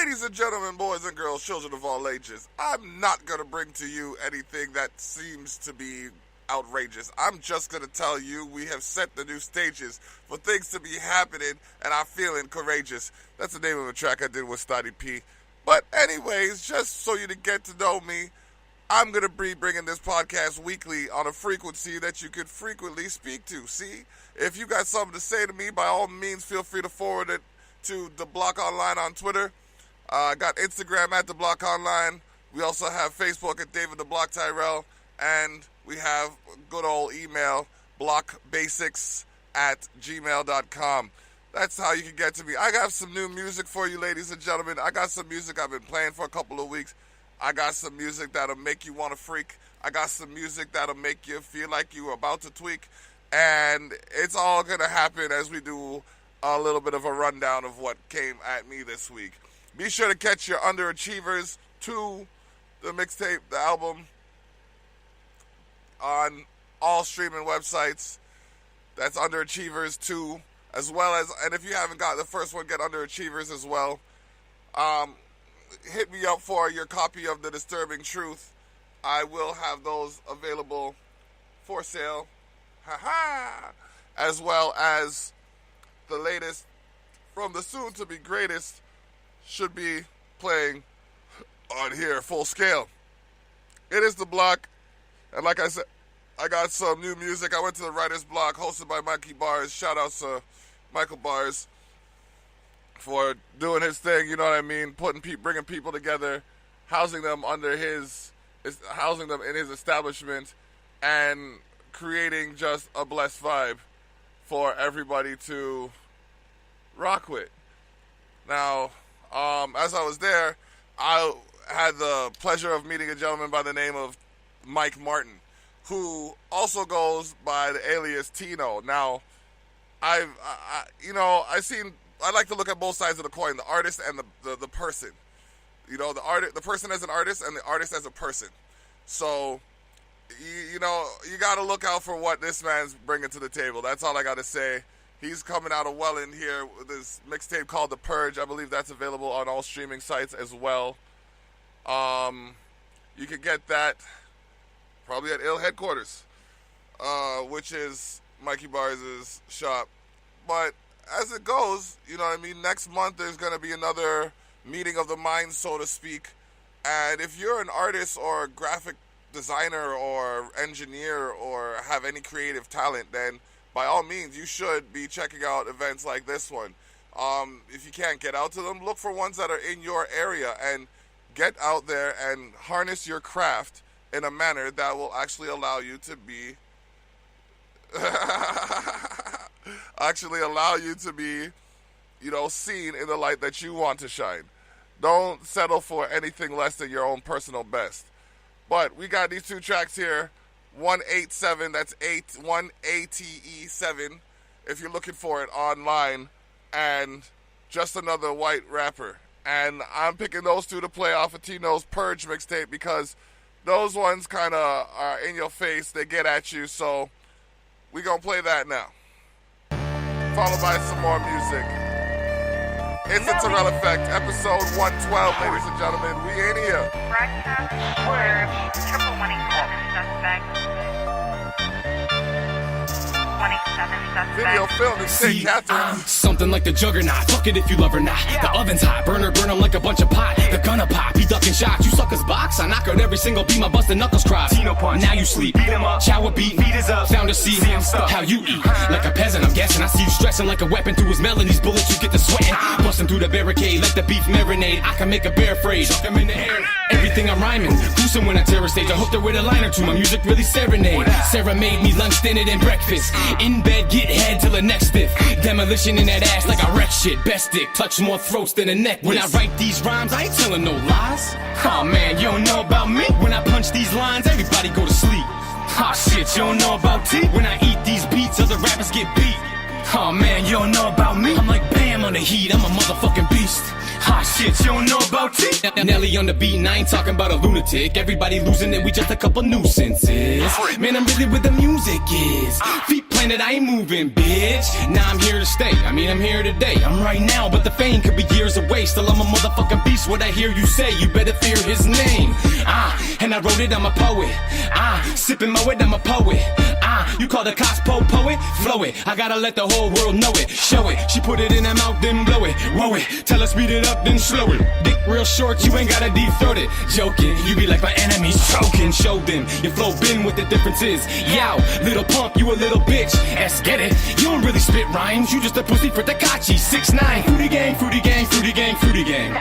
Ladies and gentlemen, boys and girls, children of all ages, I'm not going to bring to you anything that seems to be outrageous. I'm just going to tell you we have set the new stages for things to be happening, and I'm feeling courageous. That's the name of a track I did with Stotty P. But anyways, just so you to get to know me, I'm going to be bringing this podcast weekly on a frequency that you could frequently speak to. See, if you got something to say to me, by all means, feel free to forward it to Dablock Online on Twitter. I got Instagram at Dablock Online. We also have Facebook at David Dablock Tyrell. And we have good old email, blockbasics@gmail.com. That's how you can get to me. I got some new music for you, ladies and gentlemen. I got some music I've been playing for a couple of weeks. I got some music that'll make you want to freak. I got some music that'll make you feel like you're about to tweak. And it's all going to happen as we do a little bit of a rundown of what came at me this week. Be sure to catch your Underachievers 2, the mixtape, the album, on all streaming websites. That's Underachievers 2, as well as, and if you haven't got the first one, get Underachievers as well. Hit me up for your copy of The Disturbing Truth. I will have those available for sale. As well as the latest from the soon-to-be greatest should be playing on here full scale. It is the block, and like I said, I got some new music. I went to the writer's block hosted by Mikey Bars. Shout out to Michael Bars for doing his thing, you know what I mean, bringing people together, housing them in his establishment, and creating just a blessed vibe for everybody to rock with. Now, as I was there, I had the pleasure of meeting a gentleman by the name of Mike Martin, who also goes by the alias Tino. Now, I like to look at both sides of the coin, the artist and the person. You know, the person as an artist and the artist as a person. So, you got to look out for what this man's bringing to the table. That's all I got to say. He's coming out of Welland here with this mixtape called The Purge. I believe that's available on all streaming sites as well. You can get that probably at Ill Headquarters, which is Mikey Bars' shop. But as it goes, you know what I mean, next month there's going to be another meeting of the minds, so to speak. And if you're an artist or a graphic designer or engineer or have any creative talent, then by all means, you should be checking out events like this one. If you can't get out to them, look for ones that are in your area and get out there and harness your craft in a manner that will actually allow you to be seen in the light that you want to shine. Don't settle for anything less than your own personal best. But we got these two tracks here. 187, that's 1ATE7, if you're looking for it online, and Just Another White Rapper. And I'm picking those two to play off of Tino's Purge mixtape because those ones kind of are in your face, they get at you, so we gonna play that now. Followed by some more music. It's the Tyrell Effect, episode 112, ladies and gentlemen. We in here. Broadcast order 117 suspect. 27 suspect. Video film in St. Catherine. Something like the juggernaut. Fuck it if you love or not. The oven's hot. Burn 'em like a bunch of pot. The gonna pop. He ducking shots. You suckers box. I knock out every single beat. My busted knuckles cry. Tino punch. Now you sleep. Beat 'em up. Shower beat. Feet is up. Found a seat. See him stuck. How you eat. Like a peasant, I'm guessing. I see you stressing like a weapon through his melon. These bullets, you get the sweating. Busting through the barricade. Let the beef marinate. I can make a bear afraid. Chuck him in the air. Everything I'm rhyming. Gruesome when I terror stage. I hooked her with a line or two. My music really serenade. Sarah made me lunch, dinner, and breakfast. In bed, get head till the next stiff. Demolition in that ass like I wreck shit. Best dick, touch more throats than a necklace. When I write these rhymes, I ain't telling no lies. Oh man, you don't know about me. When I punch these lines, everybody go to sleep. Oh shit, you don't know about T. When I eat these beats, other rappers get beat. Oh man, you don't know about me. I'm like Bam on the heat, I'm a motherfucking beast. Hot shit, you don't know about T. Nelly on the beat, and I ain't talking about a lunatic. Everybody losing it, we just a couple nuisances. Man, I'm really where the music is. Feet playing planet, I ain't moving, bitch. Now I'm here to stay, I'm here today. I'm right now, but the fame could be years away. Still I'm a motherfucking beast, what I hear you say, you better fear his name. And I wrote it, I'm a poet. Sipping my wit, I'm a poet. You call the cops poet? Flow it, I gotta let the whole world know it. Show it, she put it in her mouth, then blow it. Roll it, tell her speed it up, then slow it. Dick real short, you ain't gotta deep throat it. Joking, you be like my enemies choking. Show them, your flow been what the difference is. Yow, little pump, you a little bitch. Let's get it, you don't really spit rhymes, you just a pussy for Takachi. 6'9", fruity gang, fruity gang, fruity gang, fruity gang.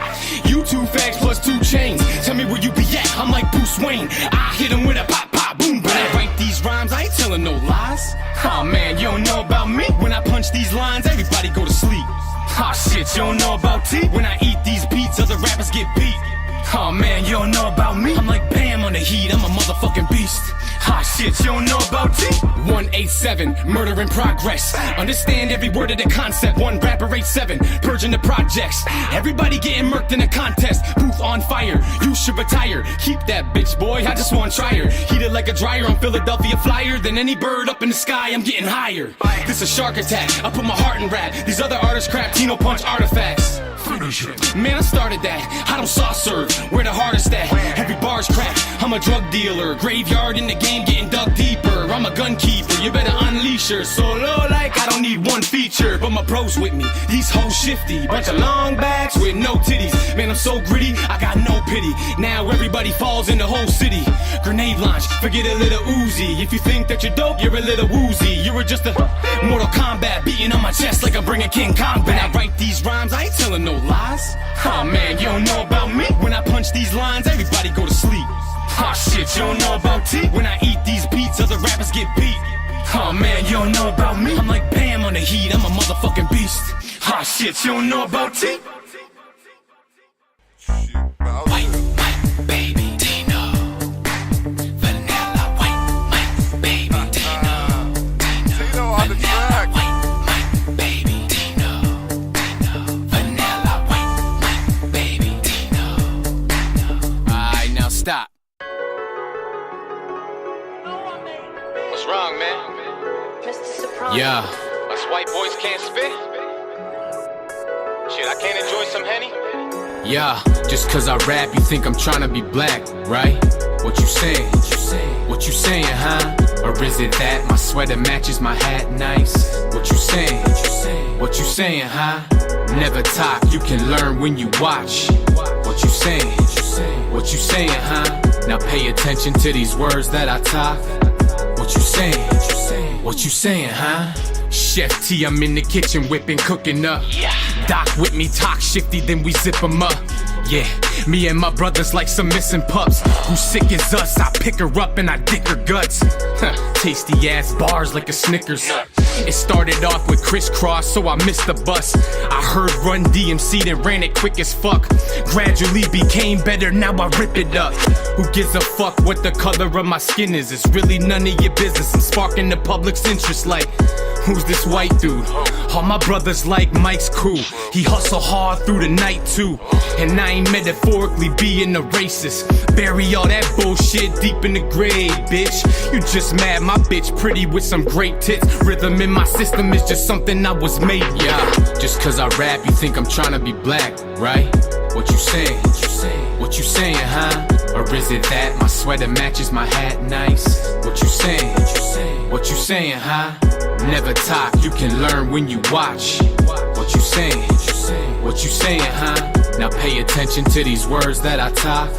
You 2 fags plus 2 chains. Tell me where you be at, I'm like Bruce Wayne. I hit him with a pop, pop, boom. When I write these rhymes, I ain't telling no lies. Oh man, you don't know about me. When I punch these lines, everybody go to sleep. Oh shit, you don't know about T. When I eat these beats, other rappers get beat. Oh man, you don't know about me. I'm like Bam on the heat, I'm a motherfucking beast. Ah shit, you don't know about T. 187, murder in progress. Understand every word of the concept. One rapper 87, purging the projects. Everybody getting murked in a contest. Booth on fire, you should retire. Keep that bitch, boy, I just want to try her. Heated like a dryer on Philadelphia Flyer. Than any bird up in the sky, I'm getting higher. This a shark attack, I put my heart in rap. These other artists crap, Tino punch artifacts. Man, I started that, I don't soft serve. Where the hardest at? Every bar's crack. I'm a drug dealer, graveyard in the game getting dug deeper. I'm a gun keeper, you better unleash her. Solo like I don't need one feature, but my bros with me, these hoes shifty. Bunch of long backs with no titties. Man, I'm so gritty, I got no pity. Now everybody falls in the whole city. Grenade launch, forget a little Uzi. If you think that you're dope, you're a little woozy. You were just a Mortal Kombat beating on my chest like I'm bringing King Kong back. When I write these rhymes, I ain't telling no lies. Oh man, you don't know about me. When I punch these lines, everybody go to sleep. Oh shit, you don't know about T. When I eat these beats, other rappers get beat. Oh man, you don't know about me. I'm like Bam on the heat, I'm a motherfucking beast. Oh shit, you don't know about T. White, baby, Tino. Vanilla, white, baby, Tino. Tino on the track. Stop. What's wrong, man? Mr. Surprise. Yeah. Us white boys can't spit? Shit, I can't enjoy some Henny? Yeah, just cause I rap, you think I'm tryna be black, right? What you saying? What you saying, huh? Or is it that my sweater matches my hat nice? What you saying? What you saying, huh? Never talk, you can learn when you watch. What you saying? What you saying, huh? Now pay attention to these words that I talk. What you saying? What you saying, huh? Chef T, I'm in the kitchen whipping, cooking up. Doc with me, talk shifty, then we zip 'em up. Yeah, me and my brothers like some missing pups. Who sick as us, I pick her up and I dick her guts. Tasty ass bars like a Snickers. It started off with crisscross, so I missed the bus. I heard Run DMC, then ran it quick as fuck. Gradually became better, now I rip it up. Who gives a fuck what the color of my skin is? It's really none of your business. I'm sparking the public's interest like, who's this white dude? All my brothers like Mike's crew. He hustle hard through the night too. And I ain't metaphorically being a racist. Bury all that bullshit deep in the grave, bitch. You just mad my bitch pretty with some great tits. Rhythm in my system is just something I was made, yeah. Just cause I rap, you think I'm tryna be black, right? What you saying? What you saying, huh? Or is it that my sweater matches my hat nice? What you saying? What you saying, huh? Never talk, you can learn when you watch. What you saying? What you saying, huh? Now pay attention to these words that I talk.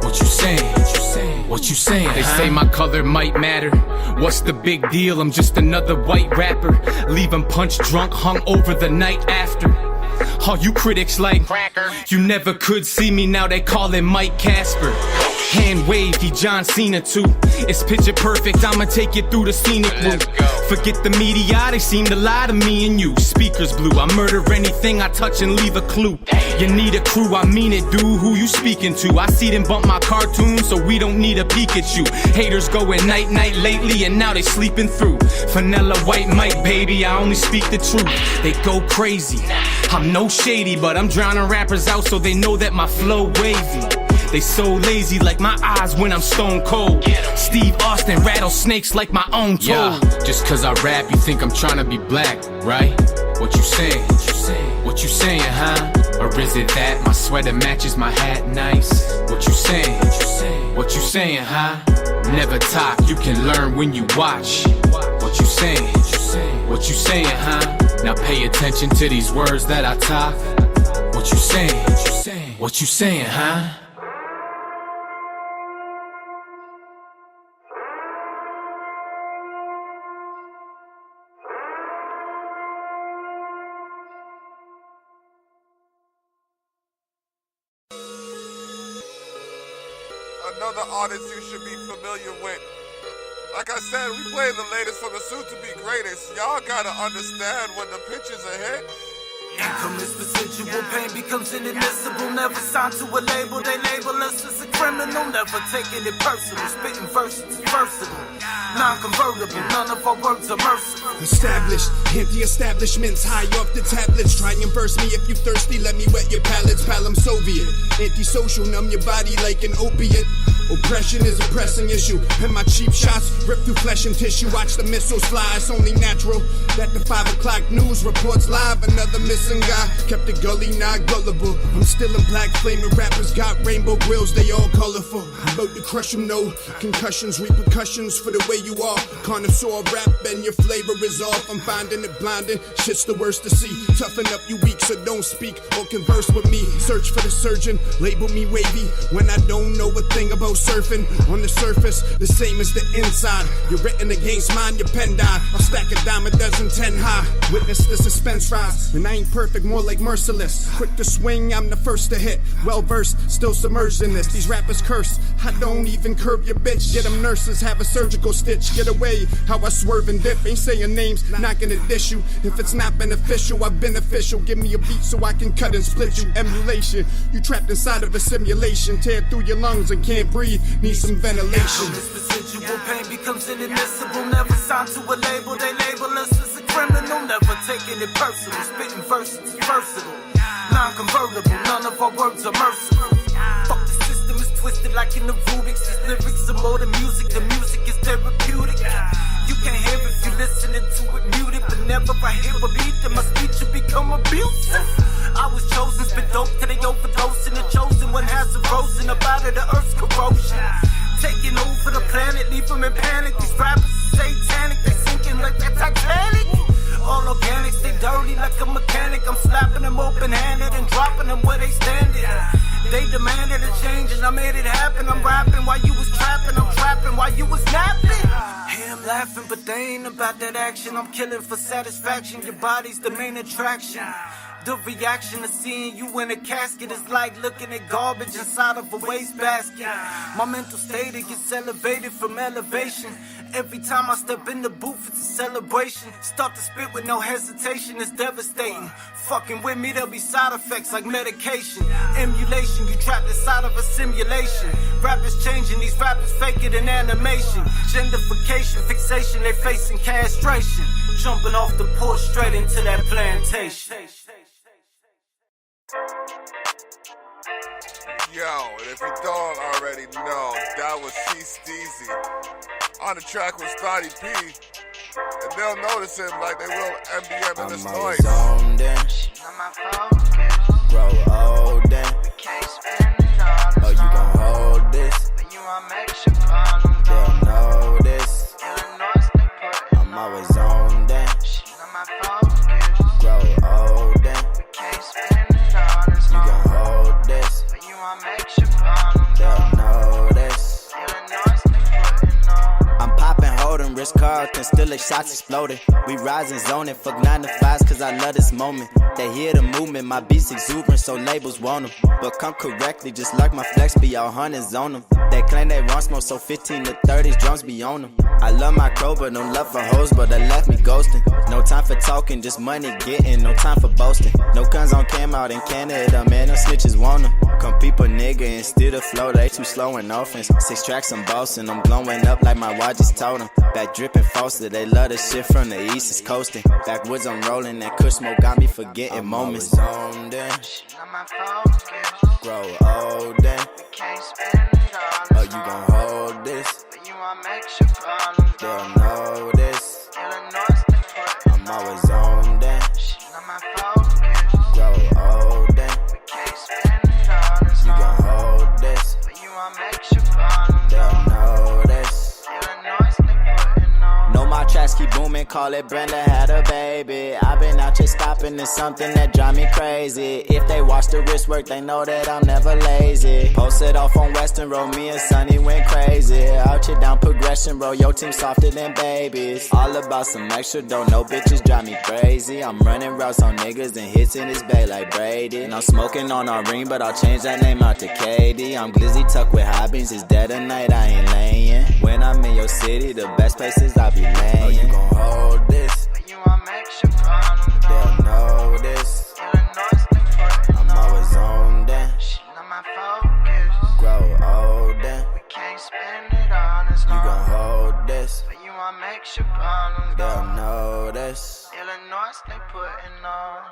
What you saying? What you saying? They say my color might matter. What's the big deal? I'm just another white rapper. Leave 'em punch drunk, hung over the night after. All you critics like cracker. You never could see me, now they call him Mike Casper. Hand wave, he John Cena too. It's picture perfect, I'ma take you through the scenic route. Forget the media, they seem to lie to me and you. Speakers blue, I murder anything I touch and leave a clue. You need a crew, I mean it, dude, who you speaking to? I see them bump my cartoons, so we don't need a Pikachu. Haters going night-night lately and now they sleeping through. Vanilla white Mike, baby, I only speak the truth. They go crazy, I'm no shady, but I'm drowning rappers out so they know that my flow wavy. They so lazy like my eyes when I'm stone cold. Steve Austin, rattlesnakes like my own toe. Yeah, just cause I rap, you think I'm trying to be black, right? What you saying? What you saying, huh? Or is it that my sweater matches my hat nice? What you saying? What you saying, huh? Never talk, you can learn when you watch. What you saying? What you saying, huh? Now pay attention to these words that I talk. What you saying? What you saying, huh? Another artist you should be familiar with. Like I said, we play the latest from the soon-to-be greatest. Y'all gotta understand when the pitches are hit. Income is residual, pain becomes inadmissible. Never signed to a label, they label us as a criminal. Never taking it personal, spitting verses is versatile. Non-convertible, none of our words are merciful. Established, anti-establishments, high off the tablets. Try and verse me if you thirsty, let me wet your palates. Pal, I'm Soviet. Antisocial, numb your body like an opiate. Oppression is a pressing issue, and my cheap shots rip through flesh and tissue. Watch the missiles fly, it's only natural that the 5 o'clock news reports live another missing guy. Kept the gully not gullible. I'm still in black, flaming rappers got rainbow grills, they all colorful. I'm about to crush them, no concussions, repercussions for the way you are. Connoisseur rap and your flavor is off. I'm finding it blinding, shit's the worst to see. Toughen up, you weak, so don't speak or converse with me. Search for the surgeon, label me wavy when I don't know a thing about surfing. On the surface, the same as the inside. You're written against mine, your pen die. I'll stack a dime a dozen 10 high. Witness the suspense rise, and I ain't perfect, more like merciless. Quick to swing, I'm the first to hit. Well versed, still submerged in this. These rappers curse, I don't even curb your bitch. Get them nurses, have a surgical stitch. Get away, how I swerve and dip. Ain't saying names, not gonna dish you. If it's not beneficial, I'm beneficial. Give me a beat so I can cut and split you. Emulation, you trapped inside of a simulation. Tear through your lungs and can't breathe. Need some ventilation. This residual pain becomes inadmissible. Never signed to a label, they label us as a criminal. Never taking it personal, spitting verses is versatile. Non-convertible, none of our words are merciful. Fuck the system is twisted like in the Rubik's. These lyrics are more than music, the music is therapeutic. You can't hear if you're listening to it muted, but never I hear a beat, then my speech will become abusive. I was chosen, spit dope till they overdose, and the chosen one has erosion about it, the earth's corrosion. Taking over the planet, leave them in panic. These rappers are satanic, they sinking like that Titanic. All organics, they dirty like a mechanic. I'm slapping them open-handed and dropping them where they standing. They demanded a change and I made it happen. I'm rapping while you was trapping, I'm trapping while you was napping. Hey, I'm laughing, but they ain't about that action. I'm killing for satisfaction, your body's the main attraction. The reaction of seeing you in a casket is like looking at garbage inside of a wastebasket. My mental state, it gets elevated from elevation. Every time I step in the booth, it's a celebration. Start to spit with no hesitation, it's devastating. Fucking with me, there'll be side effects like medication. Emulation, you trapped inside of a simulation. Rappers changing, these rappers fake it in animation. Gentrification, fixation, they facing castration. Jumping off the porch straight into that plantation. Yo, and if you don't already know, that was She Steezy. On the track with Stotty P. And they'll notice him like they will MBM IllestNoise. Grow old then. Oh, you gon' hold this. They'll know this. I'm always on then. Grow old then. You gon' hold this. They'll know this. I'm poppin', holdin', wrist card, can still like shots exploding. We rising, zoning, fuck 9 to 5s, cause I love this moment. They hear the movement, my beats exuberant, so labels want them. But come correctly, just like my flex be all hundreds on them. They claim they want smoke, so 15 to 30s, drums be on them. I love my crow, but no love for hoes, but they left me ghosting. No time for talking, just money getting, no time for boasting. No guns on cam out in Canada, man, them snitches want them. Come people nigga, instead of flow, they too slow in offense. 6 tracks, I'm bossing, I'm glowing up like my watch just told them. Back dripping Foster, they love the shit from the east, is coasting. Backwoods, I'm rolling, that kush smoke got me forgetting moments. On then. Grow old then. can't spend it all. Oh, you gon' hold this? But you want make sure problems they'll know this. Illinois, I'm always on that. She not my focus. Grow old then. We can't spend it all. You gon' hold this? But you want make sure problems they'll know this. Illinois, no, my tracks keep booming, call it Brenda had a baby. I've been out just stopping, it's something that drive me crazy. If they watch the wrist work, they know that I'm never lazy. Posted off on Western Road, me and Sonny went crazy. Out here down progression, bro, your team softer than babies. All about some extra dough, no bitches drive me crazy. I'm running routes on niggas and hits in his bay like Brady. And I'm smoking on our ring, but I'll change that name out to KD. I'm glizzy tucked with hobbies, it's dead of night, I ain't laying. When I'm in your city, the best places I be laying. Oh, you gon' hold this? But you want make sure problems they'll know this. I'm always on that. She not my focus. Grow old then. We can't spend it all this long. You gon' hold this? But you want make sure problems they'll know this. Illinois, they putting on.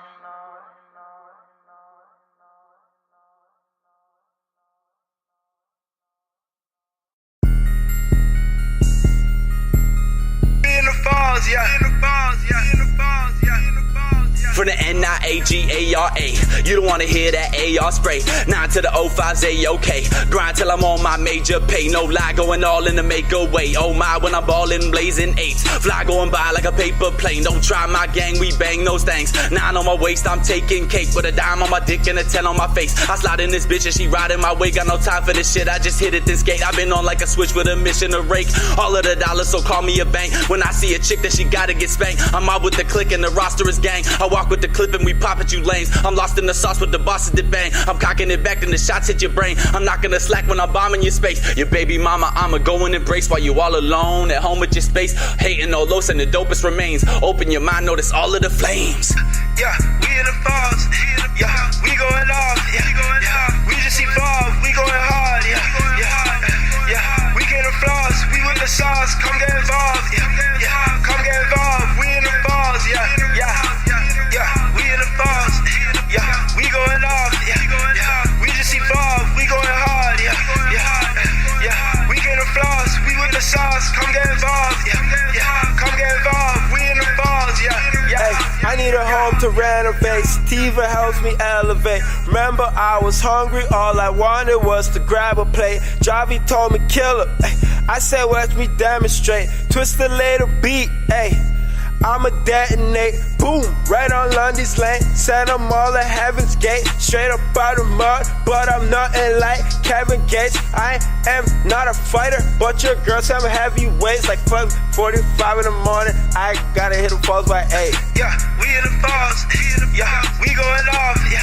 Falls, yeah. In the falls, yeah. In the falls, yeah. In the falls, yeah. From the NIAGARA, you don't wanna hear that AR spray. 9 to the 05's A-OK. Grind till I'm on my major pay. No lie, going all in the make a way. Oh my, when I'm ballin', blazing 8s. Fly going by like a paper plane. Don't try my gang, we bang those things. 9 on my waist, I'm taking cake. With a dime on my dick and a 10 on my face. I slide in this bitch and she riding my way. Got no time for this shit, I just hit it this gate. I've been on like a switch with a mission to rake all of the dollars, so call me a bank. When I see a chick that she gotta get spanked, I'm out with the clique and the roster is gang. I walk with the clip and we pop at you lanes. I'm lost in the sauce with the bosses that bang. I'm cocking it back, then the shots hit your brain. I'm not gonna slack when I'm bombing your space. Your baby mama, I'ma go and embrace while you all alone at home with your space. Hating no lows and the dopest remains. Open your mind, notice all of the flames. Yeah, we in the falls. Yeah, we going off. Yeah, we just evolve. We going hard. Yeah, we get the flaws. We with the sauce. Come get involved. Yeah, come get involved. We in the falls. Yeah, we in the falls. Yeah, we going off. Yeah, we just evolve. We going hard. Yeah, we get the flaws. We with the sauce. Come get involved. Yeah, come get involved. We in the falls. Yeah. Hey, I need a home to renovate. Sativa helps me elevate. Remember, I was hungry. All I wanted was to grab a plate. Javi told me kill her. I said, watch me demonstrate. Twist the later beat. Hey, I'ma detonate. Boom, right on Lundy's lane. Send them all at Heaven's Gate. Straight up out of mud, but I'm nothing like Kevin Gates. I am not a fighter, but your girl some heavy weights. Like 45 in the morning, I gotta hit the falls by 8. Yeah, we in the falls. Yeah, we going off. Yeah,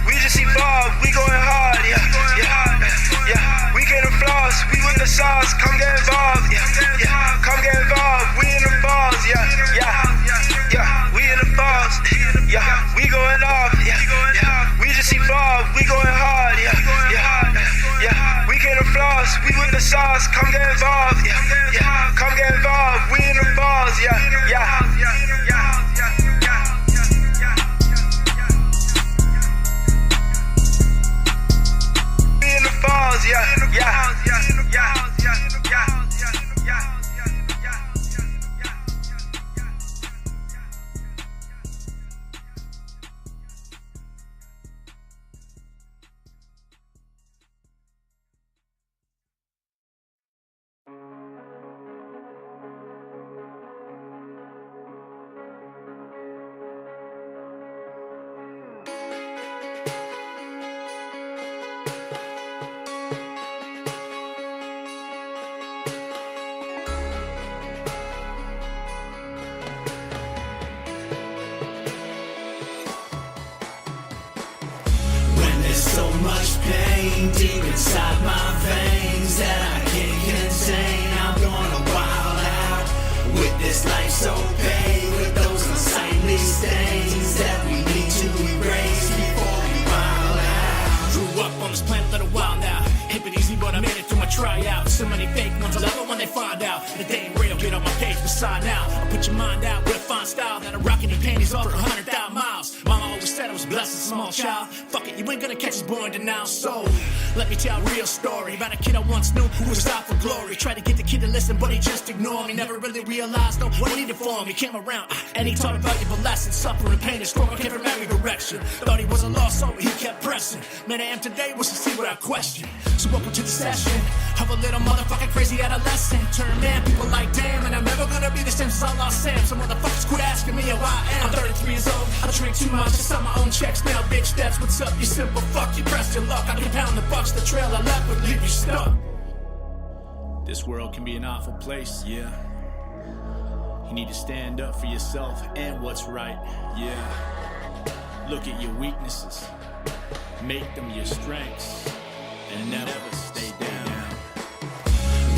we just evolve. We going hard. Yeah, we get the flaws. We with the sauce. Come get involved. Yeah, come get involved. We in the falls. Yeah, we in the falls. Yeah, we going off. Yeah, we just evolve. We going hard. Yeah, we get the flaws. We with the sauce. Come get involved. Yeah, come get involved. We in the falls. Yeah. We in the falls. Yeah. So much pain deep inside my veins that I can't contain. I'm gonna wild out with this life so pain, with those unsightly stains that we need to erase before we wild out. Grew up on this planet little while now. Hip it easy, but I made it through my tryout. So many fake ones, I love it when they find out that they ain't real. Get on my page, beside now. I'll put your mind out with a fine style that I rock in your panties all for 100,000 miles. Mama always said I'm was blessed as a small child. Fuck it, you ain't gonna catch us born to now. So, let me tell a real story about a kid I once knew who was out for glory. Tried to get the kid to listen, but he just ignored me. Never really realized what he needed for him. He came around and he taught a valuable lesson. Suffering, pain, and struggle came from every direction. Thought he was a lost soul, he kept pressing. Man, I am today was to see without question. So welcome to the session of a little motherfucking crazy adolescent. Turn man, people like damn, and I'm never gonna be the same since I lost Sam. Some motherfuckers quit asking me how I am. I'm 33 years old, I drink too much, I sell my own checks now, bitch. That's what's up, you simple fuck, you pressed your luck. I can pound the bucks, the trail I left would leave you stuck. This world can be an awful place, yeah. You need to stand up for yourself and what's right, yeah. Look at your weaknesses, make them your strengths, and never stay down.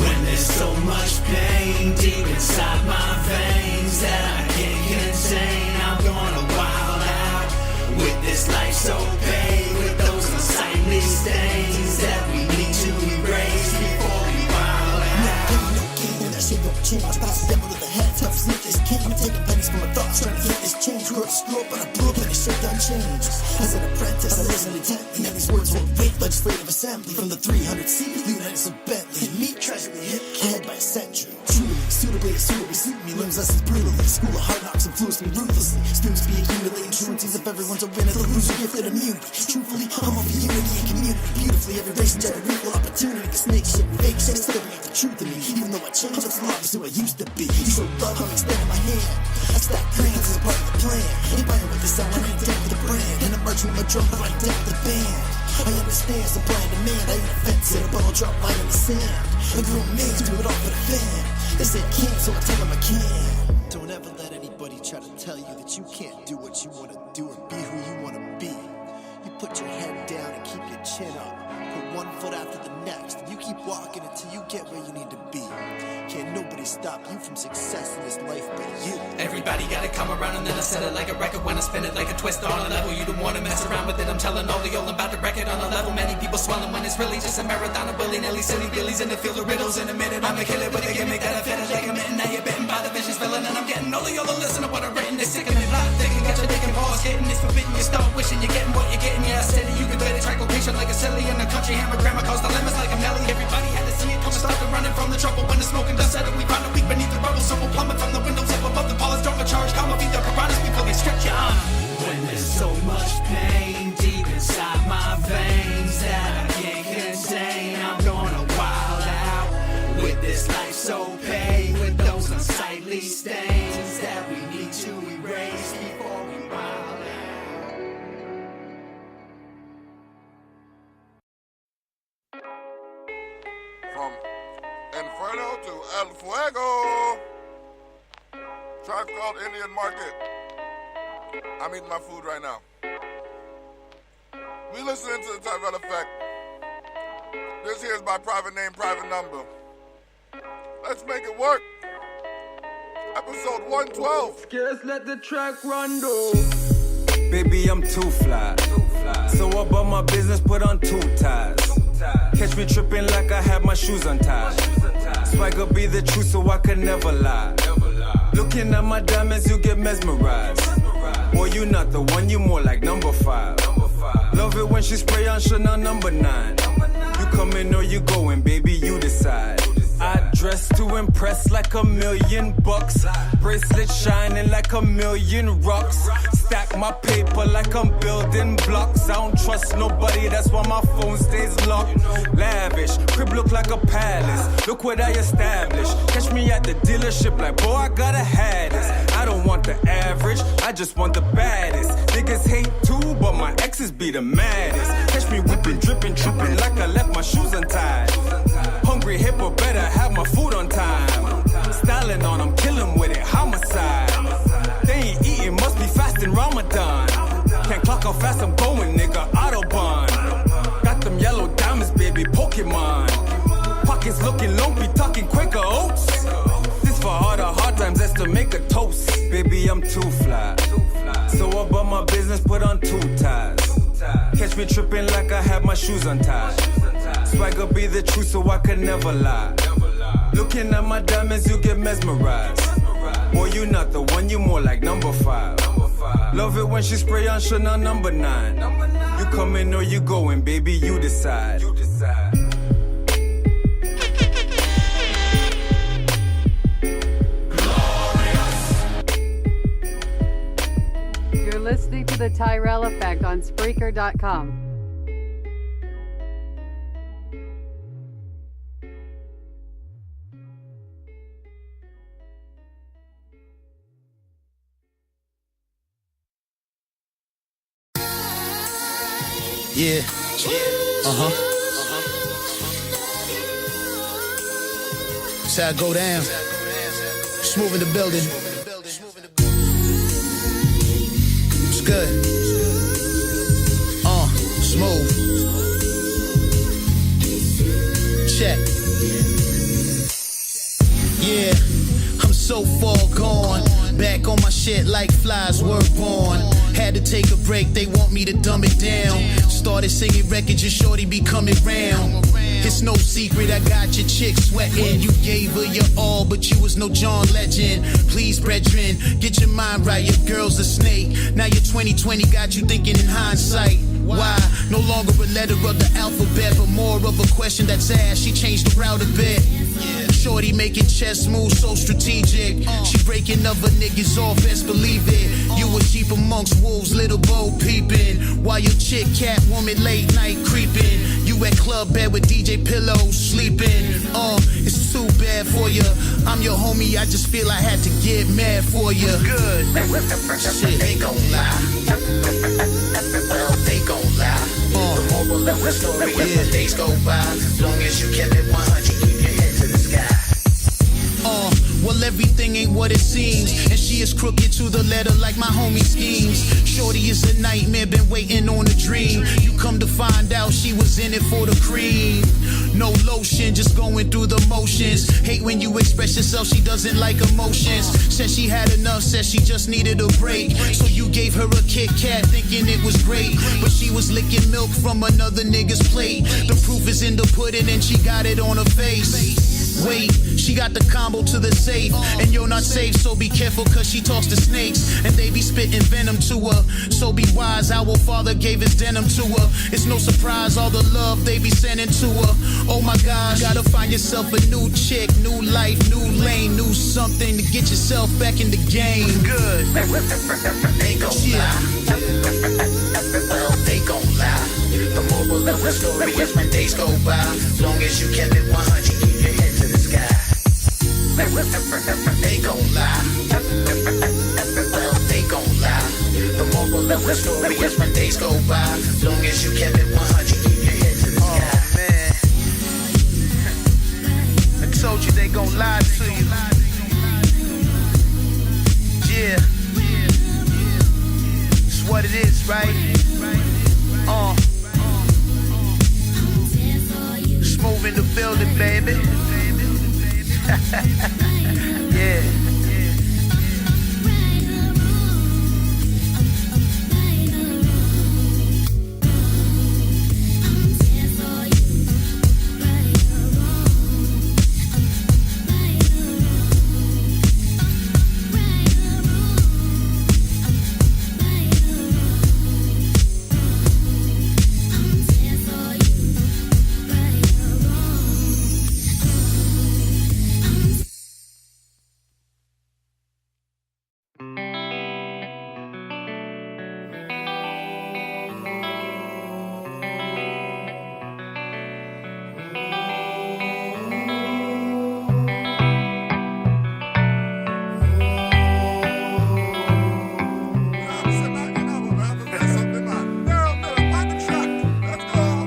When there's so much pain deep inside my veins that I can't contain, I'm gonna wild out with this life so paid, with those unsightly stains that we need to erase before we wild out. No pain, no gain, and that shit don't change. Pass the devil to the head, tough as niggas king. I'm taking pennies from my thoughts, trying to get this change. Grew up to screw up, but I blew up like a shit done change. As an apprentice, I listen intently, and these words won't wait. Legislative assembly from the 300 seats, Lieutenants of Bentley. Me treasury hit head by a century. Truly, suitably suit me, limbs lessons brutally. School of hard knocks influence me ruthlessly. Students be accumulating truancies if everyone's a winner. The loser gifted immunity. Truthfully, I'm over unity and community. Beautifully, every race and gender equal opportunity. Cause snake shit, fake shit, still bring out the truth in me. Even though I changed, I'm still obvious who I used to be. You show love, I'm extending my hand. I stack grants as a part of the plan. Ain't buying with the sound, I ain't dead with the brand. And I'm marching with my drum, but I ain't dead with the band. I understand supply and demand. I ain't offensive, a ball drop line in the sand. A grown man do it all for the fan. They say I can't, so I tell them I can. Don't ever let anybody try to tell you that you can't do what you want to do or be who you want to be. You put your head down and keep your chin up. Put one foot after the next, and you keep walking until you get where you need to be. Can't nobody stop you from success in this life but you. Everybody gotta come around, and then I set it like a record. When I spin it like a twist on a level, you don't wanna mess around with it. I'm telling all the old about the record on a level. Many people swelling when it's really just a marathon of willy-nilly silly billies in the field of riddles. In a minute I'ma kill it with a gimmick that I fit it like a mitten. Now you're bitten by the vision's filling, and I'm getting all of y'all to listen to what I've written. It's sick and it locked, thinking, got your dick and balls getting. It's forbidden, you start wishing you're getting what you're getting. Yeah, I said it, you can play the track location like a silly. In the country hammer grammar cause dilemmas like a Nelly. Everybody had to see it coming, started running from the trouble. When the smoking dust settled, we found a week beneath the rubble. So we'll plummet from the windows up above the polished drop a charge. Come feed the piranhas, we fully stretch your arm. When there's so much pain deep inside my veins that I can't contain, I'm gonna wild out with this life so paid, with those unsightly stains that we need to erase before we wild out. From Inferno to El Fuego. Track called Indian Market. I'm eating my food right now. We listening to the Tyrell Effect. This here's my private name, private number. Let's make it work. Episode 112. Just let the track run though. Baby, I'm too fly. So about my business, put on 2 ties. Catch me tripping like I had my shoes untied. Swagger be the truth, so I could never lie. Looking at my diamonds, you get mesmerized. Boy, you not the one, you more like number 5. Love it when she spray on Chanel number 9. You coming or you going, baby, you decide. I dress to impress like $1,000,000. Bracelet shining like $1,000,000 rocks. Stack my paper like I'm building blocks. I don't trust nobody, that's why my phone stays locked. Lavish, crib look like a palace. Look what I established. Catch me at the dealership like, boy, I gotta have this. I don't want the average, I just want the baddest. Niggas hate too, but my exes be the maddest. Catch me whipping, dripping, tripping like I left my shoes untied. Hungry hippo, better have my food on time. Styling on them, kill 'em with it, homicide. They ain't eating, must be fasting Ramadan. Can't clock how fast I'm going, nigga, Autobahn. Got them yellow diamonds, baby, Pokemon. Pockets looking lumpy, talking Quaker Oats. This for all the hard times, that's to make a toast. Baby, I'm too fly. So about my business, put on 2 ties. Catch me tripping like I had my shoes untied. Swagger be the truth, so I could never lie. Looking at my diamonds, you get mesmerized. Boy, you not the one, you more like number 5. Love it when she spray on Chanel number 9. You coming or you going, baby, you decide. You're listening to the Tyrell Effect on Spreaker.com. Yeah. That's how I go down. Smooth in the building. It's good. Smooth. Check. Yeah. I'm so far gone. Back on my shit like flies were born. Had to take a break, they want me to dumb it down. Started singing records, your shorty be coming round. It's no secret, I got your chick sweating. You gave her your all, but you was no John Legend. Please, brethren, get your mind right, your girl's a snake. Now your 2020 got you thinking in hindsight. Why? No longer a letter of the alphabet, but more of a question that's asked. She changed the route a bit. Shorty making chess moves so strategic. She breaking other niggas off, best believe it. You a sheep amongst wolves, little Bo peeping. While your chick cat woman late night creeping. You at club bed with DJ Pillow sleeping. It's too bad for you. I'm your homie, I just feel I had to get mad for you. Good. Shit, they gon' lie. Well, they gon' lie. The moral of the story is the days go by. As long as you kept it 100, keep your head to the sky. Well, everything ain't what it seems. And she is crooked to the letter like my homie schemes. Shorty is a nightmare, been waiting on a dream. You come to find out she was in it for the cream. No lotion, just going through the motions. Hate when you express yourself, she doesn't like emotions. Said she had enough, said she just needed a break. So you gave her a Kit Kat thinking it was great. But she was licking milk from another nigga's plate. The proof is in the pudding and she got it on her face. Wait, she got the combo to the safe. And you're not safe, so be careful cause she talks to snakes. And they be spitting venom to her. So be wise, our father gave his denim to her. It's no surprise all the love they be sending to her. Oh my gosh, gotta find yourself a new chick, new life, new lane, new something to get yourself back in the game. Good. They gon' lie. Well, they gon' lie. The moral of the story is when days go by. As long as you kept it 100, keep your head to the sky. They gon' lie. Well, they gon' lie. The moral of the story is when days go by. As long as you kept it 100, keep your head to the sky. Oh man, I told you they gon' lie to you. Yeah, it's what it is, right? Smooth in the building, baby. Yeah.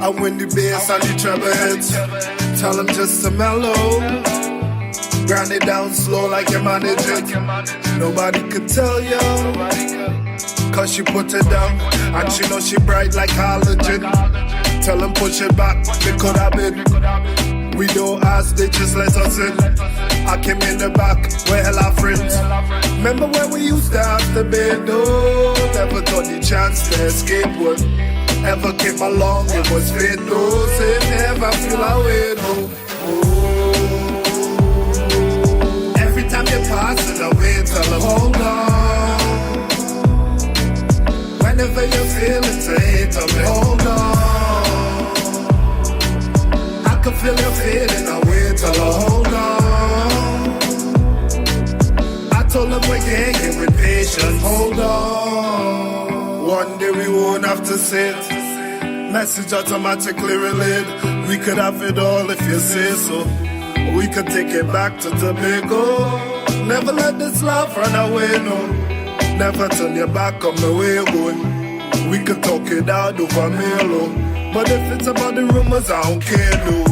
I win the bass and the treble heads. Tell them just to mellow. Grind it down slow like you manage it. Nobody could tell you, cause she put it down. And she know she bright like halogen. Tell them push it back, they could have been. We don't ask, they just let us in. I came in the back, where hell our friends. Remember when we used to have the bed, oh, never thought the chance to escape would ever came along, it was fate, oh, say never feel away, no. Oh. Every time you pass it away, tell them hold on. Whenever you feel it, say to me, hold on. I can feel you feeling, I wait till I hold on. I told them we can't get with patience, hold on. One day we won't have to sit. Message automatically relayed. We could have it all if you say so. We could take it back to Tobago. Never let this love run away, no. Never turn your back on the way you're going. We could talk it out over mail, oh. But if it's about the rumors, I don't care, no.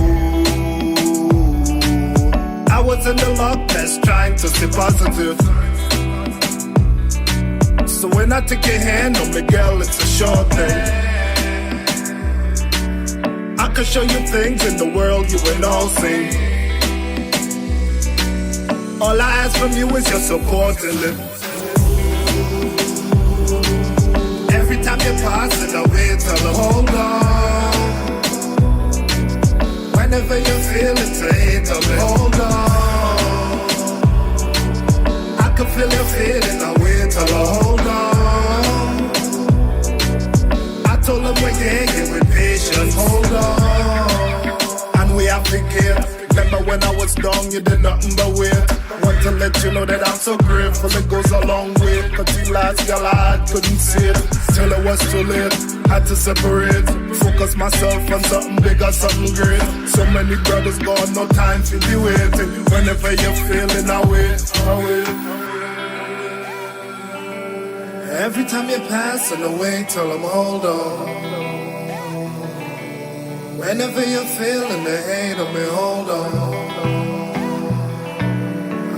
I was in the lock test trying to stay positive. So when I take your hand on me, girl, it's a short thing. I can show you things in the world you ain't all seen. All I ask from you is your support in it. Every time you pass it, I wait till I hold on. Whenever you feel it, say to me, hold on. I can feel you feeling, I wait till I hold on. I told them we can't get with patience, hold on. And we have to care. Remember when I was down, you did nothing but wait. Want to let you know that I'm so grateful, it goes a long way. Cause the last girl I had couldn't see it, till it was too late. Had to separate, focus myself on something bigger, something great. So many brothers gone, no time to be waiting. Whenever you're feeling, I wait, I wait. Every time you're passing away, tell them hold on. Whenever you're feeling the hate of me, hold on.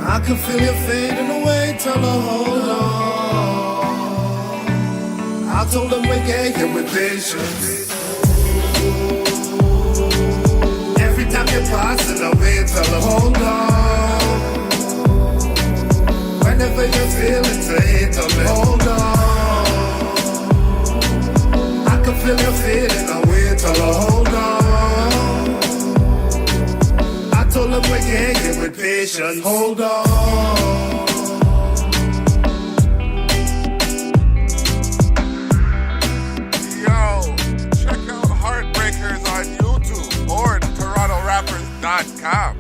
I can feel you fading away, tell her hold on. I told them we can't get with patience. Every time you're passing away, tell her hold on. Whenever you feel it, say to me, hold on. I can feel you fading away, tell her hold on. I told them we can't get with patience, hold on. Yo, check out Heartbreakers on YouTube or TorontoRappers.com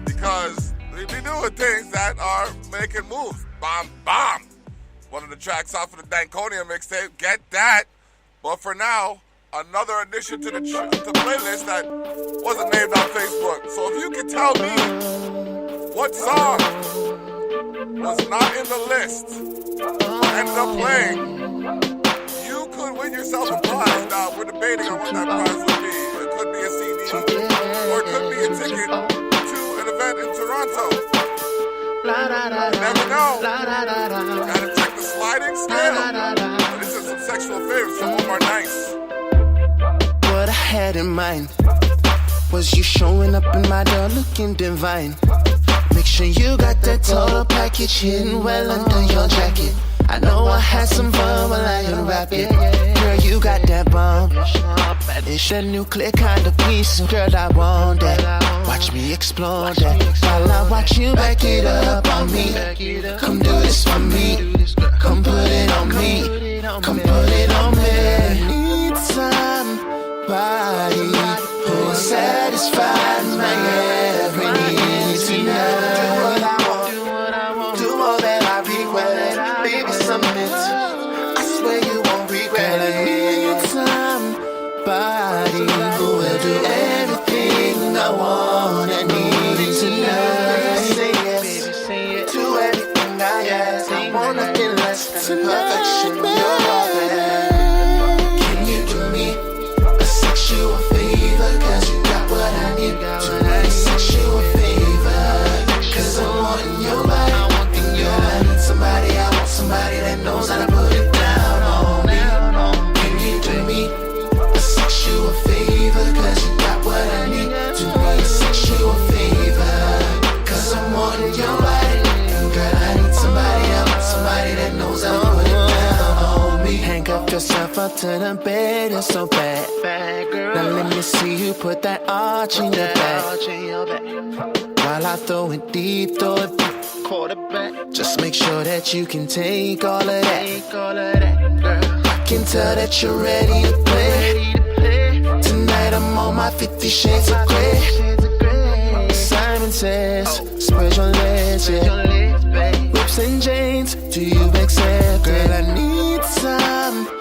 because we be doing things that are making moves. Bomb, bomb. One of the tracks off of the Danconia mixtape, get that. But for now, another addition to the playlist that wasn't named on Facebook. So if you can tell me what song was not in the list but ended up playing, you could win yourself a prize. Now, we're debating on what that prize would be. It could be a CD or it could be a ticket to an event in Toronto. You never know. Gotta check the sliding scale. This is some sexual favors from Omar Nice. What I had in mind was you showing up in my door looking divine. Make sure you got that total package hidden well under your jacket. I know I had some fun while I unwrap it. Girl, you got that bomb. It's that nuclear kind of piece. Girl, I want that. Watch me explore that. While I watch you back it up on me. Come do this for me. Come put it on me. Come put it on me. Need somebody who satisfies my every need tonight. Do what I want. Do all that I regret. Baby, submit. I swear you won't regret it. Need somebody who will do everything I want and need tonight. Say yes to everything I ask. I want nothing less than perfection. You're all that. Can you do me a sexual favor? Cause you got what I need. Do me a sexual favor. Cause I'm wanting your body. And you I need somebody. I want somebody that knows how to put it down on me. Can you do me a sexual favor? Cause you got what I need. Do me a sexual favor. Cause I'm wanting your body. And girl, I need somebody. I want somebody that knows how to put it down on me. Handcuff yourself up to the bed. It's so bad. Now let me see you put that arch in your back. While I throw it deep, throw it back. Quarterback. Just make sure that you can take all of that. Rock can tell that you're ready to play. Tonight I'm on my 50 shades of grey. Simon says, spread your legs, yeah. Whips and chains, do you accept? Girl, I need somebody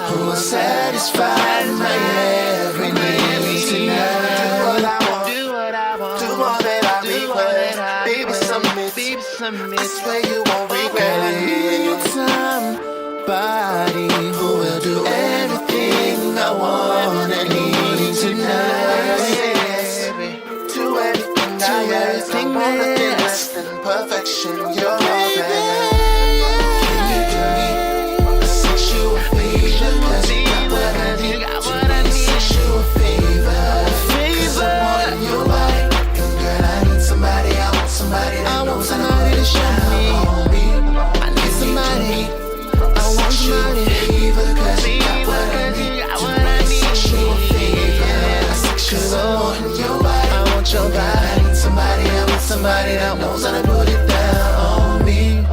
who will satisfy my every need tonight. Do what I want, do all that I request. Baby, submit, I swear you won't regret it. Girl, I need somebody who will do everything I want and need tonight. Do everything I want, nothing less than perfection. You're all that. Can you do me a sexual favor? 'Cause you got what I need. Sexual favor. 'Cause I'm wanting your body. And girl, I need somebody. I want somebody that knows how to show me. I need somebody. I want somebody. Favor, 'cause you got what I need. Sexual favor. 'Cause I'm wanting your body. I want your body. I need somebody. I want somebody that knows how to put it down on me.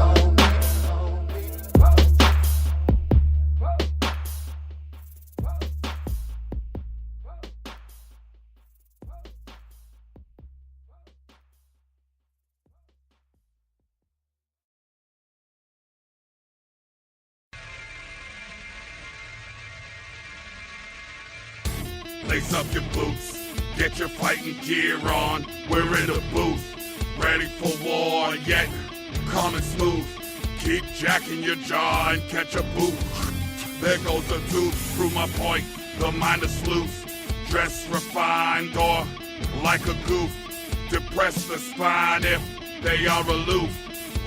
Lace up your boots, get your fighting gear on. We're in the booth, ready for war, yet calm and smooth. Keep jacking your jaw and catch a boot. There goes a tooth, prove my point, the mind is loose. Dress refined or like a goof. Depress the spine if they are aloof.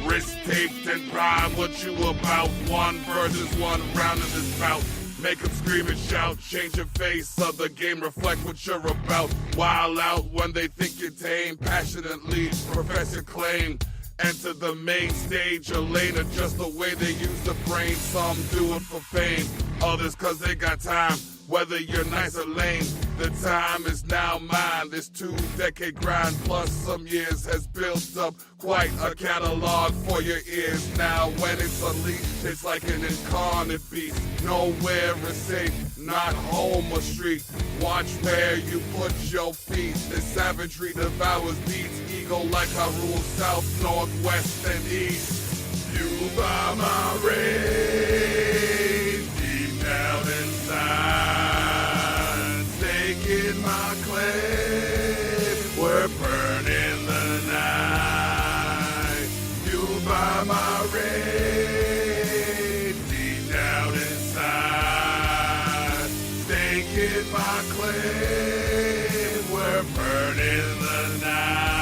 Wrist taped and prime, what you about? One versus one round in this bout. Make them scream and shout, change your face of the game, reflect what you're about. Wild out when they think you're tame, passionately profess your claim. Enter the main stage, Elena, just the way they use the brain. Some do it for fame, others cause they got time. Whether you're nice or lame, the time is now mine. This 2-decade grind plus some years has built up quite a catalog for your ears. Now when it's unleashed, it's like an incarnate beast. Nowhere is safe, not home or street. Watch where you put your feet. This savagery devours beats. Ego like I rule south, north, west, and east. You by my rain, deep down inside. Staking my claim, we're burning the night. You by my rain, deep down inside. Staking my claim, we're burning the night.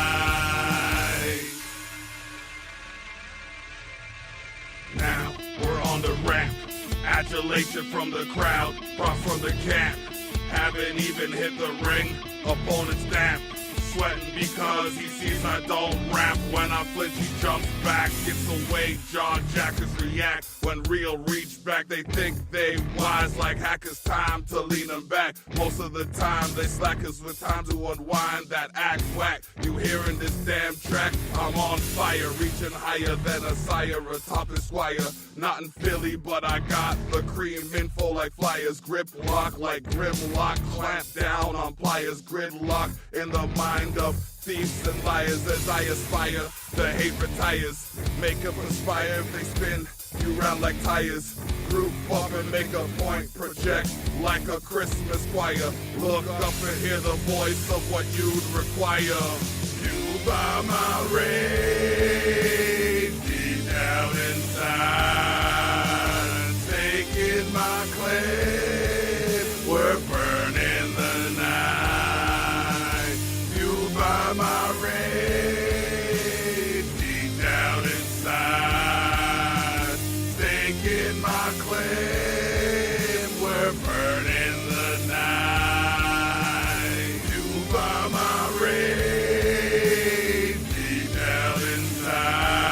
Now we're on the ramp. Adulation from the crowd, brought from the camp. Haven't even hit the ring, opponent's damp. Sweating because he sees I don't rap. When I flinch, he jumps back, gets away. Jaw jackers react when real reach back. They think they wise like hackers, time to lean them back. Most of the time they slackers with time to unwind that act whack. You hearing this damn track? I'm on fire, reaching higher than a sire, a top esquire. Not in Philly, but I got the cream info like flyers. Grip lock like Grimlock, clamp down on pliers. Gridlock in the mind of thieves and liars as I aspire. The hate retires, make them inspire if they spin you round like tires. Group up and make a point, project like a Christmas choir. Look up and hear the voice of what you'd require. You by my rain, deep down inside. Taking my claim, we're burning the night. You by my rain, deep down inside. Staking my claim, we're burning the night. You by my rain, deep down inside.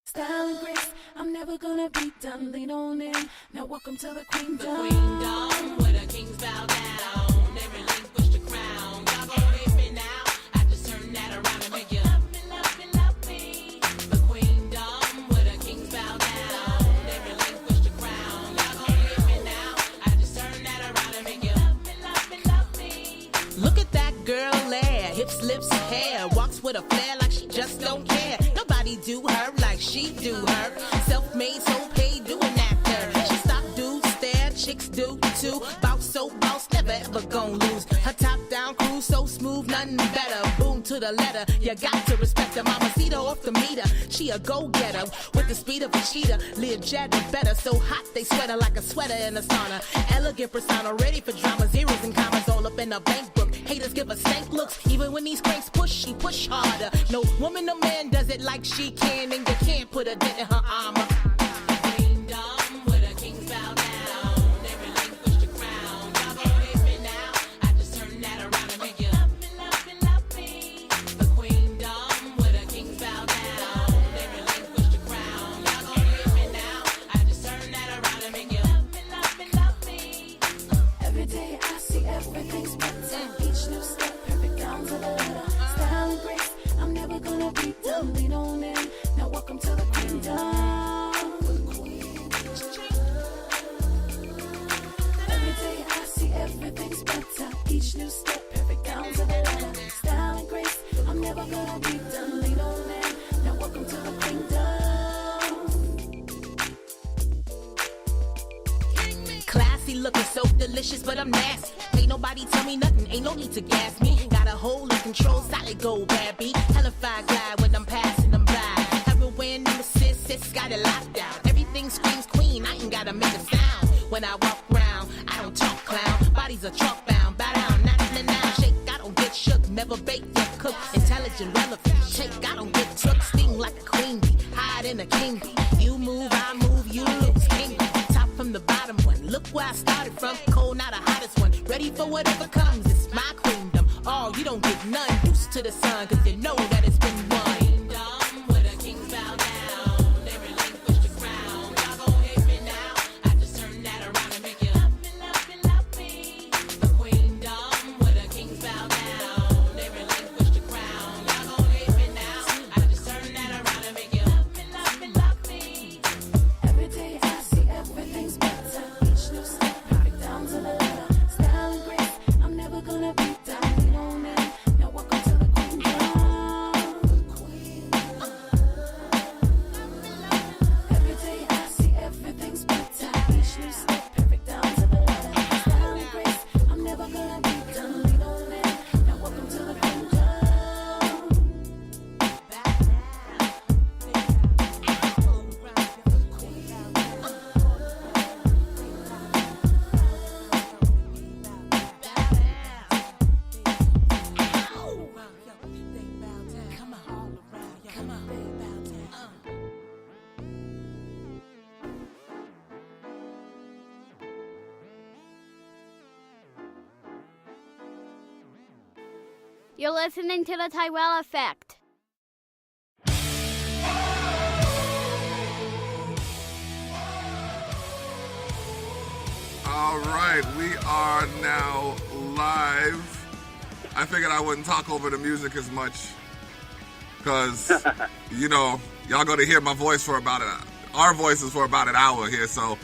Style and grace, I'm never gonna be done. Lean on in. Now welcome to the queendom. The queendom, where the kings bow down. They relinquish the crown. Y'all gon' hit me now. I just turn that around and make you love me, love me, love me. The queendom, where the kings bow down. They relinquish the crown. Y'all gon' hit me now. I just turn that around and make you love me, love me, love me. Look at that girl there, hips, lips, hair, walks with a flair like she just don't care. Nobody do her like she do her. Self-made, so paid, do an actor. She stop, dudes stare, chicks do too. Bounce so bounce, never ever gon' lose. Her top down crew so smooth, nothing better. Boom to the letter, you got to respect her. Mamacita off the meter, she a go-getter with the speed of a cheetah. Live jet better, so hot they sweat her like a sweater in a sauna. Elegant persona, ready for drama, zeros and commas all up in a bank book. Haters give her stank looks, even when these cranks push, she push harder. No woman or man does it like she can, and you can't put a dent in her armor. Queendom, where the kings bow down. They relinquish the crown. Y'all gon' hit me now. I just turn that around and make you love me, love me, love me. The queendom, where the kings bow down. They relinquish the crown. Y'all gon' hit me now. I just turn that around and make you love me, love me, love me. Every day I see everything's better. Each new step, perfect down to the letter. Style and grace, I'm never gonna be done. Lean on in. Now welcome to the queendom. Every day I see everything's better. Each new step, perfect down to the letter. Style and grace, I'm never gonna be done. Lean on in. Now welcome to the queendom. Classy, looking so delicious, but I'm nasty. Ain't nobody tell me nothing, ain't no need to gas me. Got a hold in control, solid gold, bad beat. Hellified glide when I'm passing them by. Heroin, sis, got it locked down. Everything screams queen, I ain't gotta make a sound. When I walk round, I don't talk clown. Bodies are chalk bound, bow down, now, shake, I don't get shook. Never bake, yet cook. Intelligent, relevant, shake, I don't get took. Sting like a queen bee, hide in a king bee. You move, I move, you lose, king bee. Top from the bottom one, look where I started from. Cold, not the hottest one. Ready for whatever comes, it's my queendom. Oh, you don't get none, used to the sun, cause you know that it's been won. Queendom, where the kings bow down. They relinquish the crown. Y'all gon' hit me now. I just turn that around and make you love me, love me, love me. The queendom, where the kings bow down. They relinquish the crown. Y'all gon' hit me now. I just turn that around and make you love me, love me, love me. Every day I see everything's better. Each new step, perfect down to the letter. Style and grace, I'm never gonna be done. Lean on in. Now welcome to the queendom. Every day I see everything's better. Each new step, perfect down to the letter. Style and grace, I'm never gonna be done. Lean on in. Now welcome to the queendom. You're listening to the Tyrell Effect. All right, we are now live. I figured I wouldn't talk over the music as much because, you know, y'all going to hear my voice for our voices for about an hour here, so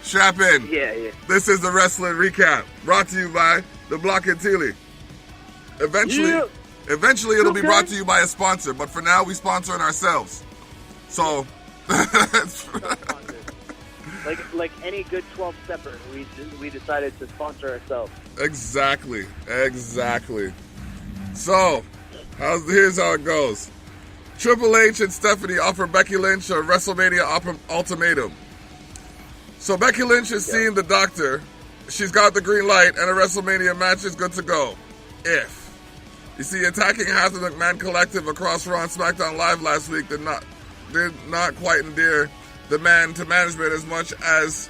strap in. Yeah. This is the Wrestling Recap, brought to you by Dablock and Thili. Eventually it'll be brought to you by a sponsor, but for now we sponsoring ourselves. So like any good 12-stepper, we decided to sponsor ourselves. Exactly. So, here's how it goes. Triple H and Stephanie offer Becky Lynch a WrestleMania ultimatum. So Becky Lynch has seen the doctor. She's got the green light, and a WrestleMania match is good to go. If. You see, attacking half the McMahon collective across Raw and SmackDown Live last week did not quite endear the man to management as much as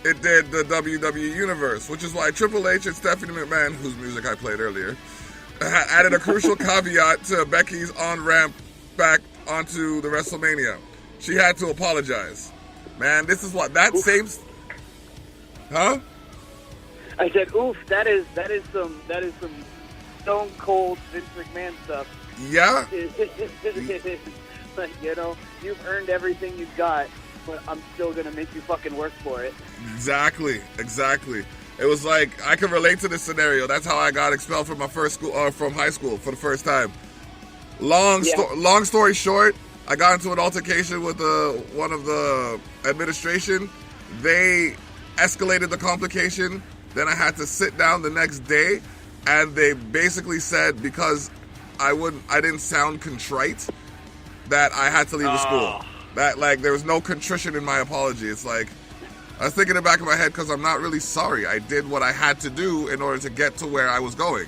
it did the WWE Universe, which is why Triple H and Stephanie McMahon, whose music I played earlier, added a crucial caveat to Becky's on-ramp back onto the WrestleMania. she had to apologize. Man, this is what that same. Huh? I said, oof, that is some stone cold Vince McMahon stuff. Yeah. Like, you know, you've earned everything you've got, but I'm still gonna make you fucking work for it. Exactly. It was like, I can relate to this scenario. That's how I got expelled from my first school, or from high school for the first time. Long story short, I got into an altercation with one of the administration. They escalated the complication. Then I had to sit down the next day, and they basically said because I didn't sound contrite, that I had to leave the school. That, like, there was no contrition in my apology. It's like, I was thinking in the back of my head, because I'm not really sorry. I did what I had to do in order to get to where I was going.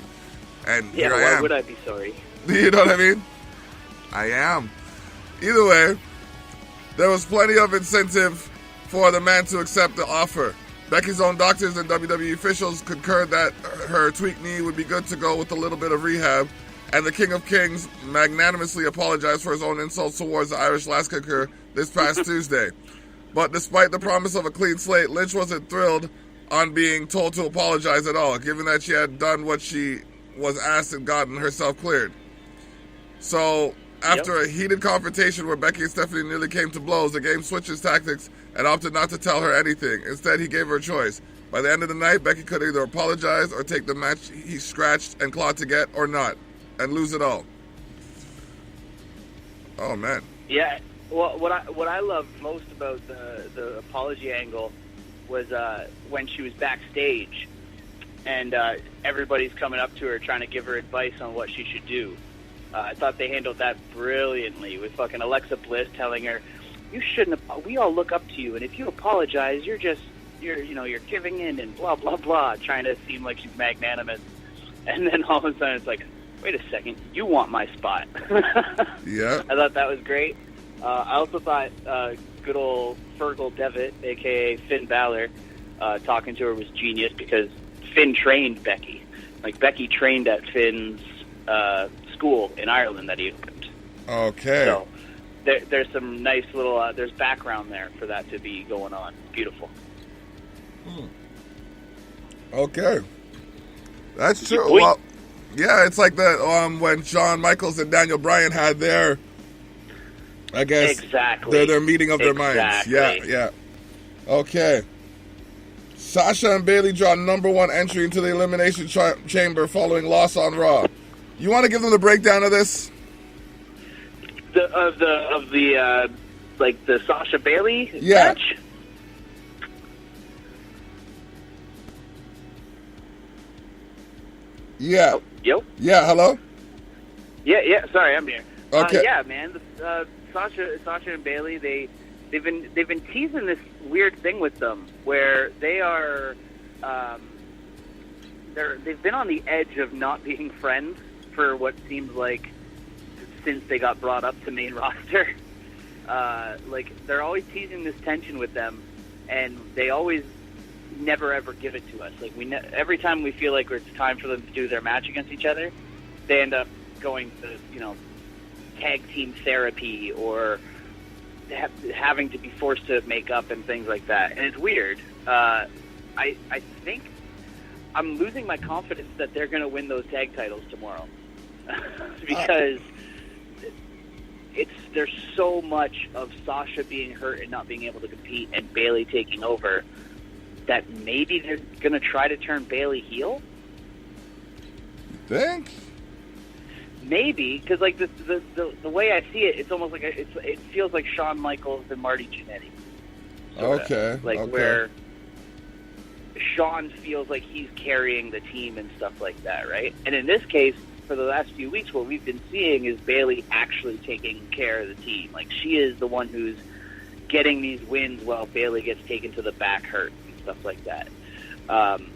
And here I am. Why would I be sorry? You know what I mean? I am. Either way, there was plenty of incentive for the man to accept the offer. Becky's own doctors and WWE officials concurred that her tweaked knee would be good to go with a little bit of rehab, and the King of Kings magnanimously apologized for his own insults towards the Irish last kicker this past Tuesday. But despite the promise of a clean slate, Lynch wasn't thrilled on being told to apologize at all, given that she had done what she was asked and gotten herself cleared. So, after a heated confrontation where Becky and Stephanie nearly came to blows, the game switched his tactics and opted not to tell her anything. Instead, he gave her a choice. By the end of the night, Becky could either apologize or take the match he scratched and clawed to get, or not, and lose it all. Oh, man. Yeah. Well, what I loved most about the apology angle was when she was backstage, and everybody's coming up to her trying to give her advice on what she should do. I thought they handled that brilliantly, with fucking Alexa Bliss telling her, "You shouldn't. We all look up to you, and if you apologize, you're giving in and blah blah blah," trying to seem like she's magnanimous. And then all of a sudden, it's like, wait a second, you want my spot? Yeah. I thought that was great. I also thought good old Fergal Devitt, a.k.a. Finn Balor, talking to her was genius, because Finn trained Becky. Like, Becky trained at Finn's school in Ireland that he opened. Okay. So there's some nice little, there's background there for that to be going on. Beautiful. Okay. That's true. Well, yeah, it's like that when Shawn Michaels and Daniel Bryan had their, I guess, their meeting of their minds. Yeah. Okay. Sasha and Bayley draw #1 entry into the Elimination Chamber following loss on Raw. You want to give them the breakdown of this? Of the Sasha Bayley match? Yeah. Oh, yo? Yeah, hello? Yeah, sorry, I'm here. Okay. Yeah, man, Sasha and Bayley, they've been teasing this weird thing with them where they are they've been on the edge of not being friends for what seems like since they got brought up to main roster. Like, they're always teasing this tension with them, and they always never ever give it to us. Like, every time we feel like it's time for them to do their match against each other, they end up going to, tag team therapy or having to be forced to make up and things like that. And it's weird. I think I'm losing my confidence that they're going to win those tag titles tomorrow. Because there's so much of Sasha being hurt and not being able to compete, and Bayley taking over, that maybe they're going to try to turn Bayley heel. You think? Maybe, because like the way I see it, it's almost like it feels like Shawn Michaels and Marty Jannetty. Okay. Where Shawn feels like he's carrying the team and stuff like that, right? And in this case, for the last few weeks, what we've been seeing is Bayley actually taking care of the team. Like, she is the one who's getting these wins while Bayley gets taken to the back hurt and stuff like that. And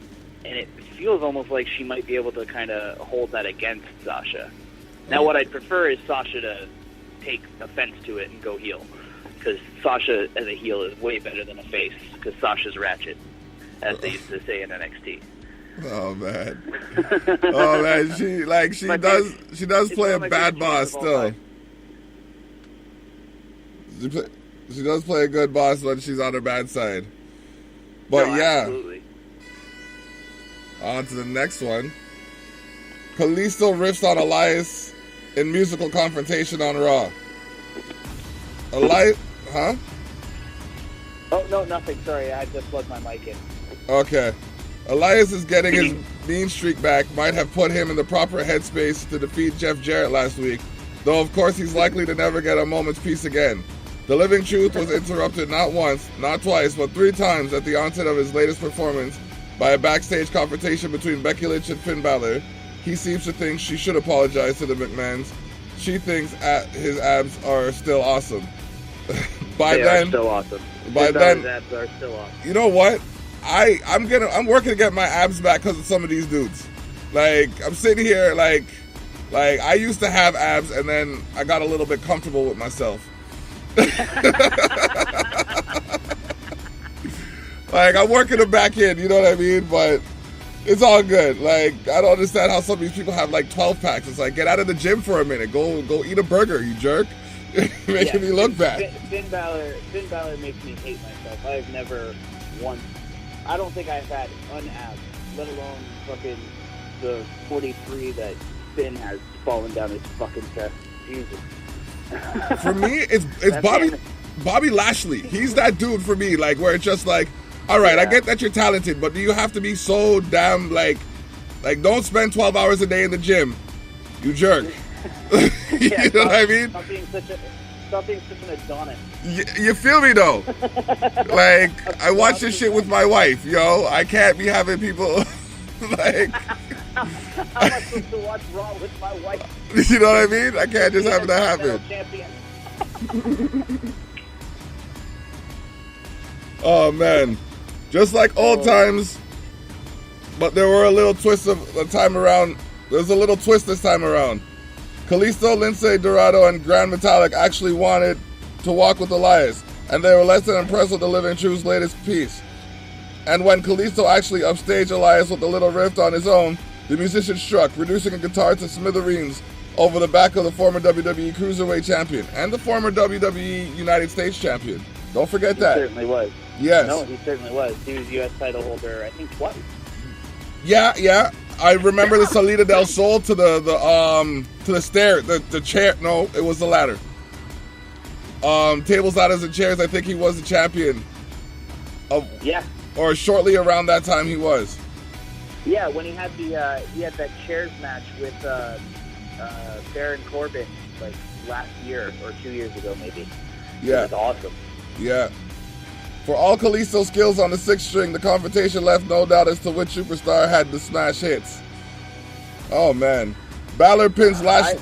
it feels almost like she might be able to kind of hold that against Sasha. Now, what I'd prefer is Sasha to take offense to it and go heel, because Sasha as a heel is way better than a face, because Sasha's ratchet, as they used to say in NXT. Oh man, she does play a bad boss still. She does play a good boss when she's on her bad side. But No, yeah. absolutely. On to the next one. Kalisto riffs on Elias in musical confrontation on Raw. Elias, huh? Oh, no, nothing. Sorry, I just plugged my mic in. Okay. Elias is getting his mean streak back. Might have put him in the proper headspace to defeat Jeff Jarrett last week. Though, of course, he's likely to never get a moment's peace again. The Living Truth was interrupted not once, not twice, but 3 times at the onset of his latest performance by a backstage confrontation between Becky Lynch and Finn Balor. He seems to think she should apologize to the McMahons. She thinks his abs are still awesome. By They then, are still awesome. by Finn then, Balor's abs are still awesome. you know what? I'm working to get my abs back because of some of these dudes. Like, I'm sitting here like I used to have abs and then I got a little bit comfortable with myself. Like, I'm working them back in, you know what I mean? But it's all good. Like, I don't understand how some of these people have like 12 packs. It's like, get out of the gym for a minute. Go eat a burger, you jerk. Making me look bad. Finn Balor makes me hate myself. I've never once. I don't think I've had an ab, let alone fucking the 43 that Finn has fallen down his fucking chest. Jesus. For me, it's Bobby Lashley. He's that dude for me. Like, where it's just like, all right, I get that you're talented, but do you have to be so damn like don't spend 12 hours a day in the gym, you jerk. You know what I mean? Stop being such an Adonis. You feel me though? Like, I watch this shit with my wife, yo. I can't be having people like. How am I supposed to watch Raw with my wife? You know what I mean? I can't just have that happen. Oh man, just like old times, but there were a little twist of the time around. There's a little twist this time around. Kalisto, Lindsay Dorado, and Grand Metalik actually wanted to walk with Elias, and they were less than impressed with the Living Truth's latest piece. And when Kalisto actually upstaged Elias with a little riff on his own, the musician struck, reducing a guitar to smithereens over the back of the former WWE Cruiserweight Champion and the former WWE United States Champion. Don't forget that. He certainly was. Yes. No, he certainly was. He was U.S. title holder, I think, twice. Yeah. I remember the Salida del Sol to the stair, the chair. No, it was the ladder. Tables, ladders, and chairs. I think he was the champion. Or shortly around that time, he was. Yeah, when he had that chairs match with Baron Corbin like last year or 2 years ago, maybe. Yeah, it was awesome. Yeah. For all Kalisto's skills on the 6th string, the confrontation left no doubt as to which superstar had the smash hits. Oh man, Balor pins Lashley.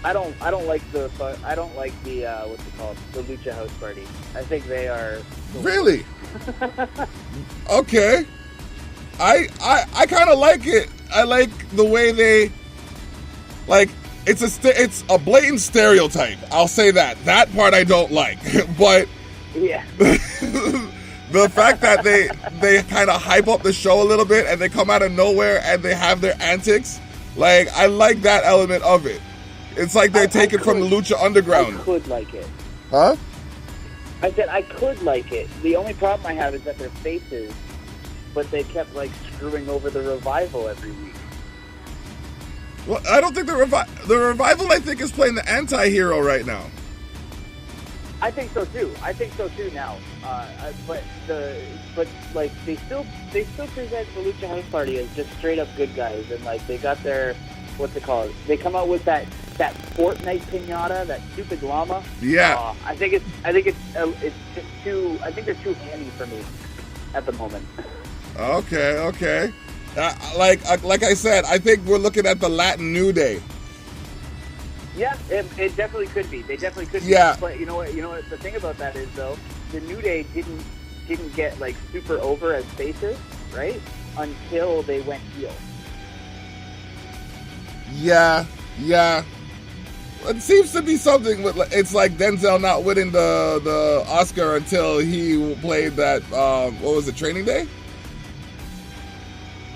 I don't like the what's it called, the Lucha House Party. I think they are really okay. I kind of like it. I like the way they like. It's a blatant stereotype. I'll say that. That part I don't like, but. Yeah. The fact that they kind of hype up the show a little bit and they come out of nowhere and they have their antics, like, I like that element of it. It's like they're taken from the Lucha Underground. I could like it. Huh? I said I could like it. The only problem I have is that they're faces, but they kept like screwing over the Revival every week. Well, I don't think the Revival I think is playing the anti-hero right now. I think so too now. But they still present the Lucha House Party as just straight up good guys, and like they got their what's it called? They come out with that Fortnite pinata, that stupid llama. Yeah. I think it's just too. I think they're too handy for me at the moment. Okay. Like I said, I think we're looking at the Latin New Day. Yeah, it definitely could be. They definitely could be. Yeah. But you know what? The thing about that is though, the New Day didn't get like super over as faces, right? Until they went heel. Yeah. It seems to be something with. It's like Denzel not winning the Oscar until he played that. What was it? Training Day,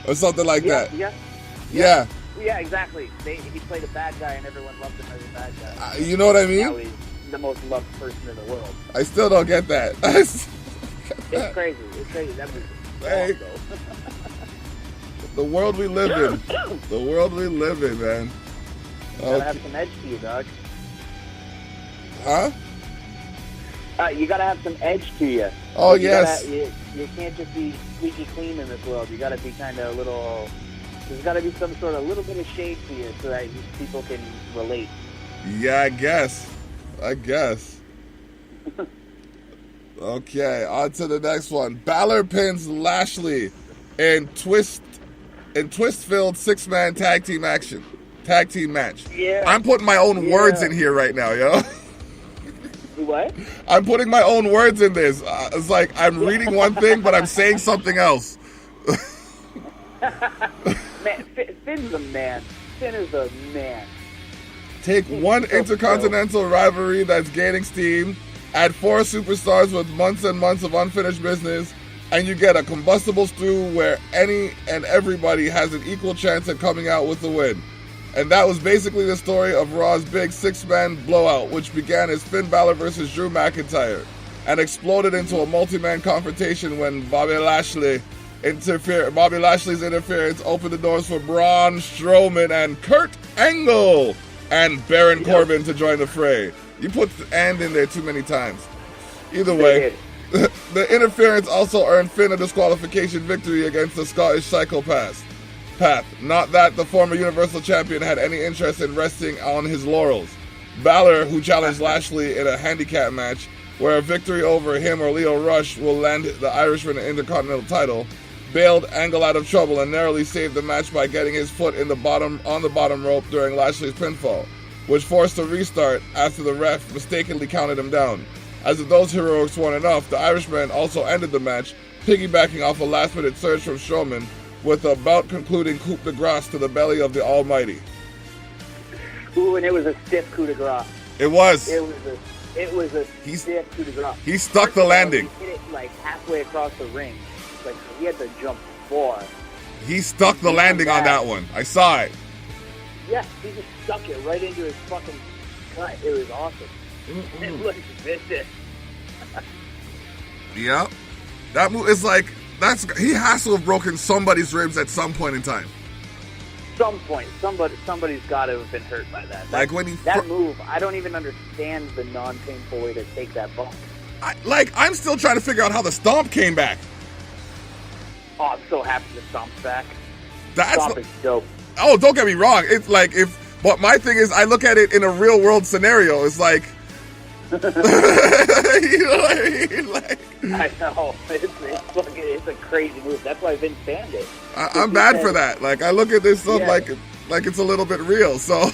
or something like that. Yeah. Yeah, exactly. He played a bad guy, and everyone loved him as a bad guy. You know what I mean? the most loved person in the world. I still don't get that. It's crazy. It's crazy. That was Hey. wrong, though. The world we live in. The world we live in, man. Gotta have some edge to you, dog. Huh? You gotta have some edge to you. Oh, You yes. you can't just be squeaky clean in this world. You gotta be kind of a little. There's gotta be some sort of little bit of shade to you so that people can relate. Yeah, I guess. Okay, on to the next one. Balor pins Lashley in twist-filled 6-man tag team match. Yeah. I'm putting my own words in here right now, yo. What? I'm putting my own words in this. It's like I'm reading one thing, but I'm saying something else. Man, Finn's a man. Finn is a man. Take one intercontinental rivalry that's gaining steam, add 4 superstars with months and months of unfinished business, and you get a combustible stew where any and everybody has an equal chance at coming out with the win. And that was basically the story of Raw's big 6-man blowout, which began as Finn Balor versus Drew McIntyre, and exploded into a multi-man confrontation when Bobby Lashley's interference opened the doors for Braun Strowman and Kurt Angle and Baron Corbin to join the fray. You put the "and" in there too many times. Either way, the interference also earned Finn a disqualification victory against the Scottish psychopath. Not that the former Universal Champion had any interest in resting on his laurels. Balor, who challenged Lashley in a handicap match, where a victory over him or Lio Rush will land the Irishman an Intercontinental title, bailed Angle out of trouble and narrowly saved the match by getting his foot on the bottom rope during Lashley's pinfall, which forced a restart after the ref mistakenly counted him down. As if those heroics weren't enough, the Irishman also ended the match, piggybacking off a last-minute surge from Strowman, with a bout concluding coup de grace to the belly of the Almighty. Ooh, and it was a stiff coup de grace. It was. It was a stiff coup de grace. He stuck the landing. He hit it like halfway across the ring. Like he had to jump far. He stuck the landing on that one. I saw it. Yeah, he just stuck it right into his fucking cut. It was awesome. It looked vicious. Yeah. That move is like, he has to have broken somebody's ribs at some point in time. Some point, somebody's got to have been hurt by that. Like when he that move, I don't even understand the non-painful way to take that bump. I'm still trying to figure out how the stomp came back. Oh, I'm so happy the stomp's back. Stomp is dope. Oh, don't get me wrong. It's like but my thing is, I look at it in a real world scenario. It's like, I know. It's a crazy move. That's why Vince banned it. I'm bad for that. Like, I look at this stuff like it's a little bit real. So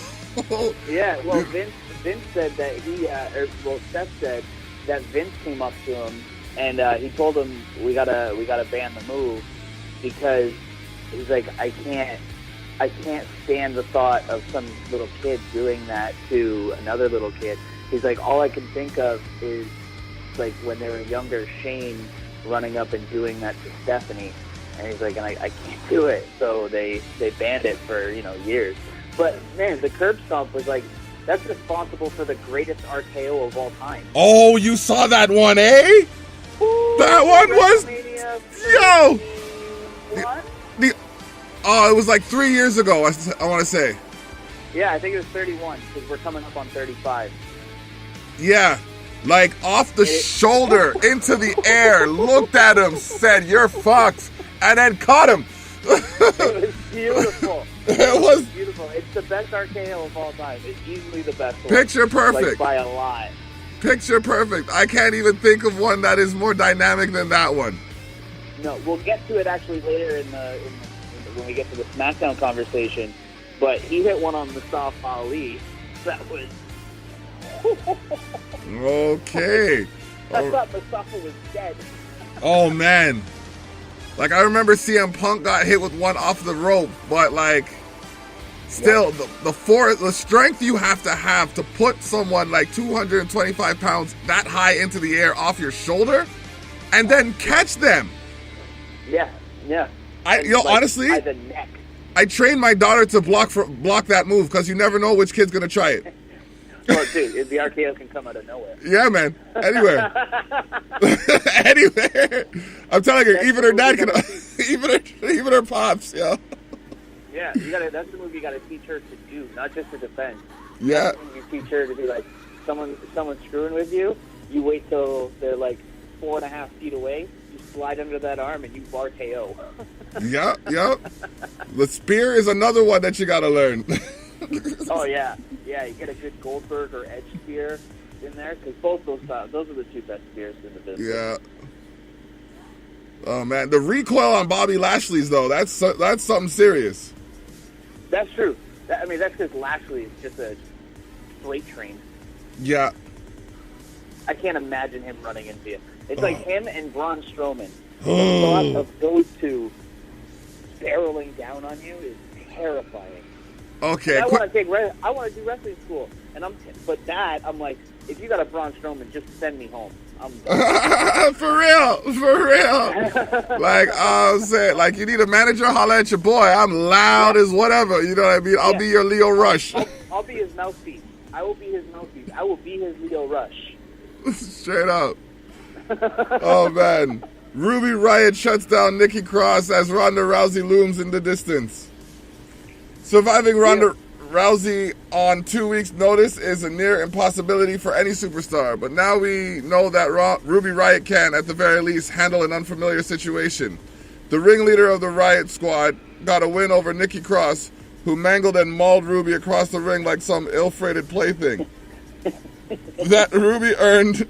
yeah. Well, Vince said that Seth said that Vince came up to him and he told him we gotta ban the move because he's like, I can't stand the thought of some little kid doing that to another little kid. He's like, all I can think of is like when they were younger, Shane running up and doing that to Stephanie, and he's like, and I can't do it. So they banned it for years. But man, the curb stomp was like, that's responsible for the greatest RKO of all time. Oh, you saw that one, eh? Ooh, that one was it was like 3 years ago. I want to say. Yeah, I think it was 31 because we're coming up on 35. Yeah, like off the shoulder into the air, looked at him, said, "You're fucked," and then caught him. It was beautiful. It was beautiful. It's the best RKO of all time. It's easily the best one. Picture perfect. Like by a lot. Picture perfect. I can't even think of one that is more dynamic than that one. No, we'll get to it actually later when we get to the SmackDown conversation. But he hit one on Mustafa Ali. That was. Okay. I thought Mustafa was dead. Oh man. Like, I remember CM Punk got hit with one off the rope, but like, still, the strength you have to put someone like 225 pounds that high into the air off your shoulder, and then catch them. Yeah. Honestly, by the neck. I trained my daughter to block that move because you never know which kid's gonna try it. Well, dude, the RKO can come out of nowhere. Yeah, man. Anywhere. Anywhere. I'm telling you, even her dad can, even her pops, yo. Yeah, that's the move you gotta teach her to do, not just to defend. Yeah. You teach her to be like, someone's screwing with you, you wait till they're like 4.5 feet away, you slide under that arm and you bar KO. Yep. The spear is another one that you gotta learn. Oh yeah, you get a good Goldberg or Edge spear in there, because both those are the two best spears in the business. Yeah. Oh man, the recoil on Bobby Lashley's though, that's something serious. That's true. That's because Lashley is just a freight train. Yeah. I can't imagine him running into you. It's like him and Braun Strowman. The thought of those two barreling down on you is terrifying. Okay. I want to do wrestling school, but I'm like, if you got a Braun Strowman, just send me home. For real. Like I'm saying, like you need a manager, holla at your boy. I'm loud as whatever. You know what I mean? I'll be your Leo Rush. I'll be his mouthpiece. I will be his mouthpiece. I will be his Leo Rush. Straight up. Oh man. Ruby Riott shuts down Nikki Cross as Ronda Rousey looms in the distance. Surviving Ronda Rousey on 2 weeks' notice is a near impossibility for any superstar, but now we know that Ruby Riott can, at the very least, handle an unfamiliar situation. The ringleader of the Riott squad got a win over Nikki Cross, who mangled and mauled Ruby across the ring like some ill-fated plaything. That Ruby earned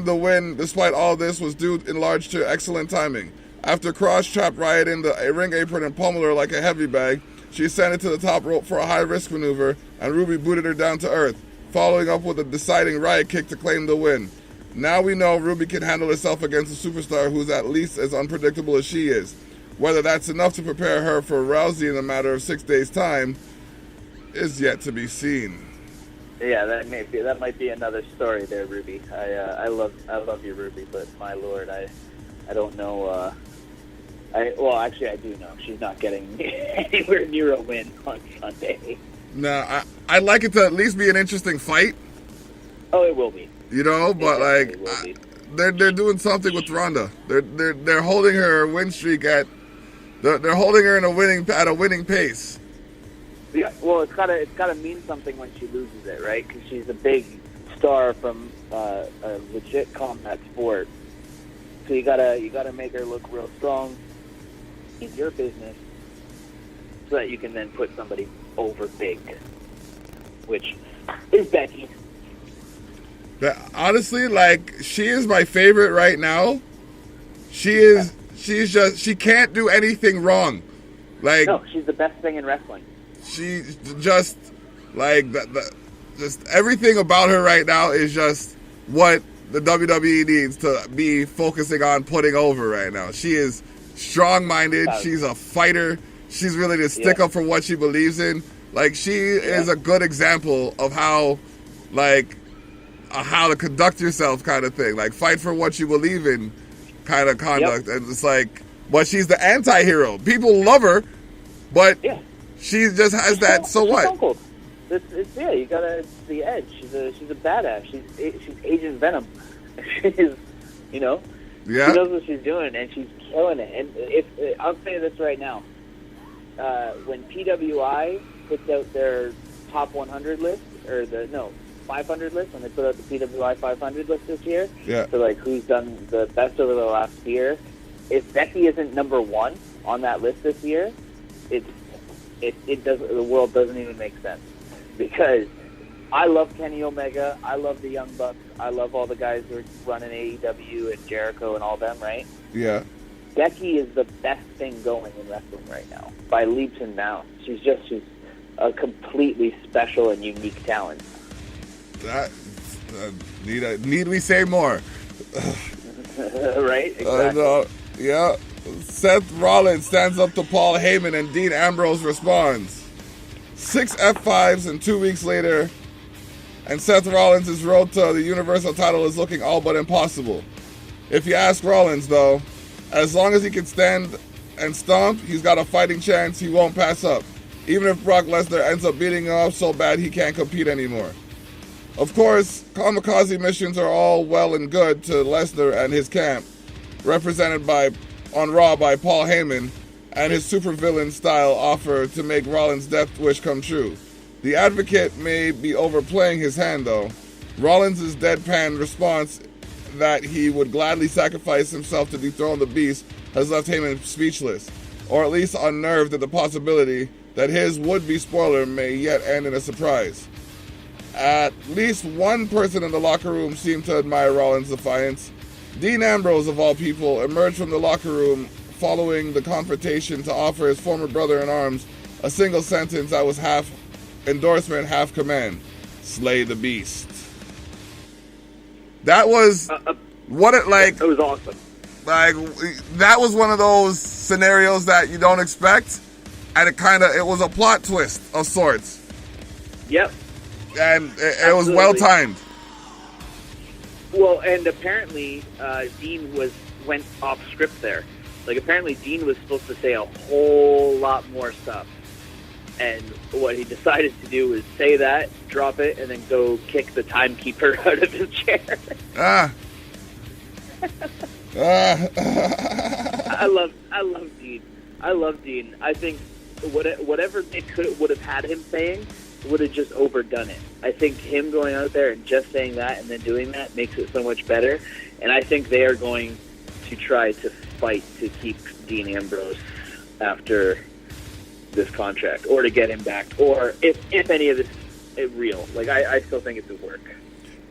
the win despite all this was due in large to excellent timing. After Cross trapped Riott in the ring apron and pummeled her like a heavy bag, she ascended to the top rope for a high-risk maneuver, and Ruby booted her down to earth, following up with a deciding Riott kick to claim the win. Now we know Ruby can handle herself against a superstar who's at least as unpredictable as she is. Whether that's enough to prepare her for Rousey in a matter of 6 days' time is yet to be seen. Yeah, that might be another story there, Ruby. I love you, Ruby, but my lord, I don't know. Actually, I do know. She's not getting anywhere near a win on Sunday. No, I'd like it to at least be an interesting fight. Oh, it will be. You know, but like they're doing something with Ronda. They're holding her win streak they're holding her at a winning pace. Yeah, well, it's gotta mean something when she loses it, right? Because she's a big star from a legit combat sport. So you gotta make her look real strong in your business, so that you can then put somebody over big, which is Becky. Honestly, like, she is my favorite right now. She can't do anything wrong. Like, no, she's the best thing in wrestling. She's just like just everything about her right now is just what the WWE needs to be focusing on putting over right now. She is strong-minded. She's a fighter. She's willing to stick up for what she believes in. Like, she is a good example of how to conduct yourself kind of thing. Like, fight for what you believe in kind of conduct. And it's like, but she's the anti-hero. People love her, but she just has that, so what? It's the edge. She's a badass. She's Agent Venom. She's, she knows what she's doing, and she's killing it. And I'll say this right now, when PWI puts out their top 100 list, or 500 list, when they put out the PWI 500 list this year, so like who's done the best over the last year, if Becky isn't number one on that list this year, the world doesn't even make sense. Because I love Kenny Omega, I love the Young Bucks, I love all the guys who are running AEW and Jericho and all them, right? Yeah. Becky is the best thing going in wrestling right now, by leaps and bounds. She's a completely special and unique talent. That need we say more? Right? Exactly. Yeah. Seth Rollins stands up to Paul Heyman and Dean Ambrose responds. 6 F5s and 2 weeks later, and Seth Rollins' road to the Universal title is looking all but impossible. If you ask Rollins, though, as long as he can stand and stomp, he's got a fighting chance. He won't pass up. even if Brock Lesnar ends up beating him up so bad he can't compete anymore. Of course, kamikaze missions are all well and good to Lesnar and his camp, represented on Raw by Paul Heyman, and his supervillain style offer to make Rollins' death wish come true. The Advocate may be overplaying his hand though. Rollins' deadpan response that he would gladly sacrifice himself to dethrone the Beast has left Heyman speechless, or at least unnerved at the possibility that his would-be spoiler may yet end in a surprise. At least one person in the locker room seemed to admire Rollins' defiance. Dean Ambrose, of all people, emerged from the locker room following the confrontation to offer his former brother-in-arms a single sentence that was half endorsement, half command. Slay the Beast. That was what it like. It was awesome. Like, that was one of those scenarios that you don't expect, and it was a plot twist of sorts. Yep. And it was well timed. Well, and apparently Dean went off script there. Like, apparently Dean was supposed to say a whole lot more stuff. And what he decided to do was say that, drop it, and then go kick the timekeeper out of his chair. I love Dean. I love Dean. I think whatever they would have had him saying would have just overdone it. I think him going out there and just saying that and then doing that makes it so much better. And I think they are going to try to fight to keep Dean Ambrose after this contract, or to get him back, or if any of this is real. Like, I still think it's a work.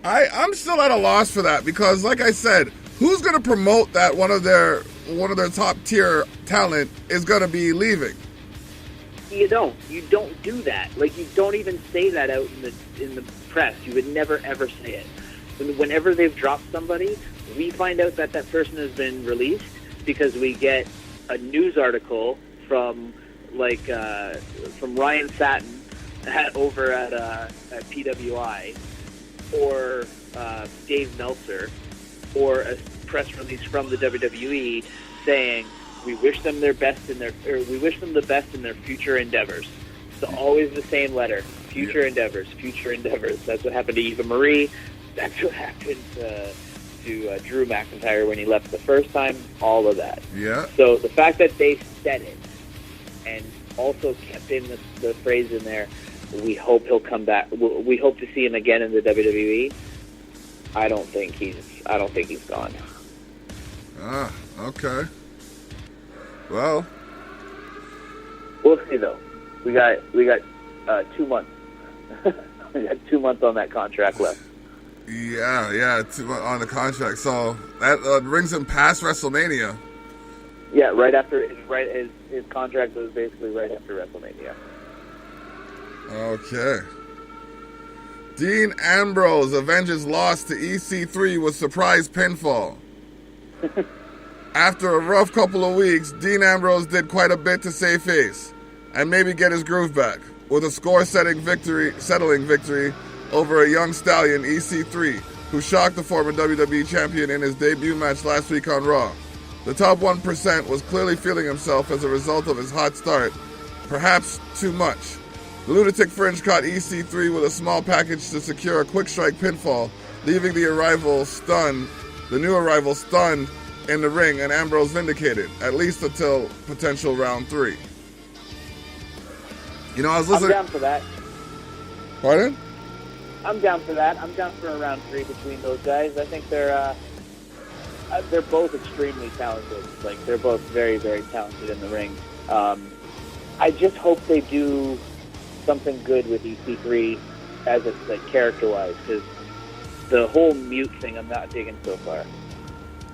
I'm still at a loss for that, because like I said, who's going to promote that one of their top tier talent is going to be leaving? You don't do that. Like, you don't even say that out in the press. You would never ever say it. Whenever they've dropped somebody, we find out that person has been released because we get a news article from Ryan Satin over at PWI, or Dave Meltzer, or a press release from the WWE saying we wish them the best in their future endeavors. So always the same letter: future endeavors, future endeavors. That's what happened to Eva Marie. That's what happened to Drew McIntyre when he left the first time. All of that. Yeah. So the fact that they said it, and also kept in the phrase in there, we hope he'll come back. We hope to see him again in the WWE. I don't think he's gone. Okay. Well, we'll see though. We got 2 months. We got 2 months on that contract left. Yeah, 2 months on the contract. So that brings him past WrestleMania. Yeah, right after his contract was basically right after WrestleMania. Okay. Dean Ambrose avenges loss to EC3 with surprise pinfall. After a rough couple of weeks, Dean Ambrose did quite a bit to save face and maybe get his groove back with a settling victory over a young stallion, EC3, who shocked the former WWE champion in his debut match last week on Raw. The top 1% was clearly feeling himself as a result of his hot start, perhaps too much. The Lunatic Fringe caught EC3 with a small package to secure a quick strike pinfall, leaving the new arrival stunned in the ring, and Ambrose vindicated, at least until potential round 3. I was listening. I'm down for that. Pardon? I'm down for that. I'm down for a round 3 between those guys. I think they're both extremely talented. Like, they're both very, very talented in the ring. I just hope they do something good with EC3 as it's like character-wise, because the whole mute thing I'm not digging so far.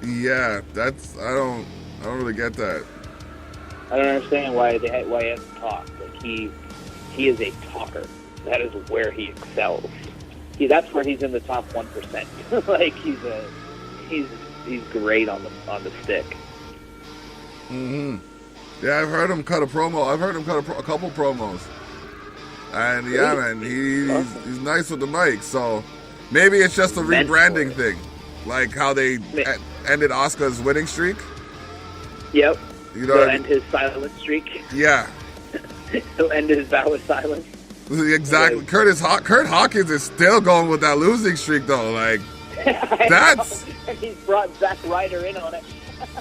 Yeah, I don't really get that. I don't understand why he hasn't talked. Like, he is a talker. That is where he excels. That's where he's in the top 1%. Like, he's great on the stick. Mm-hmm. Yeah, I've heard him cut a promo. I've heard him cut a couple promos. And yeah, man, he's nice with the mic. So maybe it's just a rebranding thing, like how they ended Asuka's winning streak. Yep. You know, end his silent streak. Yeah. He'll end his vow with silence. Exactly. Kurt Hawkins is still going with that losing streak, though. Like, that's... And he's brought Zack Ryder in on it.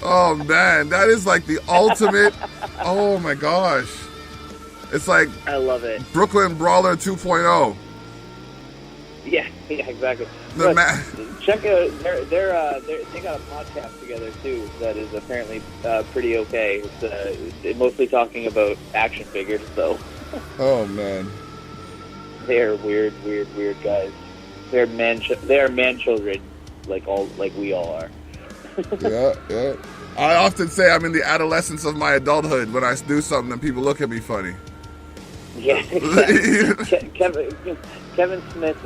Oh, man. That is like the ultimate... Oh, my gosh. It's like... I love it. Brooklyn Brawler 2.0. Yeah, exactly. Check out they got a podcast together too that is apparently pretty okay. It's mostly talking about action figures, though. Oh man, they are weird guys. They're man children, like we all are. Yeah. I often say I'm in the adolescence of my adulthood when I do something and people look at me funny. Yeah, exactly. Kevin Smith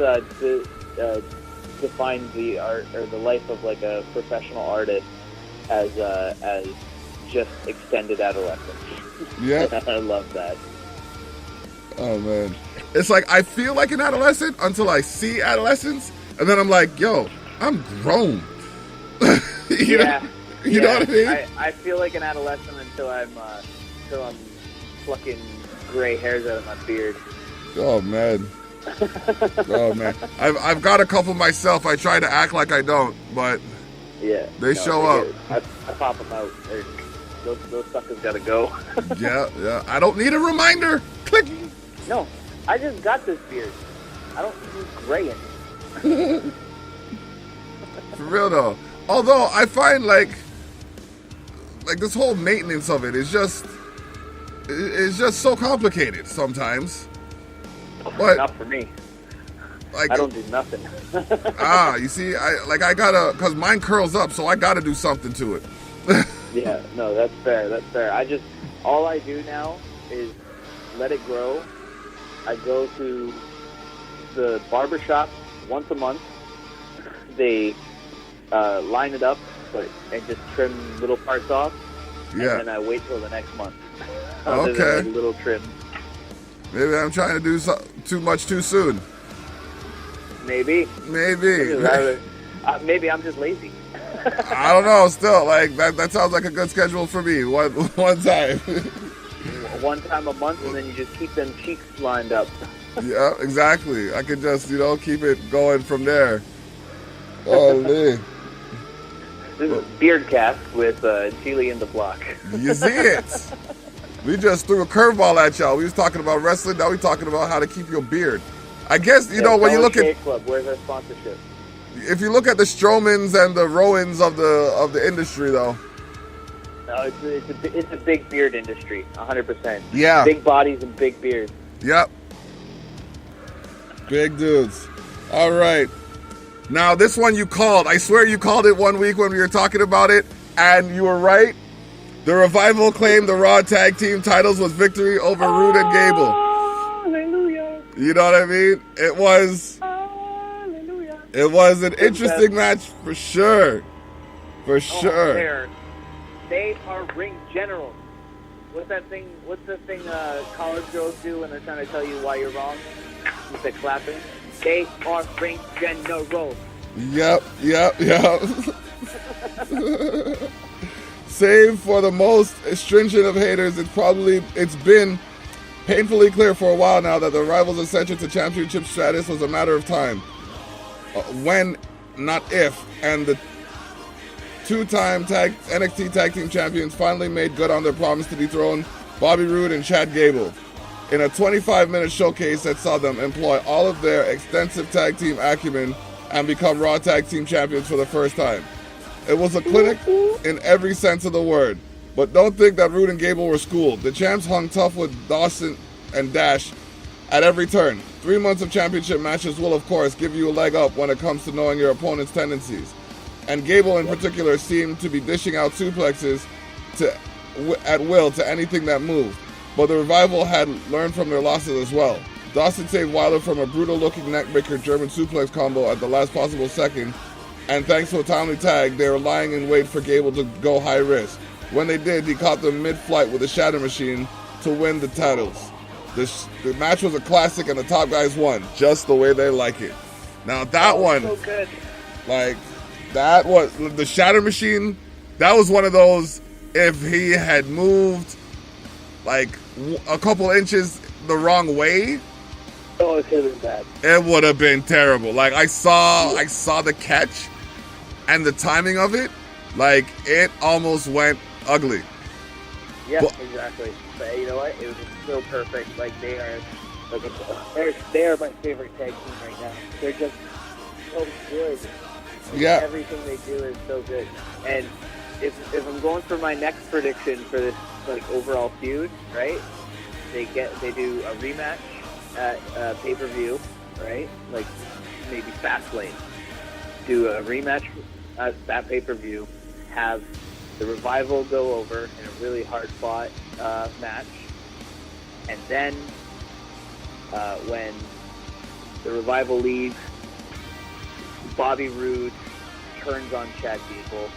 defines the art or the life of like a professional artist as just extended adolescence. Yeah, I love that. Oh man, it's like I feel like an adolescent until I see adolescence, and then I'm like, yo, I'm grown. you know what I mean? I feel like an adolescent until I'm plucking gray hairs out of my beard. Oh man. Oh man, I've got a couple myself. I try to act like I don't, but they show up. I pop them out. Those suckers gotta go. Yeah. I don't need a reminder. Click. No, I just got this beard. I don't need gray in it. For real though. Although I find like this whole maintenance of it is just so complicated sometimes. But not for me. Like, I don't do nothing. You see, I gotta, cause mine curls up, so I gotta do something to it. Yeah, no, that's fair. All I do now is let it grow. I go to the barbershop once a month. They line it up, and just trim little parts off. Yeah. And then I wait till the next month. Okay. Little trim. Maybe I'm trying to do too much too soon. Maybe. Maybe I'm just lazy. I don't know. Still, like that sounds like a good schedule for me. One time. One time a month, and then you just keep them cheeks lined up. Yeah, exactly. I could just keep it going from there. Oh man. This is Beardcast with Thili and Dablock. You see it. We just threw a curveball at y'all. We was talking about wrestling. Now we talking about how to keep your beard. I guess when you look at Club, where's our sponsorship? If you look at the Strowmans and the Rowans of the industry, though. No, it's a big beard industry, 100%. Yeah. Big bodies and big beards. Yep. Big dudes. All right. Now this one you called. I swear you called it one week when we were talking about it, and you were right. The Revival claimed the Raw Tag Team titles was victory over Rude and Gable. Hallelujah. You know what I mean? It was an interesting match for sure. For sure. They are ring generals. What's the thing college girls do when they're trying to tell you why you're wrong? With the clapping. They are ring generals. Yep. Save for the most stringent of haters, it's been painfully clear for a while now that the Rivals' ascension to championship status was a matter of time. When, not if, and the two-time NXT Tag Team Champions finally made good on their promise to dethrone Bobby Roode and Chad Gable in a 25-minute showcase that saw them employ all of their extensive tag team acumen and become Raw Tag Team Champions for the first time. It was a clinic in every sense of the word. But don't think that Roode and Gable were schooled. The champs hung tough with Dawson and Dash at every turn. 3 months of championship matches will, of course, give you a leg up when it comes to knowing your opponent's tendencies. And Gable in particular seemed to be dishing out suplexes at will to anything that moved. But the Revival had learned from their losses as well. Dawson saved Wilder from a brutal-looking neckbreaker German suplex combo at the last possible second, and thanks to a timely tag, they were lying in wait for Gable to go high risk. When they did, he caught them mid-flight with a Shatter Machine to win the titles. The match was a classic, and the top guys won, just the way they like it. Now that one, so good. That was the Shatter Machine. That was one of those. If he had moved, a couple inches the wrong way, Oh, it could have been bad. it would have been terrible. Like I saw the catch and the timing of it, like it almost went ugly. Yeah, Well- exactly. But you know what? It was so perfect. Like they are my favorite tag team right now. They're just so good. Like, Yeah. everything they do is so good. And if I'm going for my next prediction for this like overall feud, right? They do a rematch at pay-per-view, right? Like maybe Fastlane. Do a rematch at that pay-per-view. Have the Revival go over in a really hard-fought match, and then when the Revival leaves, Bobby Roode turns on Chad Gable,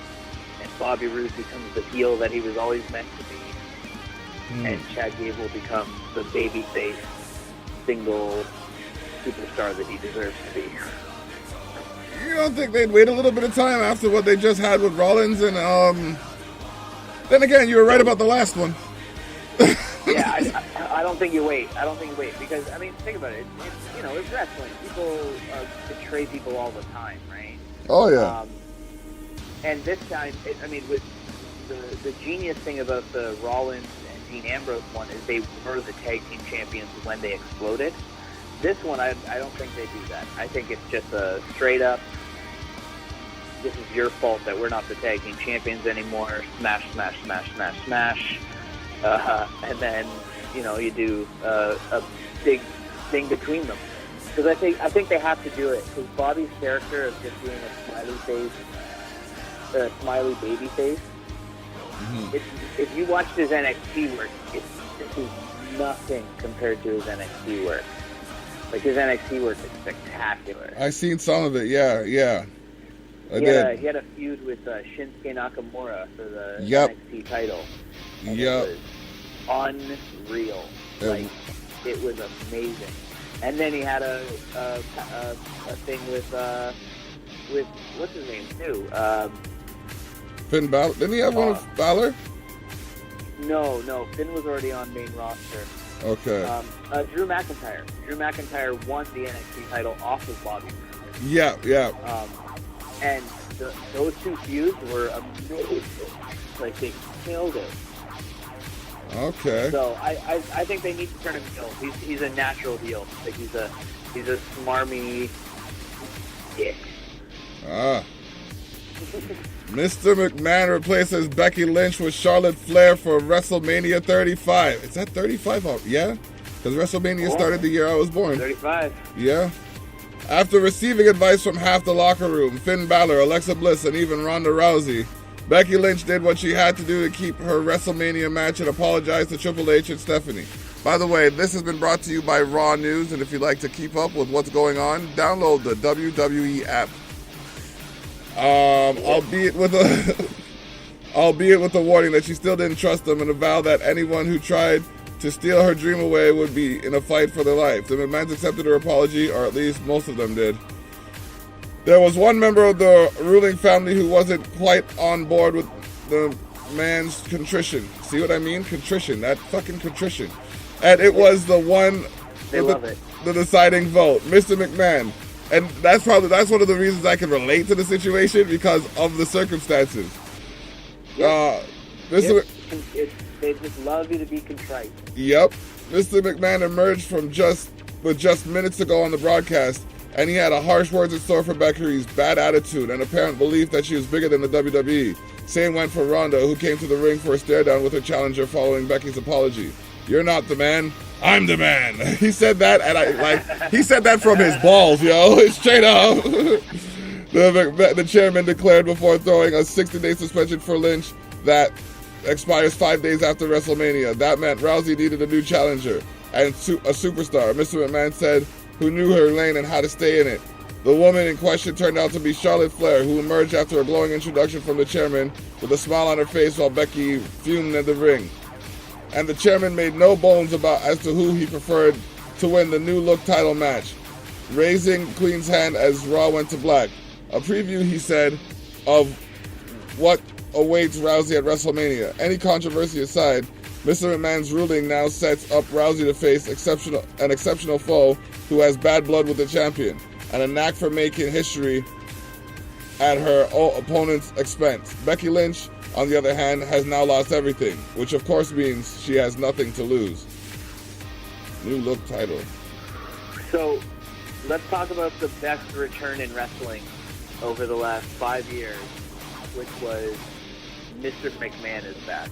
and Bobby Roode becomes the heel that he was always meant to be, and Chad Gable becomes the babyface single superstar that he deserves to be. You don't think they'd wait a little bit of time after what they just had with Rollins and then again, you were right about the last one. Yeah, I don't think you wait. I don't think you wait because I mean, think about it. It's wrestling. People betray people all the time, right? Oh yeah. And this time, with the genius thing about the Rollins and Dean Ambrose one is they were the tag team champions when they exploded. This one, I don't think they do that. I think it's just a straight up, this is your fault that we're not the tag team champions anymore. Smash, smash, smash, smash, smash. And then, you do a big thing between them. Because I think they have to do it. Because Bobby's character of just being a smiley face, a smiley baby face, if you watched his NXT work, this is nothing compared to his NXT work. Like, his NXT work is spectacular. I seen some of it, yeah. He had a feud with Shinsuke Nakamura for the NXT title. And it was unreal. Like, it was amazing. And then he had a thing with what's his name too? Finn Balor. Didn't he have one with Balor? No. Finn was already on main roster. Okay. Drew McIntyre. Drew McIntyre won the NXT title off of Bobby. Yeah. And those two feuds were amazing. Like, they killed it. Okay. So I think they need to turn him heel. He's a natural heel. Like, he's a smarmy dick. Mr. McMahon replaces Becky Lynch with Charlotte Flair for WrestleMania 35. Is that 35? Yeah? Because WrestleMania started the year I was born. 35. Yeah. After receiving advice from half the locker room, Finn Balor, Alexa Bliss, and even Ronda Rousey, Becky Lynch did what she had to do to keep her WrestleMania match and apologized to Triple H and Stephanie. By the way, this has been brought to you by Raw News, and if you'd like to keep up with what's going on, download the WWE app. Albeit with the warning that she still didn't trust them and a vow that anyone who tried to steal her dream away would be in a fight for their life. The McMahons accepted her apology, or at least most of them did. There was one member of the ruling family who wasn't quite on board with the man's contrition. See what I mean? Contrition. That fucking contrition. And it was the one, the deciding vote. Mr. McMahon. And that's one of the reasons I can relate to the situation, because of the circumstances. They just love you to be contrite. Yep. Mr. McMahon emerged with just minutes ago on the broadcast, and he had a harsh words in store for Becky's bad attitude and apparent belief that she was bigger than the WWE. Same went for Ronda, who came to the ring for a stare down with her challenger following Becky's apology. "You're not the man. I'm the man." He said that, and he said that from his balls, yo, straight up. The chairman declared before throwing a 60-day suspension for Lynch that expires 5 days after WrestleMania. That meant Rousey needed a new challenger and a superstar, Mr. McMahon said, who knew her lane and how to stay in it. The woman in question turned out to be Charlotte Flair, who emerged after a glowing introduction from the chairman with a smile on her face while Becky fumed in the ring. And the chairman made no bones as to who he preferred to win the new look title match, raising Queen's hand as Raw went to black. A preview, he said, of what awaits Rousey at WrestleMania. Any controversy aside, Mr. McMahon's ruling now sets up Rousey to face an exceptional foe who has bad blood with the champion and a knack for making history at her opponent's expense. Becky Lynch, on the other hand, has now lost everything, which of course means she has nothing to lose. New look title. So, let's talk about the best return in wrestling over the last 5 years, which was Mr. McMahon is back.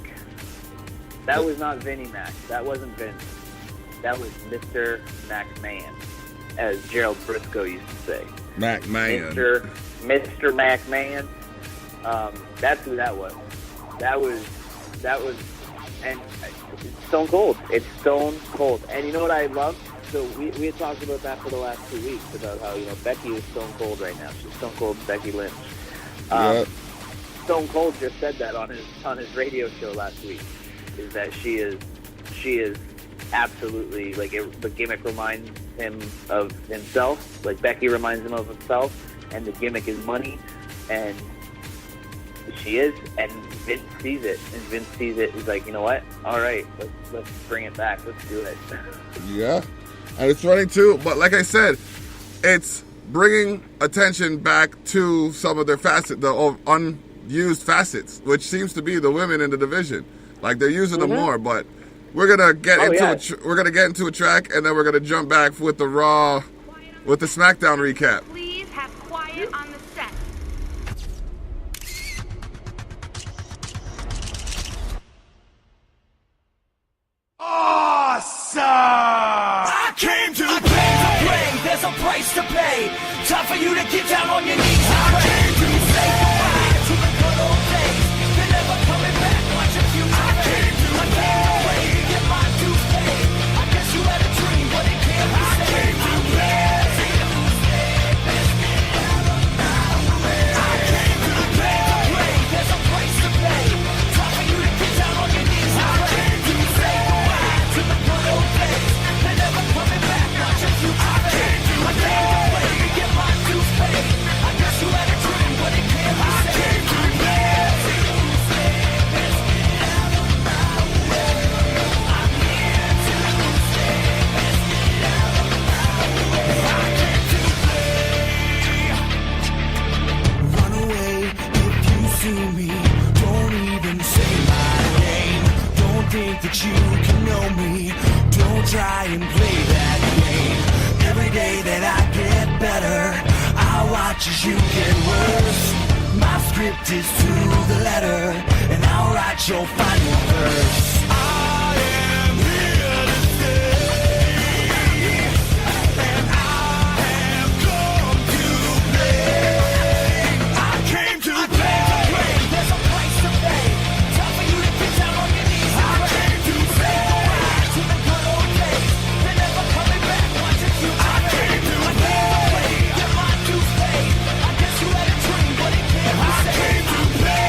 That was not Vinnie Mac. That wasn't Vince. That was Mr. McMahon, as Gerald Briscoe used to say. McMahon. Mr. McMahon. That's who that was. That was, and it's stone cold. It's stone cold. And you know what I love? So we had talked about that for the last 2 weeks, about how, Becky is stone cold right now. She's stone cold Becky Lynch. Stone Cold just said that on his radio show last week, is that she is absolutely, like, the gimmick reminds him of himself, like Becky reminds him of himself, and the gimmick is money, and she is, and Vince sees it, he's like, you know what, all right, let's bring it back, let's do it. Yeah, and it's running too, but like I said, it's bringing attention back to some of their facets, the unused facets, which seems to be the women in the division. Like, they're using them more, but we're gonna get into a track, and then we're gonna jump back with the Raw, with the SmackDown recap. Please have quiet on the set. Awesome! I came to play. There's a price to pay. Time for you to get down on your knees. I came to say goodbye to the good old days. They're never coming back. Watch your future. I came to play. Get my dues paid. I guess you had a dream, but it can't be saved. I came to play. I came to play. There's a price to pay. Time for you to get down on your knees. I came to say goodbye to the good old days. They're never coming back. Watch your future. I came to play. Get my dues paid. I guess you had a dream, but it can't be saved. I came to play. Run away if you see me. Don't even say my name. Don't think that you can know me. Don't try and play that game. Every day that I get better, I watch as you get worse. My script is to the letter, and I'll write your final verse. I am here to stay, and I have come to play. I came to play. There's a price to pay. Time for you to get down on your knees. I came to say goodbye to the good old days. They're never coming back. Watch your future. I came to play. Get my dues paid. I guess you had a dream, but it can't be saved. I came to play.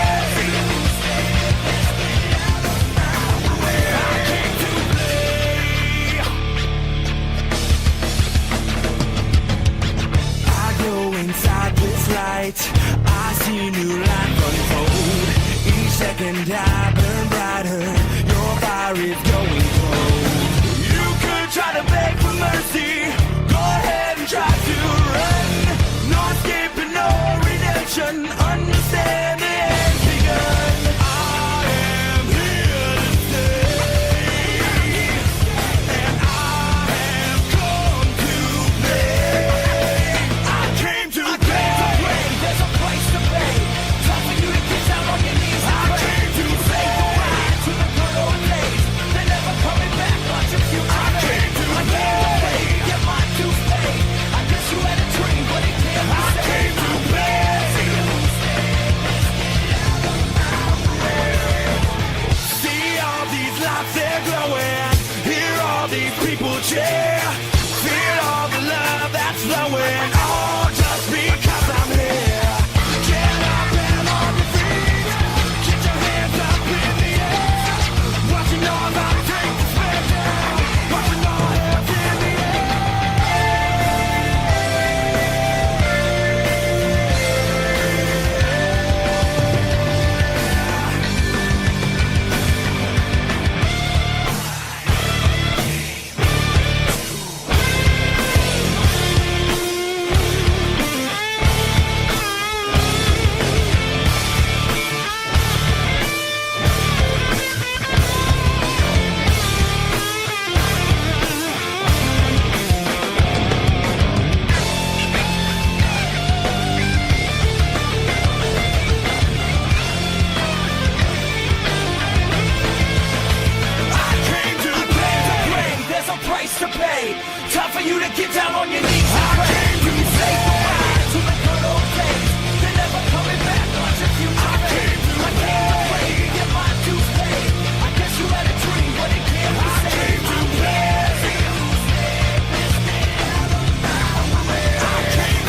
I go inside this light. I see new life unfold. Each second I burn brighter. Your fire is going cold. You could try to beg for mercy. Go ahead and try to run. No escaping, no redemption. Understand the end's begun. I am here to stay, and I have come to play. I came to play. There's a price to pay. Time for you to get down on your knees. I came to say goodbye to the good old days. They're never coming back. Watch your future. I came to play. Get my dues paid. I guess you had a dream, but it can't be saved. I came to play. See all these lights, they're glowing. Hear all these people cheer. Feel all the love that's flowing. All just because I'm here. Get up and on your feet. Get your hands up in the air. Watching all my take the spread down. Watching all hands in the price to pay. Time for you to get down on your knees and pray. You can say goodbye to the good old days. They're never coming back unless if you I came to play to get my dues paid. I guess you had a dream, but it can't be saved. I came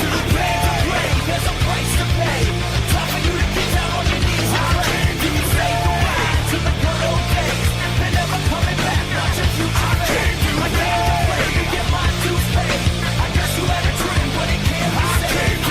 to play to play. There's a price to pay. Time for you to get down on your knees and pray. You can say goodbye to the good old days. They're never coming back unless if you I came to play to get my dues paid. I guess you had a dream, but it can't be saved.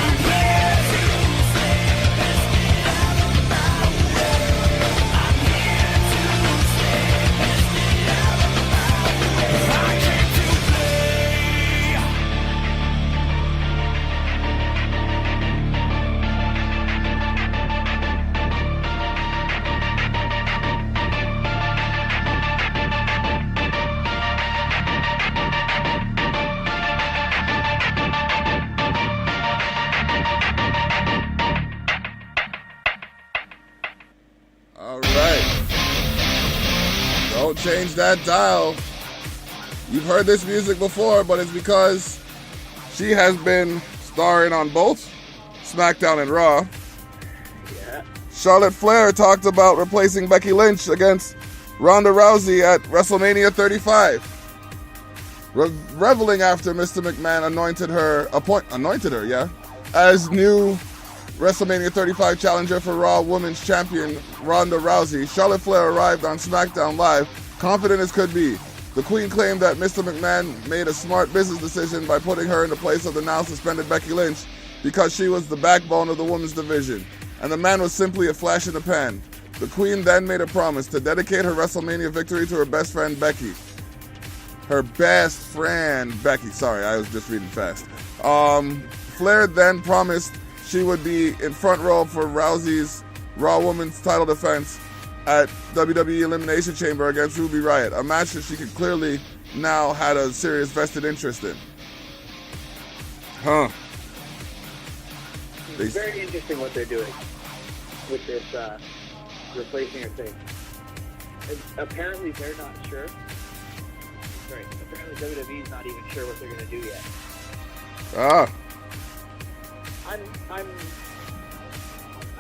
All right. Don't change that dial. You've heard this music before, but it's because she has been starring on both SmackDown and Raw. Yeah. Charlotte Flair talked about replacing Becky Lynch against Ronda Rousey at WrestleMania 35. Reveling after Mr. McMahon anointed her, as new WrestleMania 35 challenger for Raw Women's Champion Ronda Rousey, Charlotte Flair arrived on SmackDown Live, confident as could be. The Queen claimed that Mr. McMahon made a smart business decision by putting her in the place of the now suspended Becky Lynch because she was the backbone of the women's division, and the man was simply a flash in the pan. The Queen then made a promise to dedicate her WrestleMania victory to her best friend Becky. Her best friend Becky. Sorry, I was just reading fast. Flair then promised she would be in front row for Rousey's Raw Women's title defense at WWE Elimination Chamber against Ruby Riott, a match that she could clearly now had a serious vested interest in. Huh. It's very interesting what they're doing with this replacing her thing. Apparently they're not sure. Sorry, apparently WWE's not even sure what they're going to do yet. Ah. I'm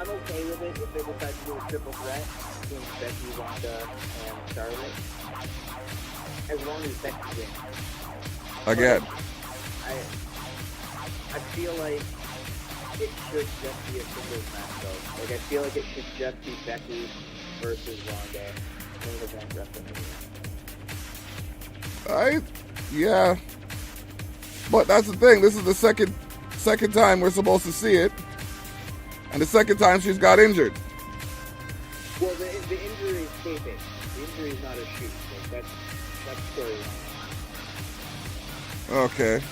okay with it if they decide to do a triple threat between Becky, Ronda, and Charlotte. As long as Becky wins. Again. I feel like it should just be a singles match though. Like I feel like it should just be Becky versus Ronda in the event WrestleMania. Yeah. But that's the thing, this is the second time we're supposed to see it. And the second time she's got injured. Well, the injury is kayfabe. The injury is not a shoot. Like that's storyline. Okay.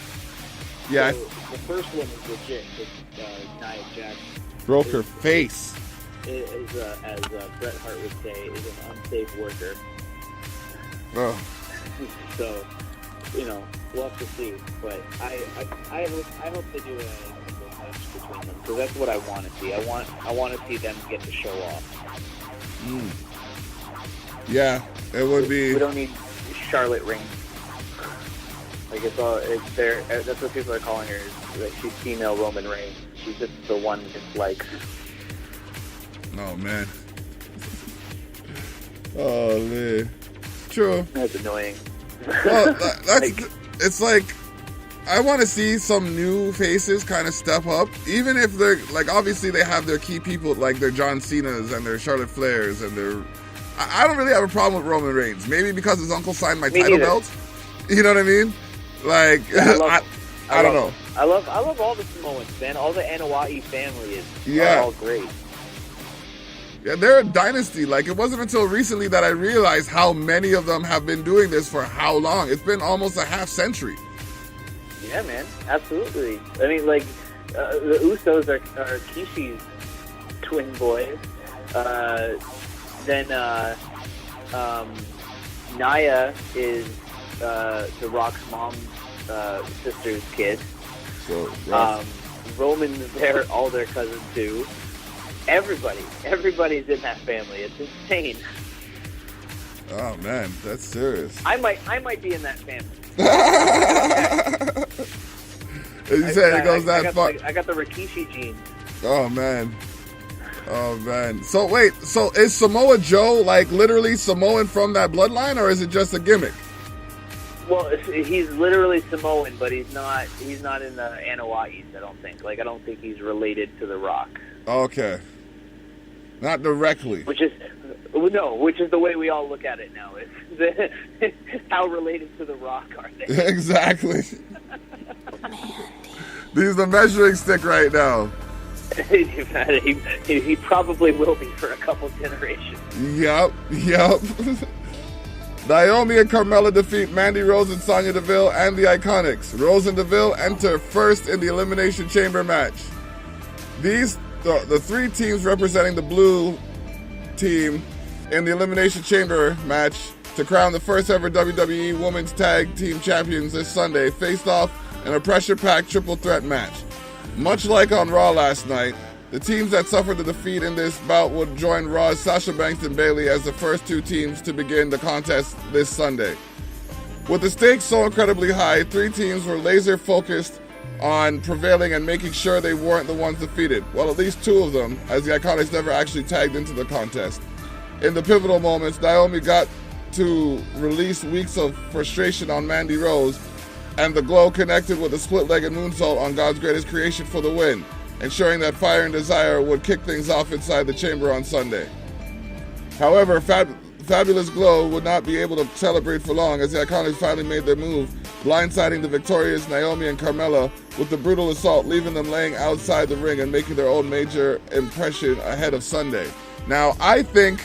Yeah. So the first one is legit. It's Nia Jax. Broke her face. As Bret Hart would say, is an unsafe worker. Oh. So, we'll have to see. But I hope they do a match between them because that's what I want to see. I want to see them get the show off. Yeah, it would be. We don't need Charlotte Reigns. Like that's what people are calling her. Like she's female Roman Reigns. She's just the one that likes. Oh man. Oh man. True. That's annoying. Well, it's like I want to see some new faces kind of step up, even if they're like obviously they have their key people like their John Cena's and their Charlotte Flairs and their. I don't really have a problem with Roman Reigns. Maybe because his uncle signed my title belt. You know what I mean? Like I don't know. I love all the Samoans, man. All the Anoa'i family are all great. Yeah, they're a dynasty. Like, it wasn't until recently that I realized how many of them have been doing this for how long. It's been almost a half century. Yeah, man. Absolutely. I mean, like, the Usos are Kishi's twin boys. Then Nia is The Rock's mom's sister's kid. So, Roman's all their cousins too. Everybody's in that family. It's insane. Oh man, that's serious. I might be in that family. You said it goes that far. I got the Rikishi genes. Oh man. So wait, so is Samoa Joe like literally Samoan from that bloodline, or is it just a gimmick? Well, he's literally Samoan, but he's not in the Anawais, I don't think. Like, I don't think he's related to The Rock. Okay. Not directly. Which is the way we all look at it now. Is how related to The Rock are they? Exactly. He's the measuring stick right now. he probably will be for a couple generations. Yup. Naomi and Carmella defeat Mandy Rose and Sonya Deville and the Iconics. Rose and Deville enter first in the Elimination Chamber match. The three teams representing the blue team in the Elimination Chamber match to crown the first ever WWE Women's Tag Team Champions this Sunday faced off in a pressure-packed triple threat match. Much like on Raw last night, the teams that suffered the defeat in this bout would join Raw's Sasha Banks and Bayley as the first two teams to begin the contest this Sunday. With the stakes so incredibly high, three teams were laser focused on prevailing and making sure they weren't the ones defeated. Well, at least two of them, as the Iconics never actually tagged into the contest. In the pivotal moments, Naomi got to release weeks of frustration on Mandy Rose, and the Glow connected with a split-legged moonsault on God's Greatest Creation for the win, ensuring that Fire and Desire would kick things off inside the chamber on Sunday. However, Fabulous Glow would not be able to celebrate for long as the Iconics finally made their move, blindsiding the victorious Naomi and Carmella with the brutal assault, leaving them laying outside the ring and making their own major impression ahead of Sunday. Now, I think,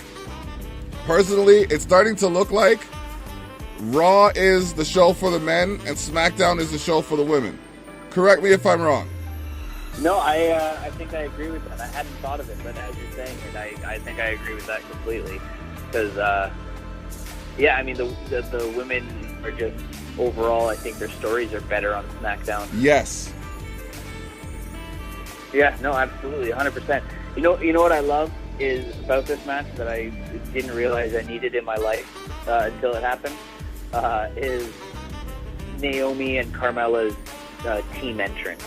personally, it's starting to look like Raw is the show for the men and SmackDown is the show for the women. Correct me if I'm wrong. No, I think I agree with that. I hadn't thought of it, but as you're saying it, I think I agree with that completely. Because, yeah, I mean, the women are just, overall, I think their stories are better on SmackDown. Yes. Yeah, no, absolutely, 100%. You know what I love is about this match that I didn't realize I needed in my life until it happened, is Naomi and Carmella's team entrance.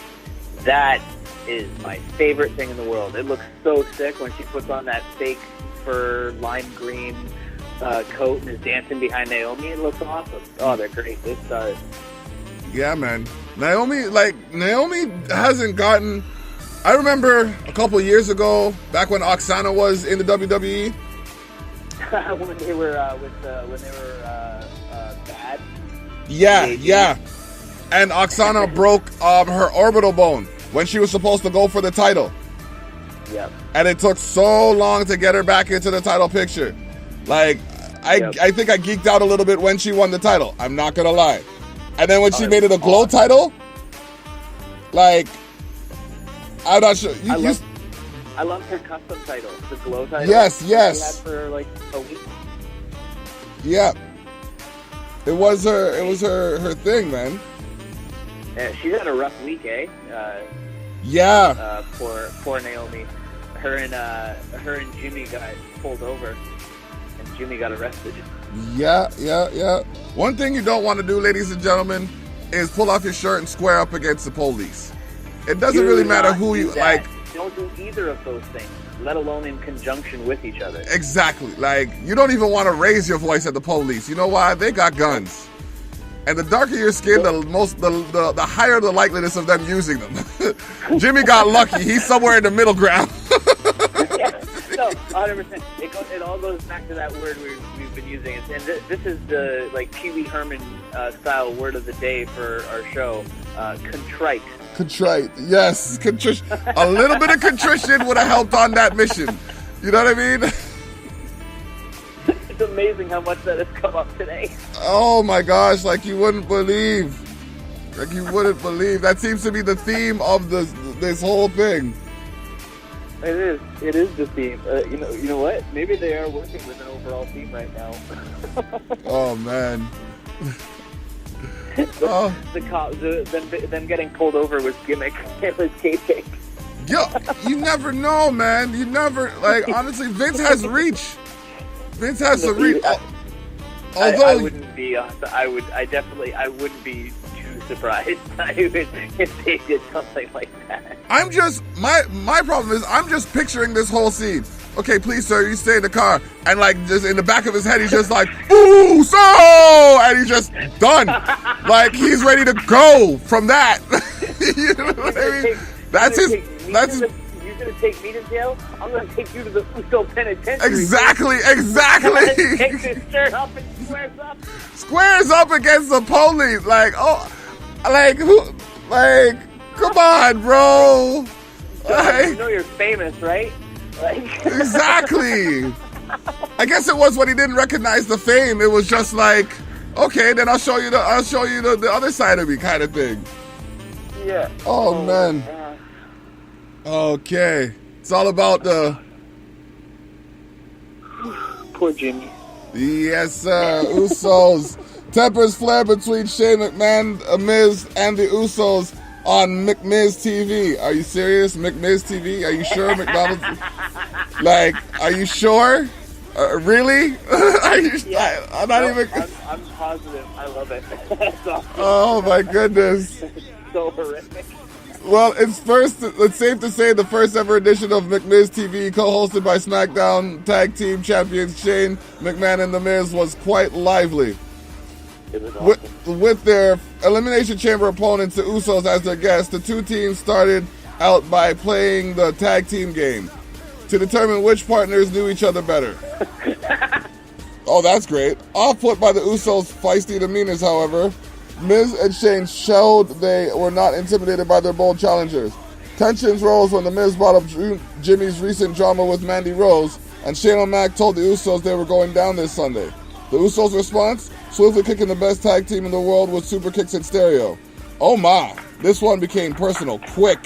That is my favorite thing in the world. It looks so sick when she puts on that fake fur lime green coat and is dancing behind Naomi. It looks awesome. Oh, they're great. This does. Yeah, man. Naomi hasn't gotten... I remember a couple years ago, back when Oksana was in the WWE. when they were bad. Yeah. And Oksana broke her orbital bone when she was supposed to go for the title. Yep. And it took so long to get her back into the title picture. Like, I think I geeked out a little bit when she won the title. I'm not gonna lie. And then when she made it a Glow title, like, I'm not sure. I loved her custom title, the Glow title. Yes. She had for like a week. Yeah. It was her thing, man. Yeah, she's had a rough week, eh? Yeah. Poor Naomi. Her and Jimmy got pulled over, and Jimmy got arrested. Yeah. One thing you don't want to do, ladies and gentlemen, is pull off your shirt and square up against the police. It doesn't really matter who you like. Don't do either of those things, let alone in conjunction with each other. Exactly. Like, you don't even want to raise your voice at the police. You know why? They got guns. And the darker your skin, the higher the likeliness of them using them. Jimmy got lucky. He's somewhere in the middle ground. Yeah, no, 100%. It all goes back to that word we've been using. And this is the Pee Wee Herman style word of the day for our show. Contrite. Contrite, yes. A little bit of contrition would have helped on that mission. You know what I mean? It's amazing how much that has come up today. Oh my gosh, like you wouldn't believe. That seems to be the theme of this whole thing. It is the theme. You know what? Maybe they are working with an overall theme right now. Oh man. Them getting pulled over was gimmick. It was kayfabe. Yo, you never know, man. You never, honestly, Vince has reach. Vince has some reach. Although I wouldn't be. I wouldn't be too surprised if they did something like that. I'm just my problem is I'm just picturing this whole scene. Okay, please, sir, you stay in the car, and like just in the back of his head, he's just like, "Ooh, so," and he's just done. Like he's ready to go from that. You know what I mean? That's his. You're gonna take me to jail. I'm gonna take you to the Uso Penitentiary. Exactly. Takes his shirt up and Squares up against the police. Like, oh, like who? Like, come on, bro. Like, you know you're famous, right? Like. Exactly. I guess it was when he didn't recognize the fame. It was just like, okay, then I'll show you the other side of me, kind of thing. Yeah. Oh man. Okay, it's all about the poor Jimmy. Yes, sir. Usos. Tempers flare between Shane McMahon, Miz, and the Usos on McMiz TV. Are you serious? McMiz TV? Are you sure? McDonald's? Like, are you sure? Really? I'm not even. I'm positive. I love it. That's awesome. Oh my goodness. So horrific. Well, it's safe to say the first ever edition of McMiz TV, co-hosted by SmackDown Tag Team Champions Shane McMahon and The Miz, was quite lively. It was awesome. With their Elimination Chamber opponents, the Usos, as their guests, the two teams started out by playing the tag team game to determine which partners knew each other better. Oh, that's great. Off put by the Usos' feisty demeanors, however, Miz and Shane showed they were not intimidated by their bold challengers. Tensions rose when the Miz brought up Jimmy's recent drama with Mandy Rose, and Shane O'Mac told the Usos they were going down this Sunday. The Usos' response? Swiftly kicking the best tag team in the world with super kicks in stereo. Oh my, this one became personal quick.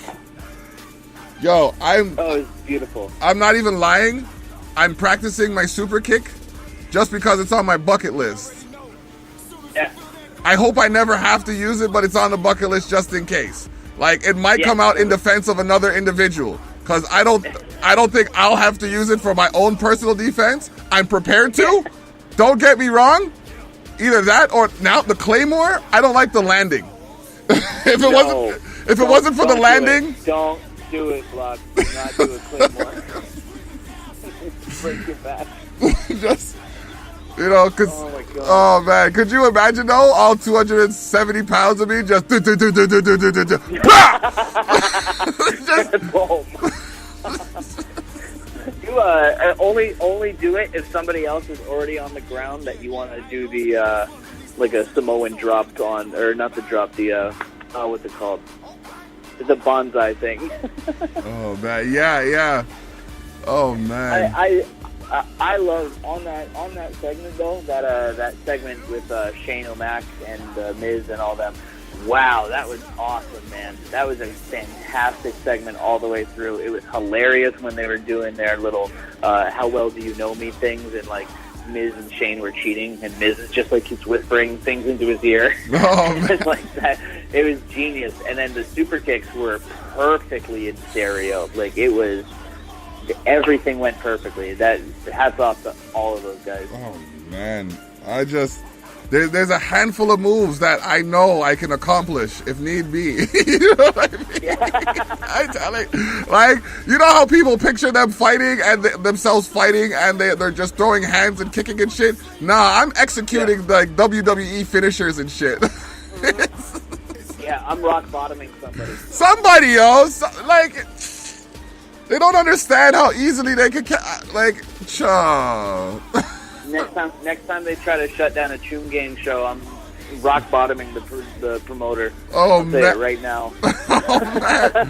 Yo, Oh, it's beautiful. I'm not even lying. I'm practicing my super kick just because it's on my bucket list. Yeah. I hope I never have to use it, but it's on the bucket list just in case. Like, it might come out in defense of another individual, because I don't think I'll have to use it for my own personal defense. I'm prepared to. Don't get me wrong. Either that or now the Claymore. I don't like the landing. If it wasn't for the landing, don't do it, Block. Do not do a Claymore. Break your back. Just. You know, cause oh man, could you imagine though? All 270 pounds of me just You only do it if somebody else is already on the ground that you want to do the like a Samoan drop on, or not the drop, the what's it called? The bonsai thing. Oh man, yeah. Oh man. I love on that segment though, that segment with Shane O'Mac and Miz and all them. Wow, that was awesome, man. That was a fantastic segment all the way through. It was hilarious when they were doing their little how well do you know me things, and like Miz and Shane were cheating, and Miz is just like keeps whispering things into his ear. Oh, man. Like that. It was genius. And then the super kicks were perfectly in stereo. Like it was. Everything went perfectly. That hats off to all of those guys. Oh man, there's a handful of moves that I know I can accomplish if need be. You know what I mean? Yeah. I tell you, like, you know how people picture them fighting and themselves fighting and they're just throwing hands and kicking and shit. Nah, I'm executing like WWE finishers and shit. Yeah, I'm rock bottoming somebody. Somebody, yo, like. They don't understand how easily they could, like, Next time they try to shut down a Choom Gang show, I'm rock bottoming the promoter. Oh, I'll say it right now. Oh man,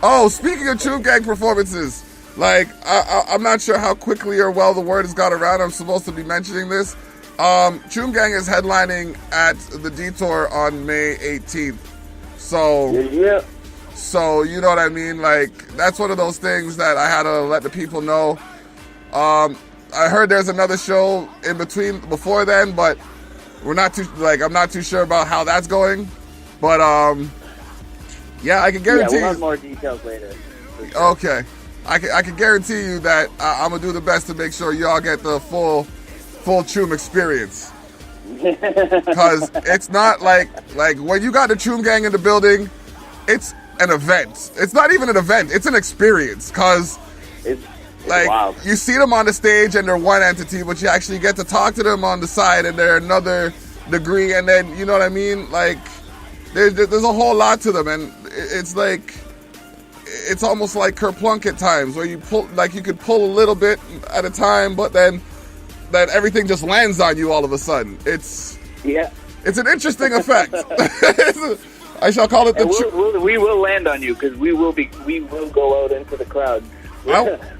Oh, speaking of Choom Gang performances, like I'm not sure how quickly or well the word has got around. I'm supposed to be mentioning this. Choom Gang is headlining at the Detour on May 18th. So. So, you know what I mean? Like, that's one of those things that I had to let the people know. I heard there's another show before then, but I'm not too sure about how that's going. But, yeah, I can guarantee. Yeah, we'll have more details later. Sure. Okay. I can guarantee you that I'm gonna do the best to make sure y'all get the full Choom experience. Because it's not like when you got the Choom Gang in the building, it's an event. It's not even an event, it's an experience. Because like wild. You see them on the stage and they're one entity, but you actually get to talk to them on the side and they're another degree, and then you know what I mean? Like there's a whole lot to them, and it's like it's almost like Kerplunk at times where you pull, like you could pull a little bit at a time, but then everything just lands on you all of a sudden. It's an interesting effect. I shall call it we will land on you because we will go out into the crowd.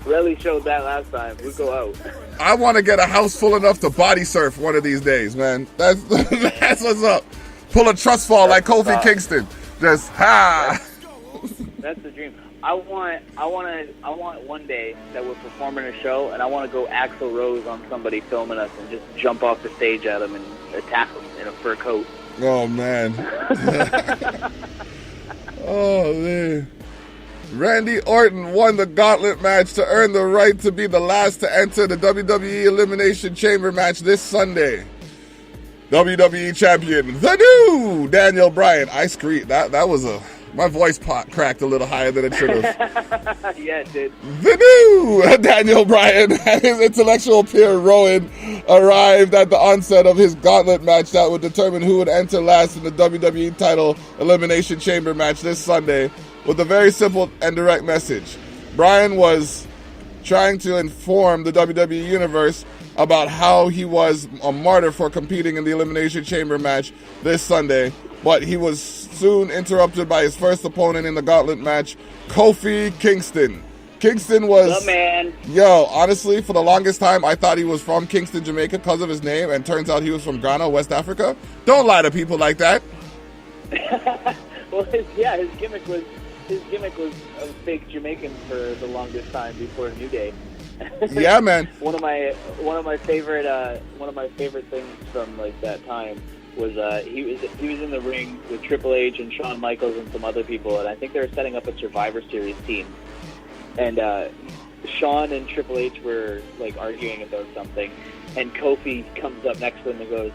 Really showed that last time. We'll go out. I want to get a house full enough to body surf one of these days, man. That's what's up. Pull a trust fall like Kofi Kingston. Just That's the dream. I want one day that we're performing a show, and I want to go Axl Rose on somebody filming us and just jump off the stage at them and attack them in a fur coat. Oh man. Oh man. Randy Orton won the gauntlet match to earn the right to be the last to enter the WWE Elimination Chamber match this Sunday. WWE Champion, the new Daniel Bryan. I screamed. That was my voice cracked a little higher than it should have. Yeah, it did. The new Daniel Bryan and his intellectual peer Rowan arrived at the onset of his gauntlet match that would determine who would enter last in the WWE title Elimination Chamber match this Sunday with a very simple and direct message. Bryan was trying to inform the WWE Universe about how he was a martyr for competing in the Elimination Chamber match this Sunday, but he was soon interrupted by his first opponent in the gauntlet match, Kofi Kingston. Kingston was... The man. Yo, honestly, for the longest time, I thought he was from Kingston, Jamaica because of his name, and turns out he was from Ghana, West Africa. Don't lie to people like that. Well, his gimmick was a fake Jamaican for the longest time before New Day. Yeah, man. One of my favorite things from like that time was he was in the ring with Triple H and Shawn Michaels and some other people, and I think they were setting up a Survivor Series team. And Shawn and Triple H were like arguing about something, and Kofi comes up next to them and goes,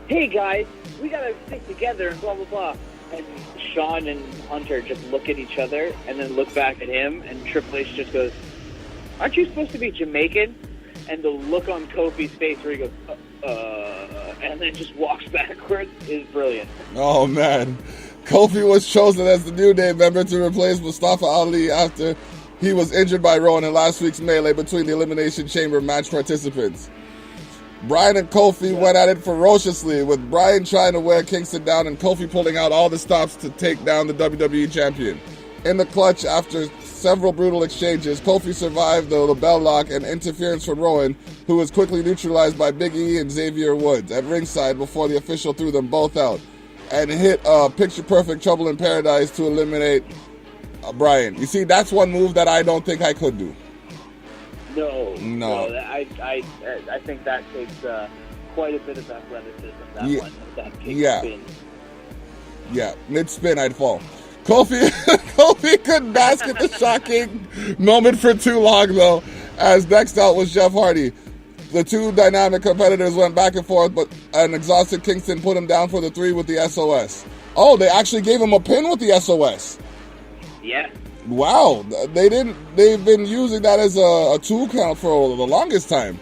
"Hey guys, we gotta stick together and blah blah blah." And Shawn and Hunter just look at each other and then look back at him, and Triple H just goes, "Aren't you supposed to be Jamaican?" And the look on Kofi's face where he goes, and then just walks backwards is brilliant. Oh, man. Kofi was chosen as the New Day member to replace Mustafa Ali after he was injured by Rowan in last week's melee between the Elimination Chamber match participants. Bryan and Kofi went at it ferociously, with Bryan trying to wear Kingston down and Kofi pulling out all the stops to take down the WWE champion. In the clutch, after several brutal exchanges, Kofi survived the bell lock and interference from Rowan, who was quickly neutralized by Big E and Xavier Woods at ringside before the official threw them both out and hit picture-perfect Trouble in Paradise to eliminate Bryan. You see, that's one move that I don't think I could do. No. I think that takes quite a bit of athleticism. That kick spin. Yeah, mid-spin I'd fall. Kofi couldn't basket the shocking moment for too long, though, as next out was Jeff Hardy. The two dynamic competitors went back and forth, but an exhausted Kingston put him down for the 3 with the SOS. Oh, they actually gave him a pin with the SOS. Yeah. Wow, they've been using that as a 2 count for the longest time.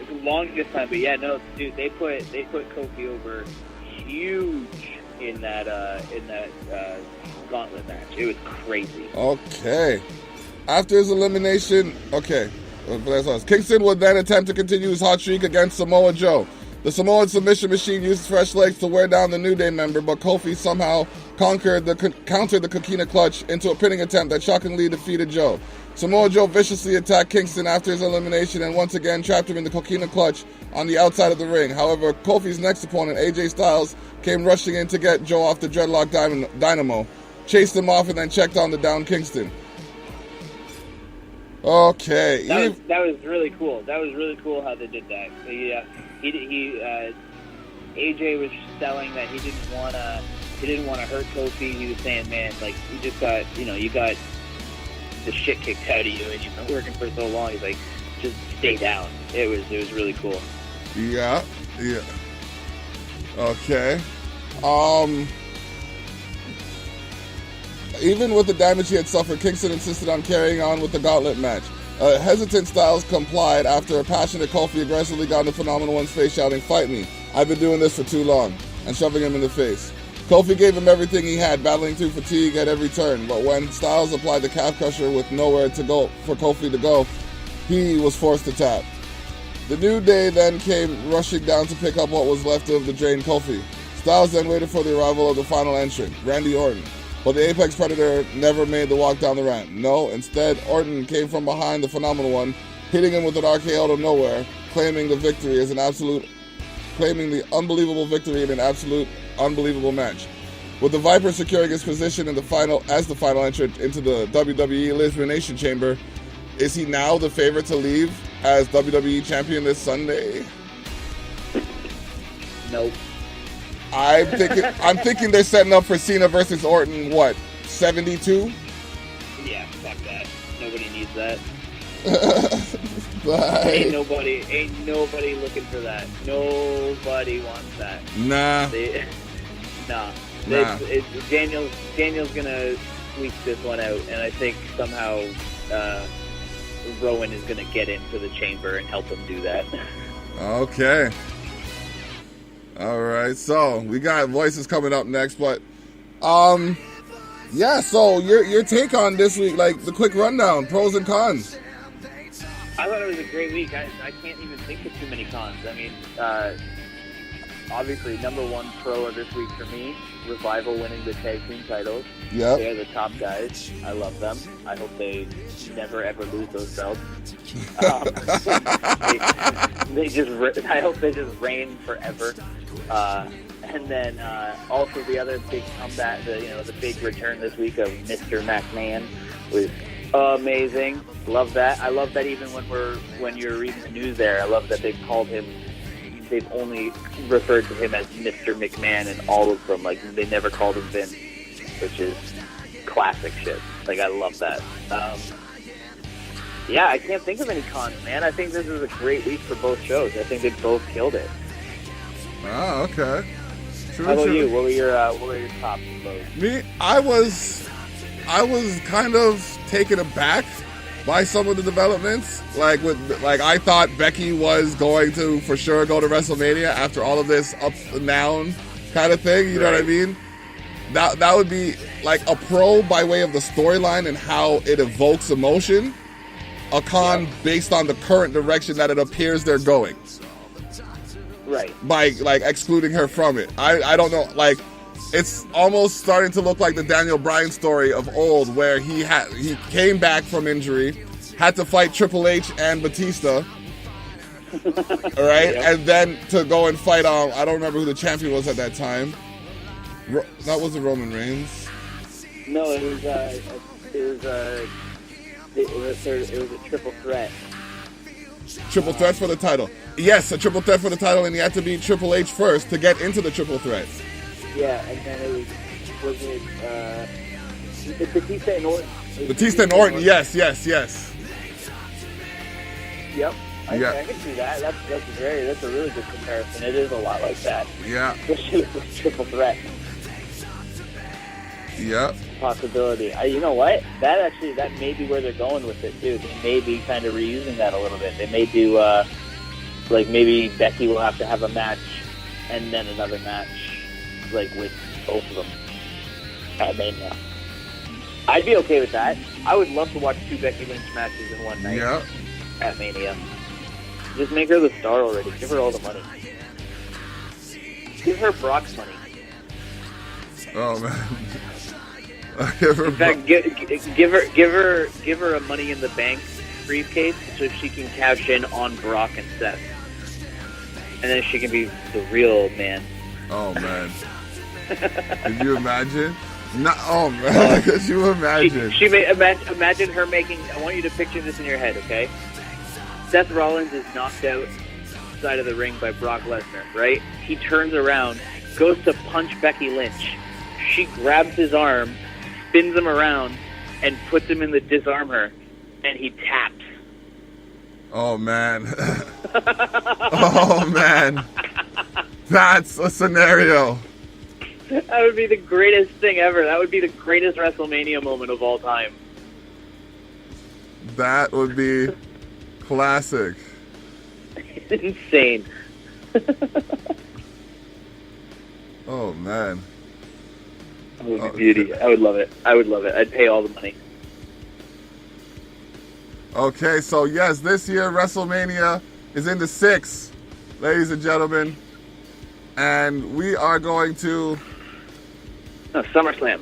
The longest time, but yeah, no, dude, they put Kofi over huge in that gauntlet match. It was crazy. Okay. After his elimination, Kingston would then attempt to continue his hot streak against Samoa Joe. The Samoan submission machine used fresh legs to wear down the New Day member, but Kofi somehow countered the Coquina clutch into a pinning attempt that shockingly defeated Joe. Samoa Joe viciously attacked Kingston after his elimination and once again trapped him in the Coquina clutch on the outside of the ring. However, Kofi's next opponent, AJ Styles, came rushing in to get Joe off the Dreadlock Dynamo, chased him off, and then checked on the down Kingston. Okay. That was really cool. That was really cool how they did that. AJ was selling that he didn't want to hurt Kofi. He was saying, man, like, you just got, you got the shit kicked out of you, and you've been working for so long. He's like, just stay down. It was really cool. Yeah. Okay. Even with the damage he had suffered, Kingston insisted on carrying on with the gauntlet match. Hesitant Styles complied after a passionate Kofi aggressively got in the Phenomenal One's face, shouting, "Fight me. I've been doing this for too long," and shoving him in the face. Kofi gave him everything he had, battling through fatigue at every turn, but when Styles applied the calf crusher with nowhere to go for Kofi to go, he was forced to tap. The New Day then came rushing down to pick up what was left of the drained Kofi. Styles then waited for the arrival of the final entrant, Randy Orton. But the Apex Predator never made the walk down the ramp. No, instead, Orton came from behind the Phenomenal One, hitting him with an RKO out of nowhere, claiming the unbelievable victory in an absolute unbelievable match. With the Viper securing his position as the final entrant into the WWE Elimination Chamber, is he now the favorite to leave as WWE champion this Sunday? Nope. I'm thinking they're setting up for Cena versus Orton. What, 72? Yeah, fuck that. Nobody needs that. Bye. Ain't nobody looking for that. Nobody wants that. Nah. Daniel's gonna squeak this one out, and I think somehow Rowan is gonna get into the chamber and help him do that. Okay. All right, so we got voices coming up next, but yeah. So your take on this week, like the quick rundown, pros and cons. I thought it was a great week. I can't even think of too many cons. I mean, obviously, number one pro of this week for me, Revival winning the tag team titles. Yep. They're the top guys. I love them. I hope they never ever lose those belts. I hope they just reign forever. And then also the other big comeback, the big return this week of Mr. McMahon was amazing. Love that. I love that even when you're reading the news there, I love that they've only referred to him as Mr. McMahon in all of them. Like, they never called him Vince, which is classic shit. Like, I love that. Yeah, I can't think of any cons, man. I think this is a great week for both shows. I think they both killed it. Oh, okay. How about you? What were your top shows? Me, I was kind of taken aback by some of the developments. Like I thought Becky was going to for sure go to WrestleMania after all of this up and down kind of thing. You know what I mean? That would be like a pro by way of the storyline and how it evokes emotion. A con based on the current direction that it appears they're going. Right. By like excluding her from it. I don't know, like it's almost starting to look like the Daniel Bryan story of old, where he came back from injury, had to fight Triple H and Batista, all right, and then to go and fight I don't remember who the champion was at that time. That wasn't Roman Reigns. No, it was a triple threat. Triple threat for the title. Yes, a triple threat for the title, and he had to beat Triple H first to get into the triple threat. Yeah, and then it was Batista and Orton. Batista and Orton, yes. Yep, I can see that. That's a really good comparison. It is a lot like that. Yeah. Especially with triple threat. Yep. Possibility. You know what? That may be where they're going with it too. They may be kind of reusing that a little bit. They may do like maybe Becky will have to have a match and then another match, like with both of them at Mania. I'd be okay with that. I would love to watch 2 Becky Lynch matches in one night at Mania. Just make her the star already. Give her all the money. Give her Brock's money. Oh man. In fact, give her a Money in the Bank briefcase so she can cash in on Brock and Seth, and then she can be the real man. Oh man, could you imagine? No, oh man, could you imagine? She may imagine her making. I want you to picture this in your head, okay? Seth Rollins is knocked out side of the ring by Brock Lesnar, right? He turns around, goes to punch Becky Lynch. She grabs his arm, spins him around, and puts him in the disarm her, and he taps. Oh, man. Oh, man. That's a scenario. That would be the greatest thing ever. That would be the greatest WrestleMania moment of all time. That would be classic. Insane. Oh, man. That would be beauty. I would love it. I would love it. I'd pay all the money. Okay, so yes, this year WrestleMania is in the 6, ladies and gentlemen. And we are going to... No, SummerSlam.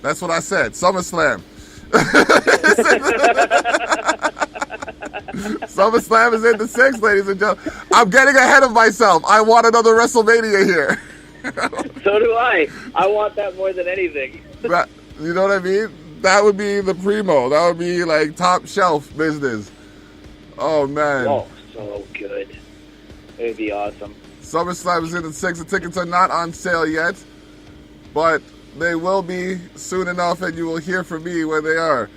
That's what I said, SummerSlam. SummerSlam is in the 6, ladies and gentlemen. I'm getting ahead of myself. I want another WrestleMania here. So do I. I want that more than anything. That, you know what I mean? That would be the primo. That would be like top shelf business. Oh, man. Oh, so good. It would be awesome. SummerSlam is in the 6. The tickets are not on sale yet, but they will be soon enough, and you will hear from me when they are.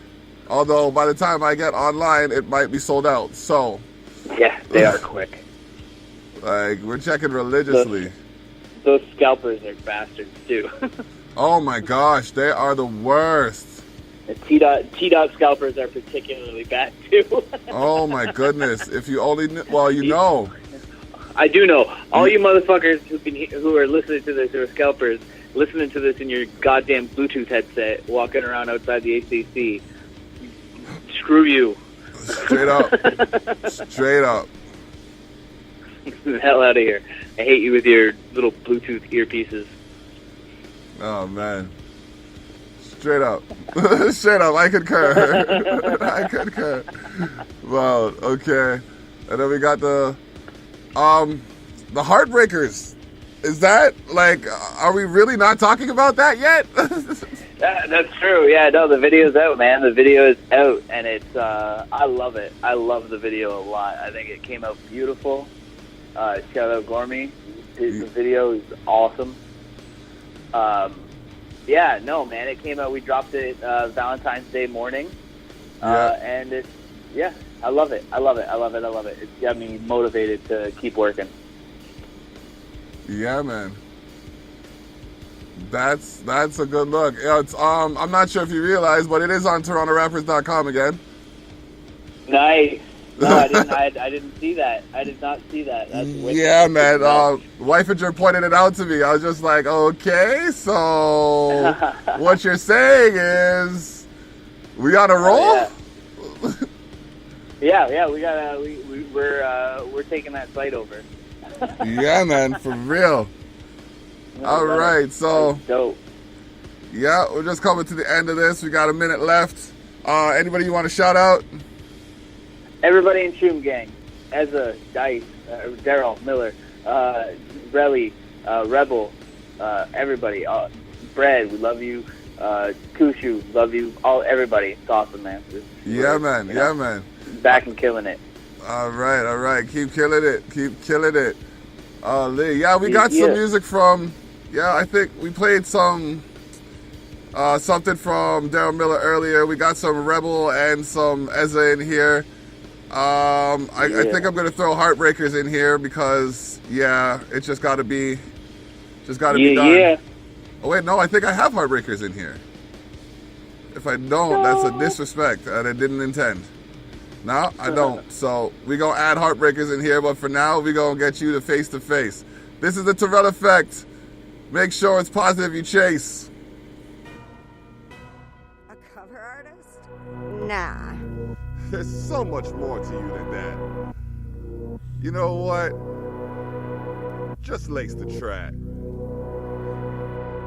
Although, by the time I get online, it might be sold out. So, yeah, they are quick. Like, we're checking religiously. Those scalpers are bastards, too. Oh, my gosh. They are the worst. The T-Dot scalpers are particularly bad, too. Oh, my goodness. If you only knew... Well, you know. I do know. All you motherfuckers who are listening to this, who are scalpers, listening to this in your goddamn Bluetooth headset, walking around outside the ACC, screw you. Straight up. Straight up. Get the hell out of here. I hate you with your little Bluetooth earpieces. Oh, man. Straight up. Straight up. I concur. I concur. Well, okay. And then we got the Heartbreakers. Is that, like, are we really not talking about that yet? That's true. Yeah, no, the video's out, man. The video is out, and it's, I love it. I love the video a lot. I think it came out beautiful. Shout out Gormy. The video is awesome. Yeah, no, man, it came out. We dropped it Valentine's Day morning, and it's I love it. I love it. I love it. I love it. It's got me motivated to keep working. Yeah, man. That's a good look. Yeah, it's I'm not sure if you realize, but it is on TorontoRappers.com again. Nice. No, I didn't see that. I did not see that. That's yeah, man. Weifinger pointed it out to me. I was just like, okay, so what you're saying is we on a roll? Yeah, we're taking that site over. Yeah, man, for real. All right, so dope. Yeah, we're just coming to the end of this. We got a minute left. Anybody you want to shout out? Everybody in Choom Gang. Ezra, Dice, Daryl, Miller, Relly, Rebel, everybody. Brad, we love you. Kushu, love you. Everybody. It's awesome, man. Yeah, man. Yeah, man. Back and killing it. All right. Keep killing it. Lee. Yeah, we got some music from... Yeah, I think we played some... something from Daryl Miller earlier. We got some Rebel and some Ezra in here. I think I'm going to throw Heartbreakers in here because, it just got to be... done. Yeah. Oh, wait, no, I think I have Heartbreakers in here. If I don't, that's a disrespect, and I didn't intend. No, I don't. So we going to add Heartbreakers in here, but for now, we going to get you to face. This is the Tyrell Effect. Make sure it's positive you chase. A cover artist? Nah. There's so much more to you than that. You know what? Just lace the track.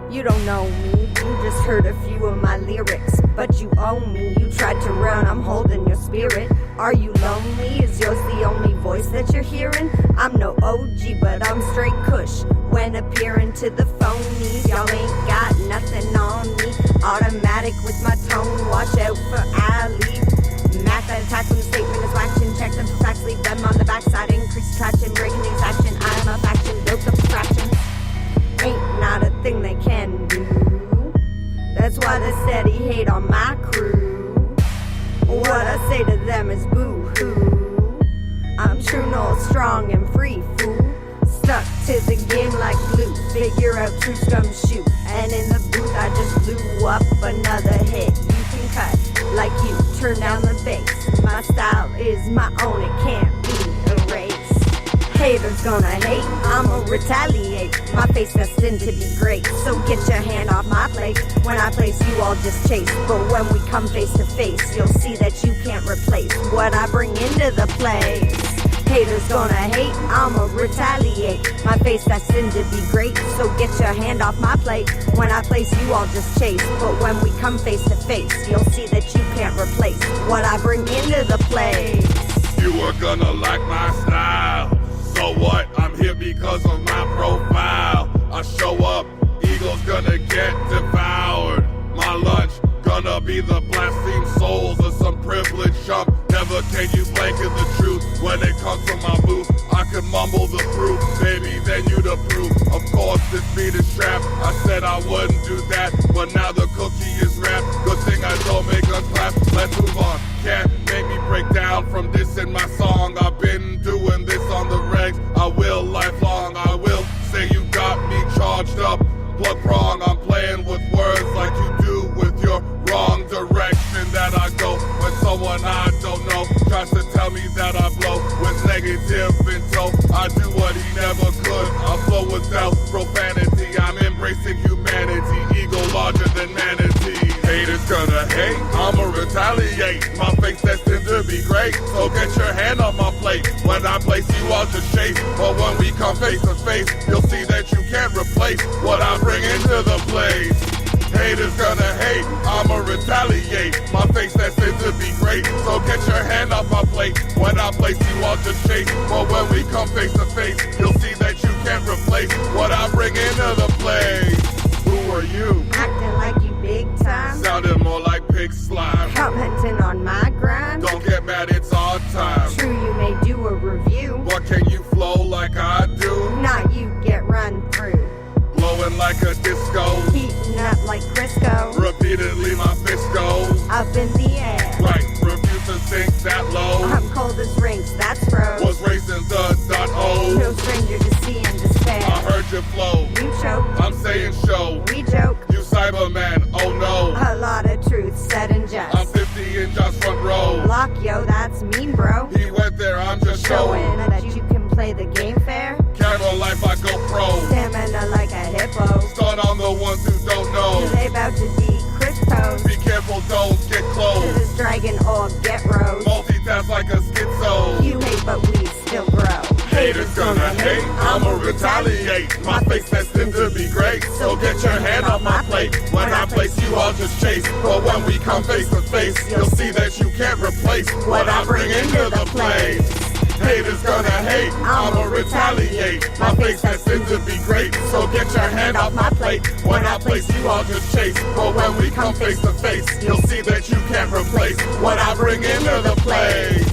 You don't know me, you just heard a few of my lyrics, but you own me, you tried to run, I'm holding your spirit. Are you lonely? Is yours the only voice that you're hearing? I'm no OG, but I'm straight kush. When appearing to the phonies, y'all ain't got nothing on me. Automatic with my tone, watch out for Ali. Math that attack when the statement is waxing, check them for facts, leave them on the backside, increase traction, breaking these action, I'm a faction, built up fraction. Ain't not a thing they can do. That's why they steady hate on my crew. What I say to them is boo-hoo. I'm true, no strong and free, fool. Stuck to the game like glue. Figure out true scum shoot. And in the booth I just blew up another hit. You can cut like you, turn down the bass. My style is my own, it can't be erased. Haters gonna hate, I'ma retaliate. My face destined to be great, so get your hand off my plate. When I place you all just chase, but when we come face to face, you'll see that you can't replace what I bring into the place. Haters gonna hate, I'ma retaliate. My face destined to be great, so get your hand off my plate. When I place you all just chase, but when we come face to face, you'll see that you can't replace what I bring into the place. You are gonna like my style. So what? I'm here because of my profile. I show up, eagle's gonna get devoured. My lunch gonna be the blaspheme souls of some privileged chump. Never can you blanket the truth when it comes to my move. I could mumble the proof, baby, then you'd approve. Of course, this beat is strapped. I said I wouldn't do that, but now the cookie is wrapped. Good thing I don't make us clap. Let's move on. Can't make me break down from this in my song. I've been doing this on the regs. I will lifelong. I will say you got me charged up. Plug prong. I'm playing with words like you do with your wrong direction that I go. When someone I don't know tries to tell me that I blow with negative info, I do what he never could. I flow without profanity. I'm embracing humanity. Ego larger than manatee. Haters gonna hate, I'ma retaliate. My face destined to be great, so get your hand on my plate. When I place you, I'll just chase. But when we come face to face, you'll see that you can't replace what I bring into the place. Haters gonna hate, I'ma retaliate. My face destined to be great, so get your hand off my plate. When I place you, I'll just chase. But when we come face to face, you'll see that you can't replace what I bring into the place. Who are you? Acting like you big time. Sounding more like pig slime. Commenting on my grind. Don't get mad, it's our time. True, you may do a review, but can you flow like I do? Not you get run through. Blowing like a disco. Heating up like Crisco. Repeatedly my fist goes up in the air. Right, refuse to sink that low. I'm cold as rings, that's froze. Was racing the .o. No stranger to see and despair. I heard your flow. You choke. I'm saying show. We joke. You Cyberman, oh no. A lot of truth said and just. I'm 50 in just front row. Block, yo, that's mean, bro. He went there, I'm just showing that you can play the game fair. Camera life, I go pro. Stamina like a hippo. Start on the ones who don't know. They about to be crystals. Be careful, don't get close. To this dragon or get rose. Multitask like a schizo. You hate, but we still grow. Haters gonna hate, I'ma retaliate. My face destined to be great, so get your hand off my plate. When I place you, I'll just chase. But when we come face to face, you'll see that you can't replace what I bring into the place. Haters gonna hate, I'ma retaliate. My face destined to be great, so get your hand off my plate. When I place you, I'll just chase. But when we come face to face, you'll see that you can't replace what I bring into the place.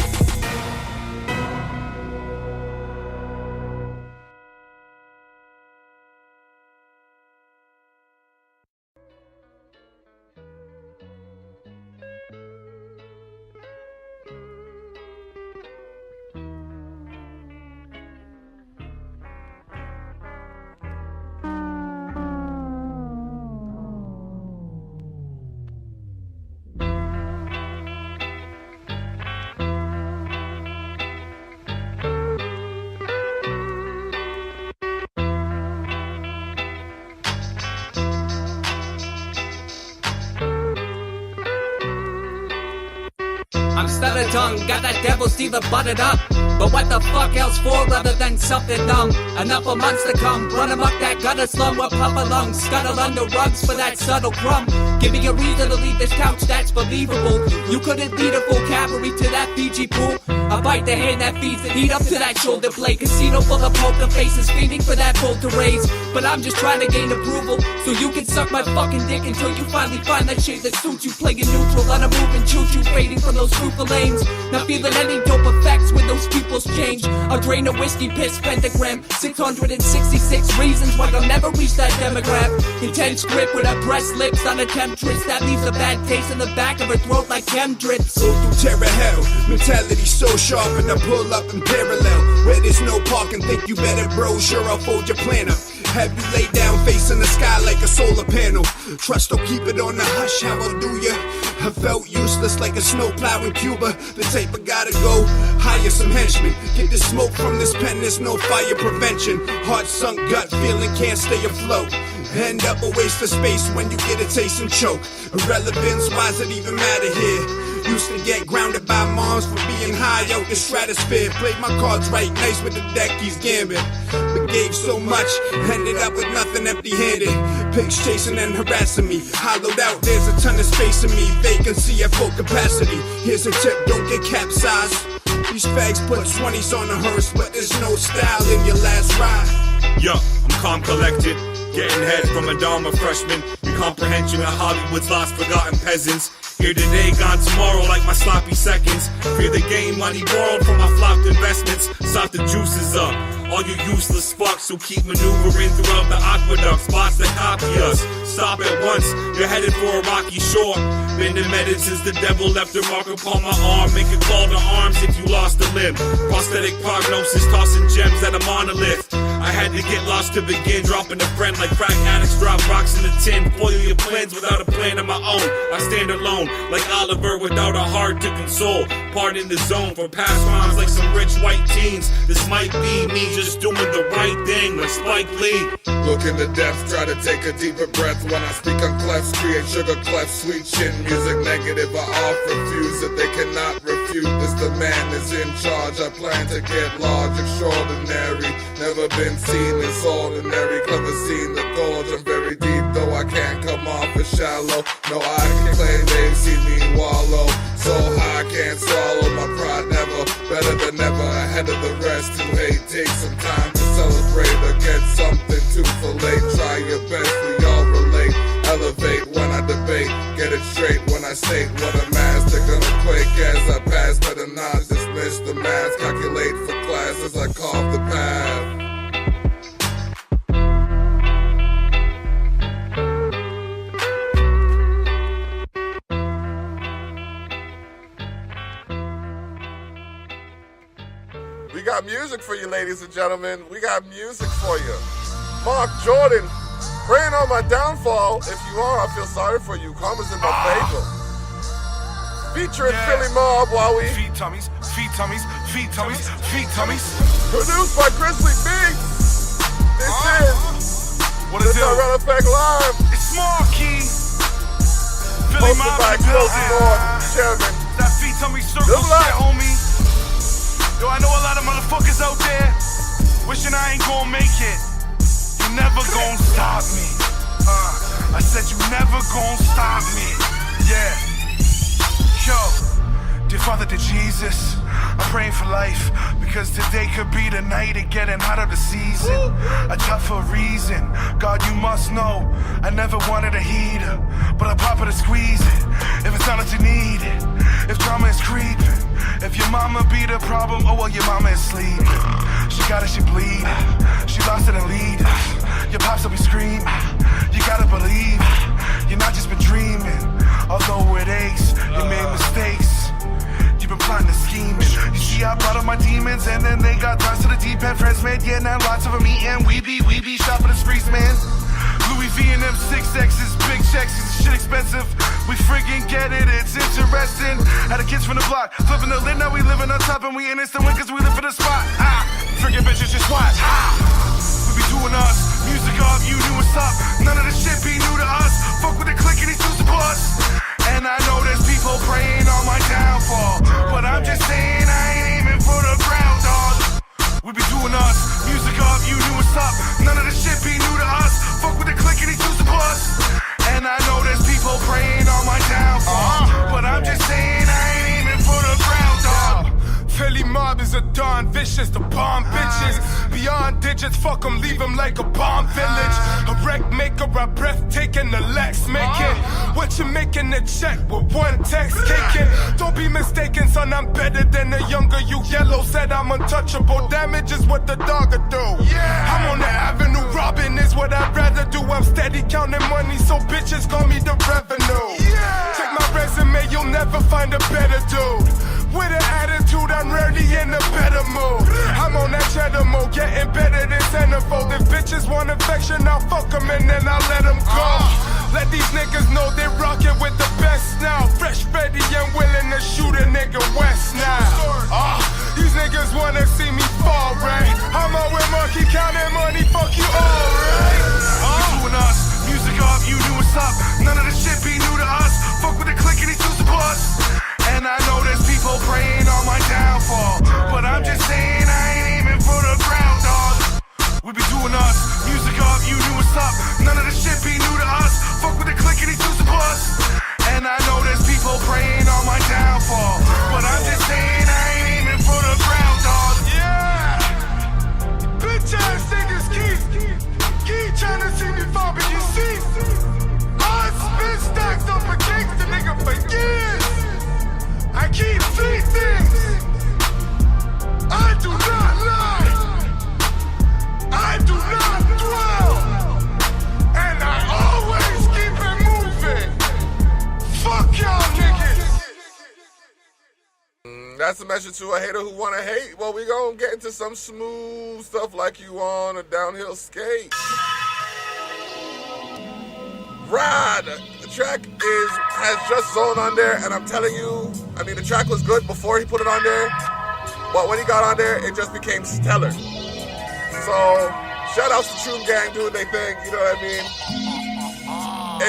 I'm stutter tongue, got that devil Steven buttered up. But what the fuck else for other than something dumb? Enough of months to come, run amok that gutter slum with puffer lungs, scuttle under rugs for that subtle crumb. Give me a reason to leave this couch that's believable. You couldn't lead a full cavalry to that Fiji pool. I bite the hand that feeds it, eat up to that shoulder blade. Casino full of poker faces, fiending for that bolt to raise. But I'm just trying to gain approval, so you can suck my fucking dick until you finally find that shade that suits you. Playing neutral on a moving choo-choo, fading from those fruit the lanes. Not feeling any dope effects when those people's change. I'll drain a whiskey piss pentagram. 666 reasons why I'll never reach that demographic. Intense grip with her pressed lips on a temptress that leaves a bad taste in the back of her throat like chem drips. Go through terror hell, mentality so sharp and I pull up in parallel. Where there's no parking, think you better bro, sure I'll fold your plan up. Have you lay down facing the sky like a solar panel. Trust don't keep it on the hush, how I'll do ya. I felt useless like a snowplow in Cuba. The tape I gotta go, hire some henchmen. Get the smoke from this pen, there's no fire prevention. Heart sunk, gut feeling, can't stay afloat. End up a waste of space when you get a taste and choke. Irrelevance, why's it even matter here? Used to get grounded by moms for being high out the stratosphere. Played my cards right, nice with the deck, he's gambit. But gave so much, ended up with nothing empty-handed. Pigs chasing and harassing me. Hollowed out, there's a ton of space in me. Vacancy at full capacity. Here's a tip, don't get capsized. These fags put 20s on the hearse, but there's no style in your last ride. Yo, I'm calm collected. Getting head from a Dharma freshman. Your comprehension of Hollywood's lost forgotten peasants. Here today, gone tomorrow like my sloppy seconds. Fear the game, money borrowed from my flopped investments. Stop the juices up. All you useless fucks who keep maneuvering throughout the aqueduct. Spots that copy us. Stop at once, you're headed for a rocky shore. Been embedded since the devil left a mark upon my arm. Make a call to arms if you lost a limb. Prosthetic prognosis, tossing gems at a monolith. I had to get lost to begin, dropping a friend like crack addicts drop rocks in the tin. Foil your plans without a plan of my own. I stand alone, like Oliver without a heart to console. Part in the zone for past rhymes like some rich white teens. This might be me just doing the right thing like Spike Lee. Look in the depths, try to take a deeper breath. When I speak on clefs, create sugar clefs, sweet chin music negative. I off refuse that they cannot refute. This the man is in charge. I plan to get large, extraordinary. Never been seen as ordinary. Clever seen the gorge. I'm very deep, though I can't come off as shallow. No, I can claim they've seen me wallow. So high, I can't swallow my pride. Never better than ever. Ahead of the rest who hate. Take some time to celebrate or get something to fillet. Try your best, we all relate. Elevate when I debate. Get it straight when I state what a mass. They're gonna quake as I pass. Better not dismiss the mask. Calculate for class as I carve the path. We got music for you, ladies and gentlemen. We got music for you. Mark Jordan, praying on my downfall. If you are, I feel sorry for you. Karma's in my favor. Featuring Philly Mob while we feet tummies, feet tummies, feet tummies, feet tummies. Produced by Grizzly Beats. This is what the it do? Tyrell Effect Live. It's Marky. Philly Hosted Mob by Explosive North Chairman. That feet tummy circle shit, homie. Yo, I know a lot of motherfuckers out there wishing I ain't gon' make it. You never gon' stop me. I said you never gon' stop me. Yeah. Yo, dear Father, dear Jesus, I'm praying for life because today could be the night of getting out of the season. A tougher reason, God, you must know. I never wanted a heater, but I pop it and squeeze it. If it's not what you need it, if drama is creeping, if your mama be the problem, oh well, your mama is sleeping. She got it, she bleeding. She lost it and lead it. Your pops will be screaming. You gotta believe you're not just been dreaming. Although it aches, you made mistakes. You've been plotting and scheming. You see, I brought up my demons, and then they got tossed to the deep end. Friends made, yeah, now lots of them eating. We be shopping the streets, man. Louis V and them 6X's, big checks, this shit expensive. We friggin' get it, it's interesting. Had the kids from the block, flipping the lid, now we living on top, and we in instant win, cause we live for the spot. Friggin' bitches just watch. We be doing us, music up, you knew what's up. None of this shit be new to us. Fuck with the click and these two supports. And I know there's people praying on my downfall, but I'm just saying I ain't aiming for the ground, dog. We be doing us, music up, you knew what's up. None of this shit be new to us. Fuck with the click and these two supports. And I know there's people praying on my downfall, but I'm just saying I ain't aiming for the ground, dog. Philly Mob is a darn vicious, the bomb bitches. Beyond digits, fuck them, leave them like a bomb village. A wreck maker, a breathtaking, the Lex make it. What you making a check with one text taken? Don't be mistaken, son, I'm better than the younger you. Yellow said I'm untouchable. Damage is what the dog will do. I'm on the avenue, robbing is what I'd rather do. I'm steady counting money, so bitches call me the revenue. Check my resume, you'll never find a better dude. With an attitude, I'm rarely in a better mood. I'm on that cheddar mode, getting better than centerfold. If bitches want affection, I'll fuck them and then I'll let them go. Let these niggas know they rockin' with the best now. Fresh, ready, and willing to shoot a nigga west now. These niggas wanna see me fall, right? I'm out with Monkey counting money, fuck you all, right? Doing us, music up, you knew what's up. None of the shit be new to us. Fuck with the click and these two supports. And I know there's people praying on my downfall, but I'm just saying I ain't aiming for the ground, dog. We be doing us, music up, you knew what's up. None of the shit be new to us. Fuck with the click and these two supports. And I know there's people praying on my downfall, but I'm just saying I ain't aiming for the ground, dog. Yeah, bitch ass niggas keep trying to see me fall, but you see, I've been stacked up against the nigga for years. I keep three things. I do not lie. I do not dwell. And I always keep it moving. Fuck y'all niggas. That's a message to a hater who wanna hate. Well, we gonna get into some smooth stuff like you on a downhill skate. Ride. The track has just Zone on there, and I'm telling you, I mean, the track was good before he put it on there, but when he got on there, it just became stellar. So, shout outs to Choom Gang doing their thing, you know what I mean?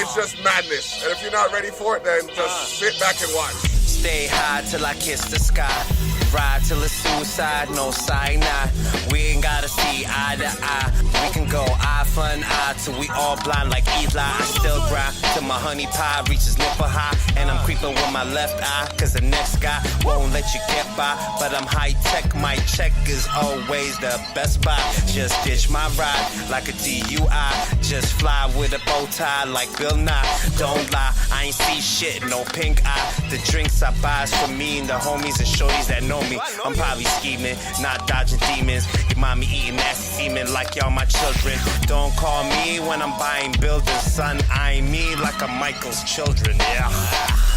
It's just madness, and if you're not ready for it, then just sit back and watch. Stay high till I kiss the sky. Ride till it's suicide, no cyanide. We ain't gotta see eye to eye. We can go eye for an eye till we all blind like Eli. I still grind till my honey pie reaches nipple high. And I'm creeping with my left eye, cause the next guy won't let you get by. But I'm high tech, my check is always the best buy. Just ditch my ride like a DUI. Just fly with a bow tie like Bill Nye. Don't lie, I ain't see shit, no pink eye. The drinks I buy is for me and the homies and shorties that know me. I'm probably scheming, not dodging demons. Your mommy eating nasty semen like y'all my children. Don't call me when I'm buying buildings, son. I ain't me like I'm Michael's children, yeah.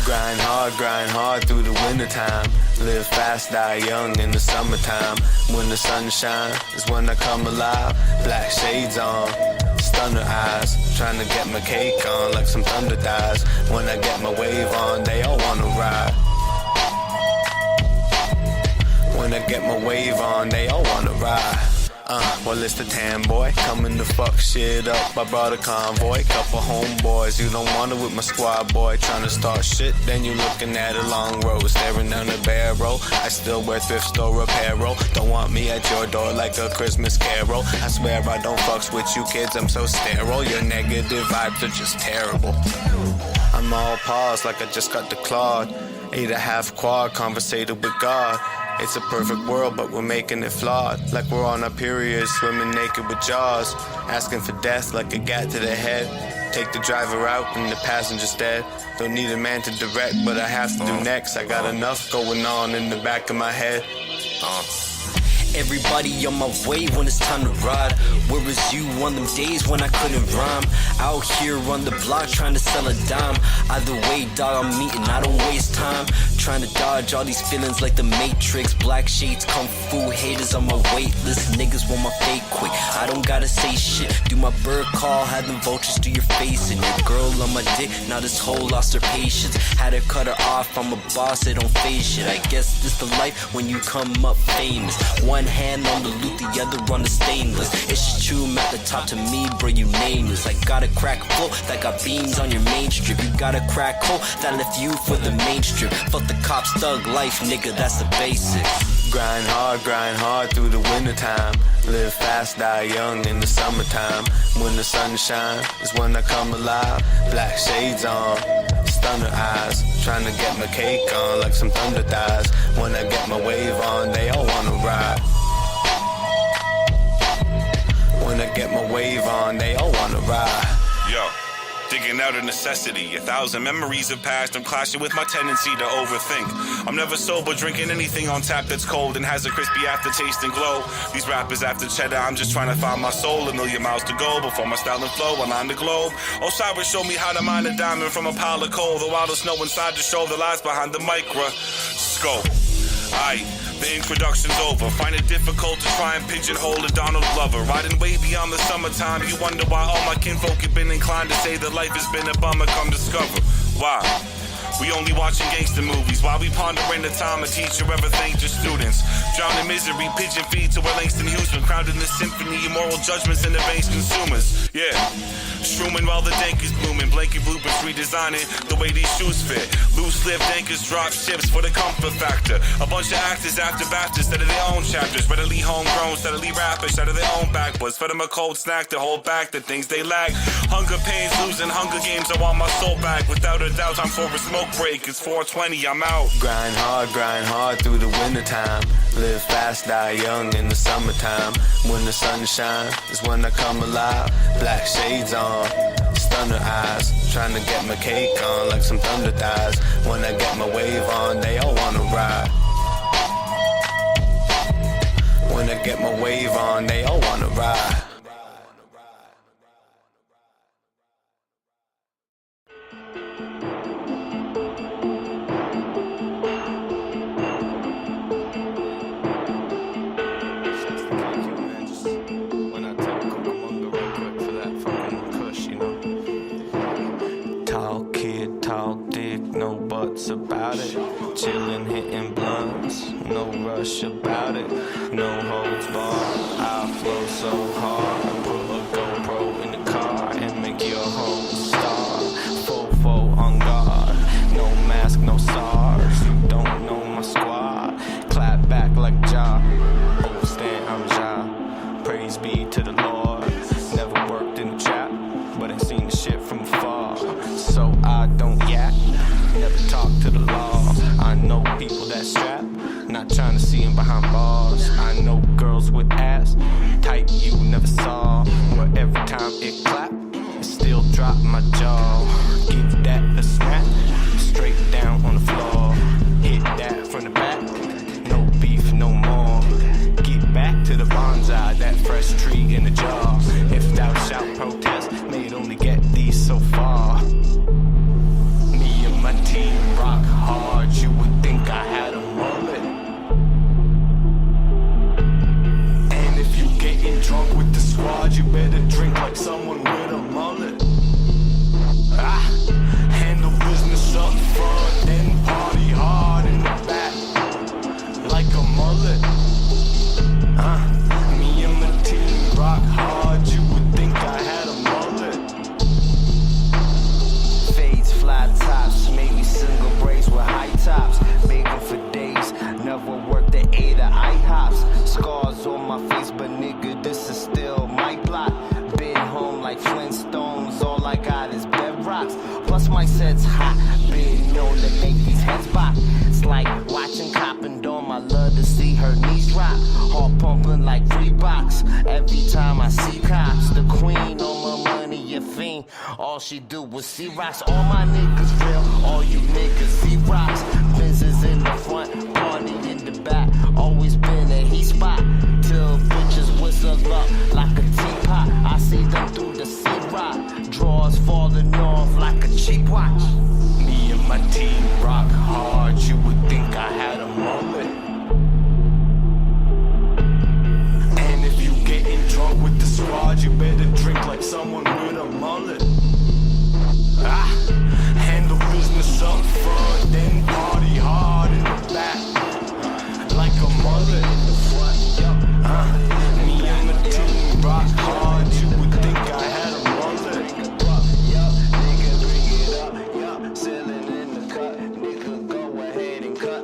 Grind hard through the wintertime. Live fast, die young in the summertime. When the sun shines is when I come alive. Black shades on, stunner eyes. Trying to get my cake on like some thunder thighs. When I get my wave on, they all wanna ride. When I get my wave on, they all wanna ride. Well, it's the tan boy, coming to fuck shit up. I brought a convoy, couple homeboys. You don't want it with my squad boy. Trying to start shit, then you looking at a long road. Staring down the barrel, I still wear thrift store apparel. Don't want me at your door like a Christmas carol. I swear I don't fucks with you kids, I'm so sterile. Your negative vibes are just terrible. I'm all paused like I just got the clod. Ate a half quad, conversated with God. It's a perfect world, but we're making it flawed. Like we're on our periods, swimming naked with jaws. Asking for death like a gat to the head. Take the driver out and the passenger's dead. Don't need a man to direct, but I have to do next. I got enough going on in the back of my head. Everybody on my way when it's time to ride. Where was you on them days when I couldn't rhyme? Out here on the block trying to sell a dime. Either way, dog, I'm meeting, I don't waste time. Trying to dodge all these feelings like the Matrix. Black shades, kung fu, haters on my wait list. Niggas want my fake quick, I don't gotta say shit. Do my bird call, had them vultures to your face. And your girl on my dick, now this hoe lost her patience. Had her cut her off, I'm a boss, it don't phase shit. I guess this the life when you come up famous. One hand on the loot, the other on the stainless. It's just Choom at the top to me, bro, you nameless. I got a crack flow that got beams on your main strip. You got a crack hole that left you for the main strip. Fuck the cops, thug life, nigga, that's the basics. Grind hard through the wintertime. Live fast, die young in the summertime. When the sun shines is when I come alive. Black shades on, stunner eyes. Trying to get my cake on like some thunder thighs. When I get my wave on, they all wanna ride. When I get my wave on, they all wanna ride. Yo, Digging out a necessity. 1,000 memories have passed. I'm clashing with my tendency to overthink. I'm never sober, drinking anything on tap that's cold and has a crispy aftertaste and glow. These rappers after cheddar, I'm just trying to find my soul. A million miles to go before my style and flow align the globe. Osiris showed me how to mine a diamond from a pile of coal. The wildest snow inside to show the lies behind the microscope. The introduction's over. Find it difficult to try and pigeonhole a Donald Glover. Riding way beyond the summertime. You wonder why all my kinfolk have been inclined to say that life has been a bummer. Come discover why. We only watching gangster movies while we pondering the time a teacher ever thanked your students. Drown in misery, pigeon feed to where Langston Hughes been crowned in the symphony of moral judgments and the bank's consumers. Yeah. Shrooming while the dank is blooming. Blanket bloopers redesigning the way these shoes fit. Loose lip dankers drop ships for the comfort factor. A bunch of actors after BAFTAs that are their own chapters. Readily homegrown, steadily rappers out of their own backwards. Fed them a cold snack to hold back the things they lack. Hunger pains, losing Hunger Games. I want my soul back. Without a doubt, I'm for a smoke break. It's 420, I'm out. Grind hard through the wintertime. Live fast, die young in the summertime. When the sun shines is when I come alive. Black shades on, stunner eyes. Trying to get my cake on like some thunder thighs. When I get my wave on, they all wanna ride. When I get my wave on, they all wanna ride. About it, chillin', hitting blunts, no rush about it, no holds barred. I flow so hard, put a GoPro in the car and make your whole star. Fofo on guard, no mask, no SARS. You don't know my squad, clap back like Ja. Overstand, I'm Ja. Praise be to the Lord. Never worked in the trap, but I seen the shit from afar, so I don't yak. Never talk to the law. I know people that strap, not trying to see them behind bars. I know girls with ass, type you never saw. Where every time it clap, it still drop my jaw. Give that a snap, straight down on the floor. Hit that from the back, no beef no more. Get back to the bonsai, that fresh tree in the jar. If thou shalt protest, may it only get thee so far. My team rock hard, you would think I had a mullet. And if you getting drunk with the squad, you better drink like someone with a mullet. Handle business up front, then party hard in the back, like a mullet. Me and my team rock hard, you would think I had a mullet. Fades, fly tops, maybe single braids with high tops. Begging for days, never worked at 8 or IHOPs. Scars on my face, but nigga, this is still my block. Been home like Flintstones, all I got is bedrocks. Plus my set's hot, been known to make these heads pop. It's like watching Cop and Dome, I love to see her knees drop. Heart pumping like Reeboks, every time I see cops. The queen on my money, a fiend, all she do was see rocks. All my niggas real, all you niggas see rocks. Business in the front, party in the back. Always been a heat spot, till bitches whistle up like a teapot. I see them through the C-Rock, drawers falling off like a cheap watch. Me and my team rock hard, you would think I had a mullet. And if you getting drunk with the squad, you better drink like someone with a mullet. Handle business up front, then party hard in the back, like a mullet. Me and my team rock hard, you would think I had a mullet. Nigga, bring it up, sailing in the cut. Nigga, go ahead and cut.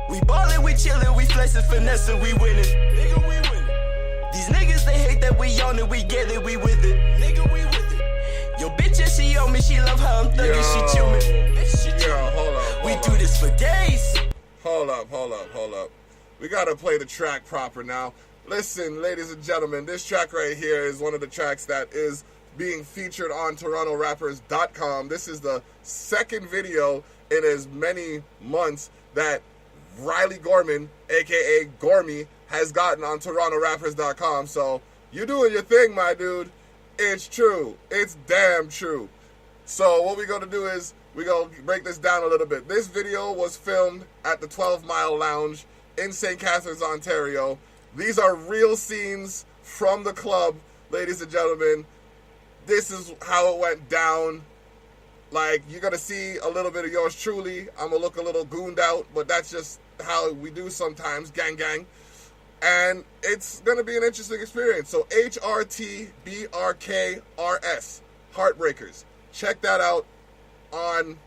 We ballin', we chillin', we flexin', finessing, we winning. Nigga, we winning. These niggas, they hate that we on it, we get it, we with it. Nigga, we with it. Yo, bitch, yeah, she on me, she love how I'm thuggin', she chew me. Bitch, she chew me. Hold up. We do this for days. Hold up. we gotta play the track proper now. Listen, ladies and gentlemen, this track right here is one of the tracks that is being featured on TorontoRappers.com. This is the second video in as many months that Riley Gorman, aka Gormy, has gotten on TorontoRappers.com. So you doing your thing, my dude. It's true. It's damn true. So what we're going to do is we're going to break this down a little bit. This video was filmed at the 12 Mile Lounge in St. Catharines, Ontario. These are real scenes from the club, ladies and gentlemen. This is how it went down. Like, you're going to see a little bit of yours truly. I'm going to look a little gooned out, but that's just how we do sometimes, gang. And it's going to be an interesting experience. So HRTBRKRS, Heartbreakers. Check that out on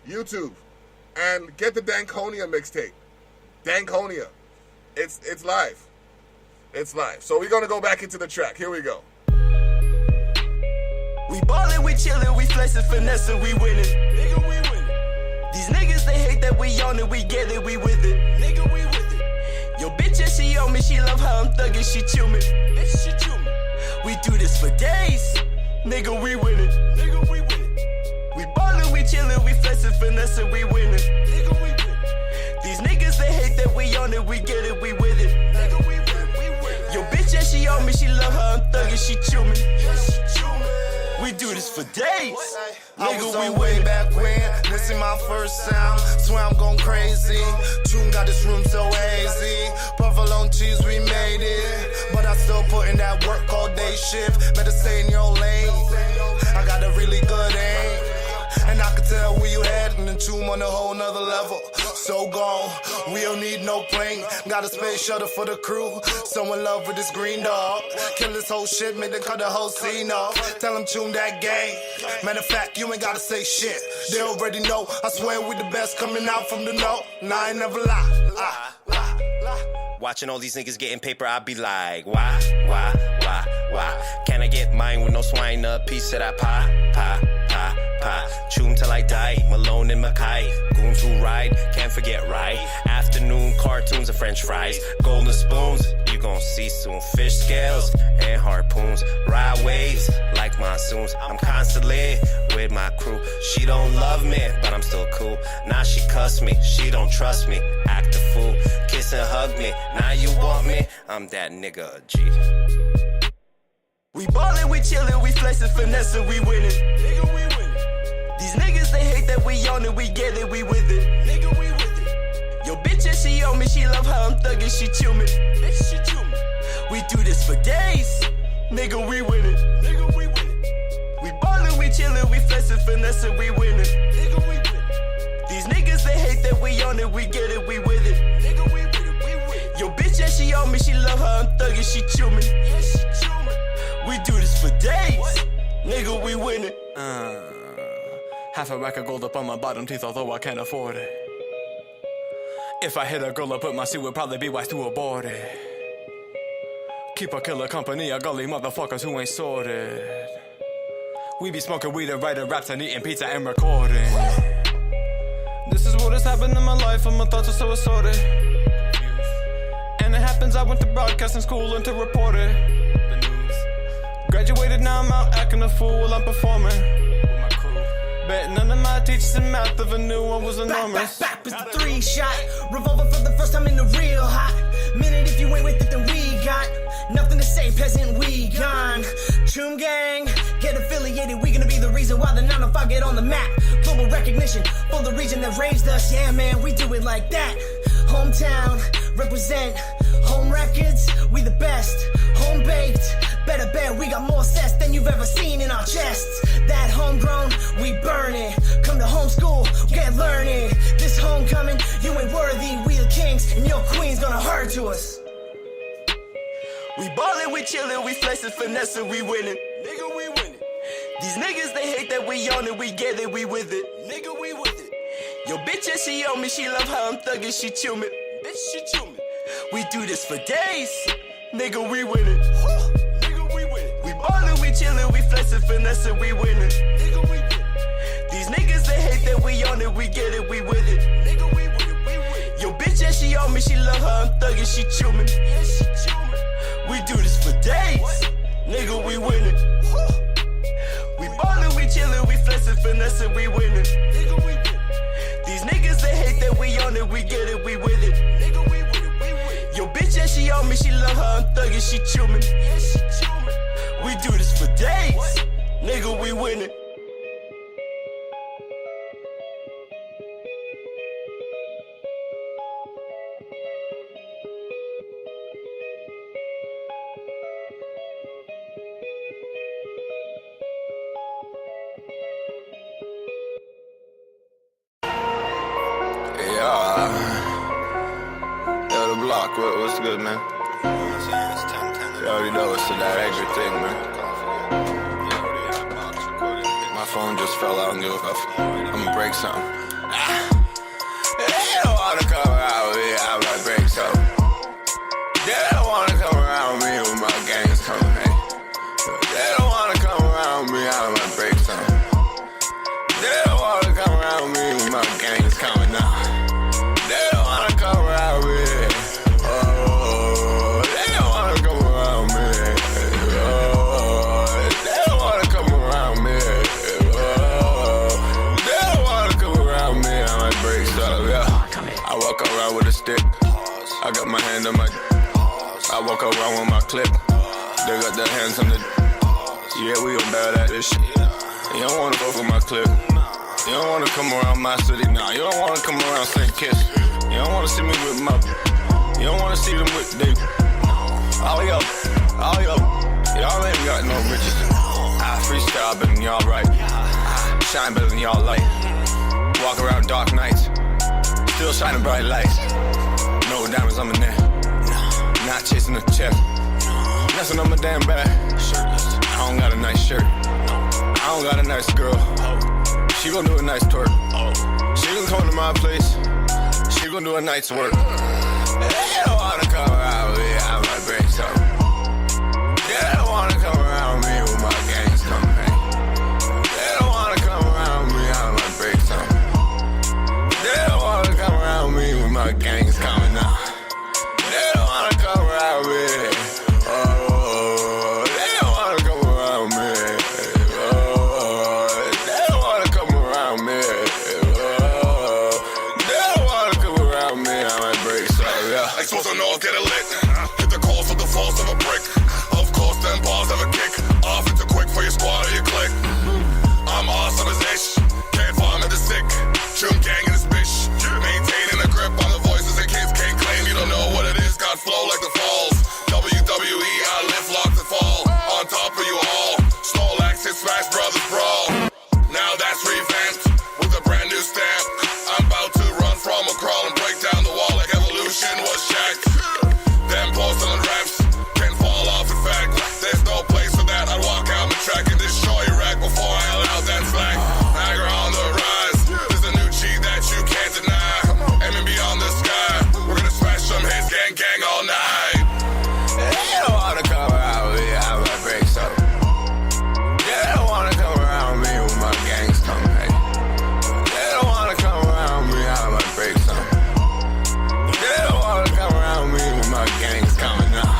YouTube. And get the Danconia mixtape. Danconia. It's live. It's live. So we're going to go back into the track. Here we go. We ballin', we chillin', we flexin', finessin', we winnin'. Nigga, we winnin'. These niggas, they hate that we on it, we get it, we with it. Nigga, we with it. Yo, bitch, yeah, she on me, she love how I'm thuggin', she chew me. Bitch, she chew me. We do this for days. Nigga, we winnin'. Nigga, we winnin'. We ballin', we chillin', we flexin', finessin', we winnin'. Nigga, we winnin'. These niggas, they hate that we on it, we get it, we with it. Nigga, we winnin'. Yo, bitch, yeah, she on me, she love how I'm thuggin', she chew me. Yeah, she chew me. We do this for days. I was on way back when, missing my first sound. Swear I'm going crazy. Choom got this room so hazy. Provolone cheese, we made it. But I still put in that work all day shift. Better stay in your lane. I got a really good aim. And I can tell where you heading and Choom on a whole nother level. So gone, we don't need no plane. Got a space shuttle for the crew. So in love with this green dog. Kill this whole shit, make them cut the whole scene off. Tell them Choom that gang. Matter of fact, you ain't gotta say shit. They already know. I swear we the best coming out from the know. Nah, I ain't never lie. Watching all these niggas getting paper, I be like, why? Can I get mine with no swine up? Piece of that pie. Choom till I die, Malone and Mackay. Goons who ride, can't forget right. Afternoon cartoons and french fries. Golden spoons, you gon' see soon. Fish scales and harpoons. Ride waves like monsoons. I'm constantly with my crew. She don't love me, but I'm still cool. Now she cuss me, she don't trust me. Act a fool, kiss and hug me. Now you want me, I'm that nigga, G. We ballin', we chillin', we flexin', finessin', we winnin'. Nigga, we winnin'. These niggas, they hate that we on it, we get it, we with it. Nigga, we with it. Yo, bitch, yeah, she on me, she love how I'm thuggin', she chew me. Bitch, she chew me. We do this for days. Nigga, we winnin'. Nigga, we winnin'. We ballin', we chillin', we flexin', finessin', we winnin'. Nigga, we winnin'. These niggas, they hate that we on it, we get it, we with it. Nigga, we with it, we with it. Yo, bitch, yeah, she on me, she love how I'm thuggin', she chew me. Yeah, she chew me. We do this for days. Nigga, we winning. Half a rack of gold up on my bottom teeth, although I can't afford it. If I hit a girl up with my suit, would probably be wise to abort it. Keep a killer company of gully motherfuckers who ain't sorted. We be smoking weed and writing raps and eating pizza and recording. This is what has happened in my life, and my thoughts are so assorted. And it happens, I went to broadcasting school and to report it. Graduated, now I'm out acting a fool while I'm performing. Bet none of my teachers in math ever knew I was enormous. Back is the 3-shot. Revolver for the first time in the real hot minute. If you ain't with it, then we got nothing to say, peasant, we gone. Choom Gang, get affiliated. We gonna be the reason why the 905 get on the map. Global recognition for the region that raised us. Yeah, man, we do it like that. Hometown, represent. Home records, we the best. Home baked, better bet we got more sets than you've ever seen in our chests. That homegrown, we burn it. Come to homeschool, get learning. This homecoming, you ain't worthy. We the kings, and your queen's gonna hurt to us. We ballin', we chillin', we flexin', finessin', we winnin'. Nigga, we winnin'. These niggas, they hate that we on it, we get it, we with it. Nigga, we with it. Yo, bitch, yeah, she on me, she love how I'm thuggin', she chew me. Bitch, she chew me. We do this for days. Nigga, we winnin'. Nigga, we winnin'. We ballin', we chillin', we flexin', finessin', we winnin'. Nigga, we winnin'. These niggas, they hate that we on it, we get it, we with it. Nigga, we with it, we with it. Yo, bitch, yeah, she she on me, she love her, I'm thuggin', she chewin'. We do this for days, nigga, we winning. We ballin', we chillin', we flexin', finessin', we winning. These niggas, they hate that we on it, we get it, we with it. Yo, bitch, yeah, she on me, she love her, I'm thuggin', she chewin'. We do this for days, nigga, we winning. Yo, the block, what's good, man? You already know it's to that extra thing, man. My phone just fell out and give a fuck. I'ma break something. They don't wanna come around with me, I might break something. They don't wanna come around with me when my gang is coming, hey. They don't wanna come around with me, I might break something. They don't wanna come around with me when my gang is coming now. They don't wanna come around with me. Oh, they don't wanna come around me. Oh, they don't wanna come around me. Oh, they don't wanna come around me. I might break stuff, yeah. I walk around with a stick. I got my hand on my. I walk around with my clip. They got their hands on the. Yeah, we gon' bad at this shit. You don't wanna go for my clip. You don't wanna come around my city now. You don't wanna come around St. Kiss. You don't wanna see me with my. You don't wanna see them with they. All y'all, y'all ain't got no riches. I freestyle better than y'all right. I shine better than y'all light. Walk around dark nights, still shining bright lights. No diamonds on my neck. Not chasing a check. Nothing on my damn back. I don't got a nice shirt. I don't got a nice girl. She gon' do a nice twerk. She gon' come to my place. She gon' do a night's work. They don't wanna come around with me, I might break something. They don't wanna come around me when my gangs come, hey. They don't wanna come around me, I might break something. They don't wanna come around me when my gangs coming now. They don't wanna come around me. Oh, they don't wanna come around me. Oh, they don't wanna come around me. Oh, they don't wanna come around me. I might break something, yeah. Like supposed to know, get it lit. Hit the calls with the force of a brick. Of course, them bars have a kick. Off into quick for your squad or your click. I'm awesome as ish. Can't farm in the sick. Choom Gang in this bitch. Maintaining a grip on the voices and kids can't claim you don't know what it is. Got flow like the falls. WWE, I live locked to fall. On top of you all. Small axis, Smash Brothers brawl. Now that's revamped with a brand new stamp. I'm about to run from a crawl and break down the wall like Evolution was jacked. Them porcelain raps can fall off. In fact, there's no place for that. I'd walk out my track and destroy your rack before I held out that slack. Niagara on the rise. There's a new cheat that you can't deny. Aiming beyond the sky. We're gonna smash some hits, gang, gang all night. They don't wanna come around me, I might break something. They don't wanna come around me when my gangs come, hey. They don't wanna come around me, I might break something. They don't wanna come around me when my gangs coming now.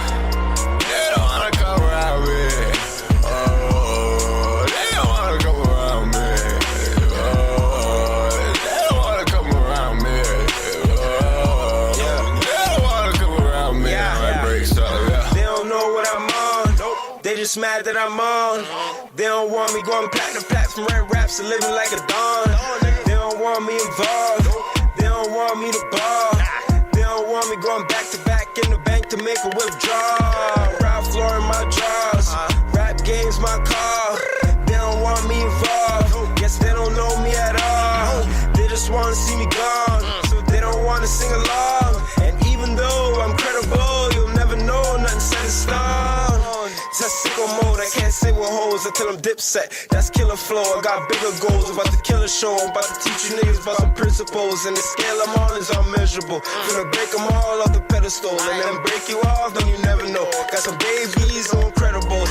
They don't wanna come around me. Oh, they don't wanna come around me. Oh, they don't wanna come around me. Oh, they don't wanna come around me, I might break something, yeah. They don't know what I'm on. They just mad that I'm on. They don't want me going platinum from red raps and living like a don. They don't want me involved. They don't want me to ball. They don't want me going back to back in the bank to make a withdrawal. Rap floor in my drawers. Rap games my car. They don't want me involved. Guess they don't know me at all. They just wanna see me gone. So they don't wanna sing along. And even though I'm credible, you'll never know nothing set in stone. It's a sicko mode, I can't say what hoes until I'm dipset. That's killer flow, I got bigger goals. About to kill a show, I'm about to teach you niggas about some principles. And the scale I'm on is unmeasurable. Gonna break them all off the pedestal. And then break you off, then you never know. Got some babies on credible.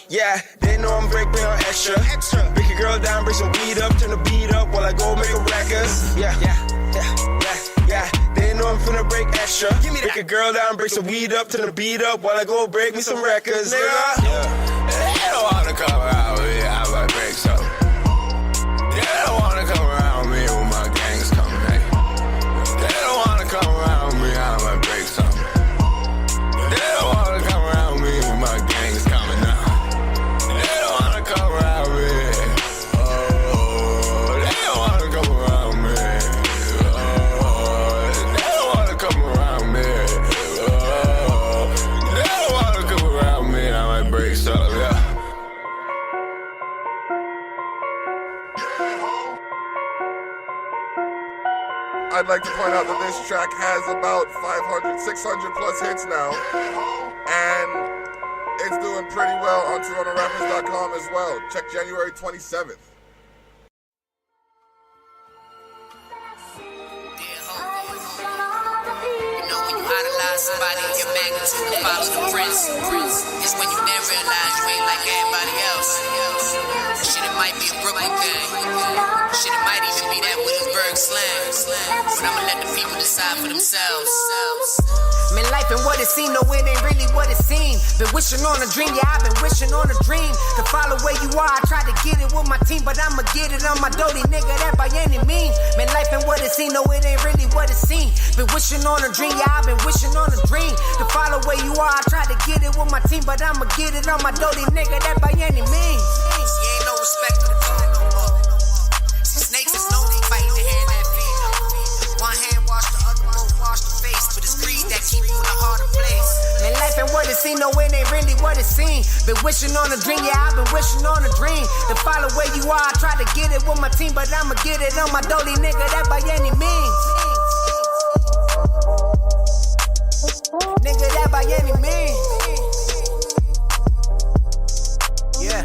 Yeah, they know I'm breaking on extra. Break your girl down, break some weed up, turn the beat up while I go make a record. Yeah. They know I'm finna break extra. Break a girl down, break some weed up, turn the beat up while I go break me some records, nigga. They don't wanna come around with me, I might break something. They don't wanna come around me when my gang's coming, hey. They don't wanna come around me, I might break something. They don't wanna come around me when my gang's coming now. They don't wanna come around me. Oh, they don't wanna come around me. Oh, they don't wanna come around me. Oh, they don't wanna come around me, I might break something, yeah. I'd like to point out that this track has about 500, 600 plus hits now, and it's doing pretty well on TorontoRappers.com as well. Check January 27th. Idolize somebody in your magnitude and follow the prince. It's when you then realize you ain't like everybody else. Shit, it might be a Brooklyn thing. Shit, it might even be that Williamsburg slang. But I'ma let the people decide for themselves. Man, life and what it seemed, no, it ain't really what it seemed. Been wishing on a dream, yeah, I've been wishing on a dream. To follow where you are, I tried to get it with my team, but I'ma get it on my doty, nigga, that by any means. Man, life and what it seemed, no, it ain't really what it seemed. Been wishing on a dream, yeah, I've been wishing on a dream. To follow where you are, I tried to get it with my team, but I'ma get it on my doty, nigga, that by any means. You ain't no respect for the code no more. See, snakes is known to fight the hand that feed them. One hand wash the other, won't wash the face, but it's greed that keep you in a harder place. Man, life and what it seemed, no, it ain't really what it seemed. Been wishing on a dream, yeah, I've been wishing on a dream. To follow where you are, I tried to get it with my team, but I'ma get it on my doty, nigga, that by any means. Nigga, that by any means. Yeah.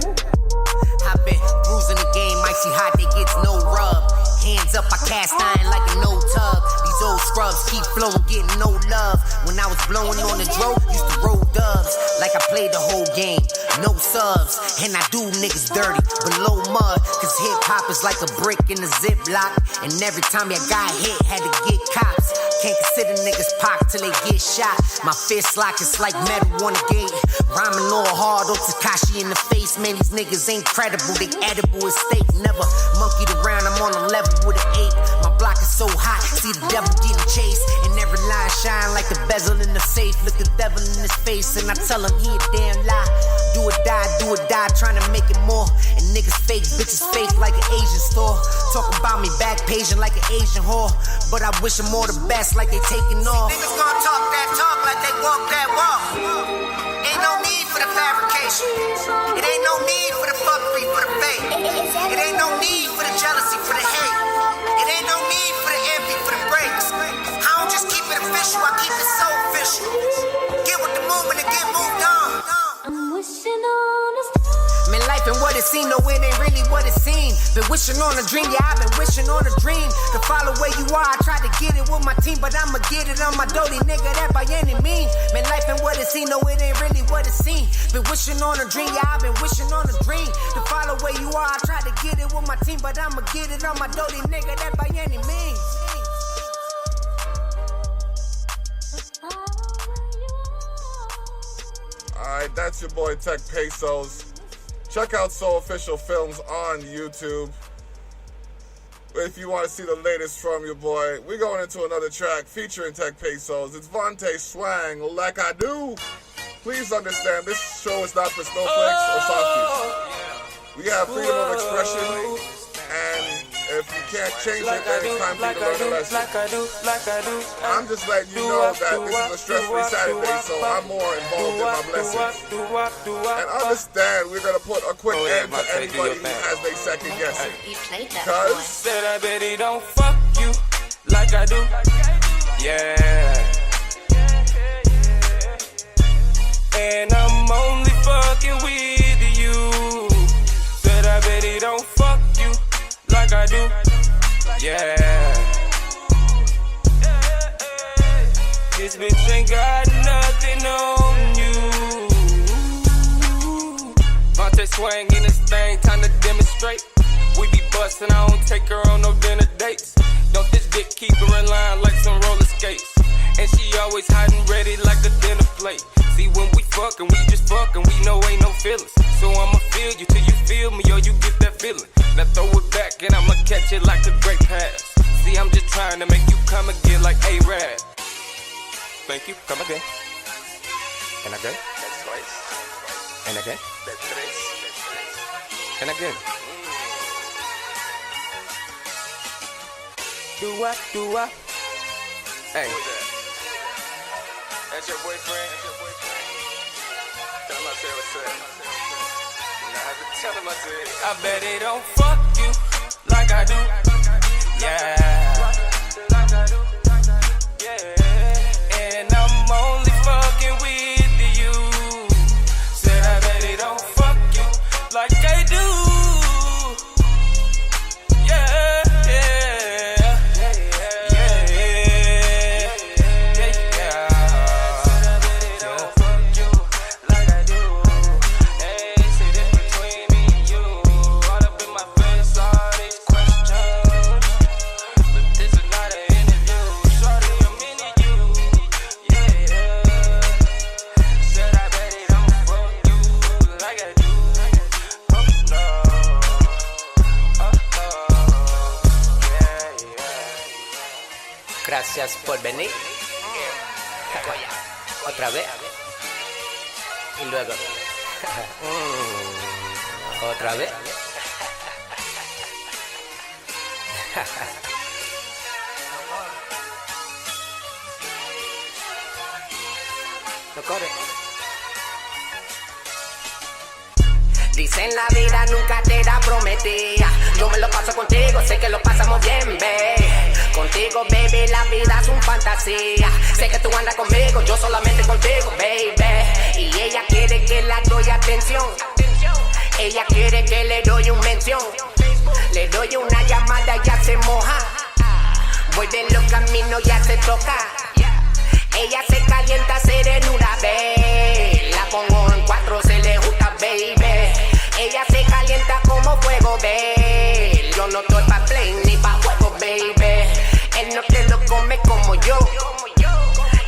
I've been bruising the game, icy hot, they gets no rub. Hands up, I cast iron like a no tub. These old scrubs keep flowing, getting no love. When I was blowing on the dro, used to roll dubs. Like I played the whole game, no subs. And I do niggas dirty, below mud. Cause hip hop is like a brick in a ziplock. And every time your guy hit, had to get cops. Can't consider niggas pock till they get shot. My fist lock is like metal on the gate. Rhyming all hard, on Takashi in the face. Man, these niggas ain't credible, they edible as steak. Never monkeyed around, I'm on a level with an 8. My block is so hot, see the devil getting chased. And every line shine like the bezel in the safe. Look the devil in his face and I tell him he a damn lie. Do or die, trying to make it more. And niggas fake, bitches fake like an Asian store. Talk about me back paging like an Asian whore. But I wish them all the best like they taking off. Niggas gonna talk that talk like they walk that walk. Ain't no need for the fabrication. It ain't no need for the fuckery, for the fake. It ain't no need for the jealousy, for the hate. It ain't no need for the envy, for the breaks. I don't just keep it official, I keep it so official. Get with the movement and get moved on. I'm wishing on a Man, life and what it seemed, no, it ain't really what it seemed. Been wishing on a dream, yeah, I've been wishing on a dream. To follow where you are, I tried to get it with my team, but I'ma get it on my doty, nigga, that by any means. Man, life and what it seemed, no, it ain't really what it seemed. Been wishing on a dream, yeah, I've been wishing on a dream. To follow where you are, I tried to get it with my team, but I'ma get it on my doty, nigga, that by any means. Alright, that's your boy Tech Pesos. Check out Soul Official Films on YouTube. If you want to see the latest from your boy, we're going into another track featuring Tech Pesos. It's Vontae Swang, Like I Do. Please understand, this show is not for snowflakes or softies. We have freedom of expression, and if you can't change it, then it's time for you to learn a lesson. I'm just letting you know that this is a stress-free Saturday, so I'm more involved in my blessings. And understand, we're going to put a quick end to anybody who has their second guessing. Because said I bet he don't fuck you like I do. Yeah. And I'm only fucking with you. Said I bet he don't fuck you like I do. Yeah. This bitch ain't got nothing on you. Vontae Swang in this thing, time to demonstrate. We be bustin', I don't take her on no dinner dates. Don't this dick keep her in line like some roller skates. And she always hiding ready like a dinner plate. See, when we fuckin', we just fuckin', we know ain't no feelings. So I'ma feel you till you feel me, or you get that feeling. Now throw it back and I'ma catch it like a great pass. See, I'm just trying to make you come again like A-Rad. Thank you, come again. And again. That's twice. And again. That's tres. And again. Do I? Hey. That's your boyfriend? Tell him I said what's up. Tell him I said it. I bet it don't fuck you like I do. Yeah. Like I do. Yeah. And I'm only fucking with you. Said I bet it don't fuck you like I do. Yeah. Gracias por venir. Otra vez. Y luego. Otra vez. No corre. Dicen la vida nunca te da prometida. Yo me lo paso contigo, sé que lo pasamos bien, babe. Contigo, baby, la vida es un fantasía. Sé que tú andas conmigo, yo solamente contigo, baby. Y ella quiere que la doy atención. Ella quiere que le doy un mención. Le doy una llamada, ya se moja. Voy de los caminos, ya se toca. Ella se calienta serenura, babe. La pongo en 4, se le gusta, baby. Ella se calienta como fuego, babe. Yo no estoy pa' play ni pa' juego, baby. Él no te lo come como yo.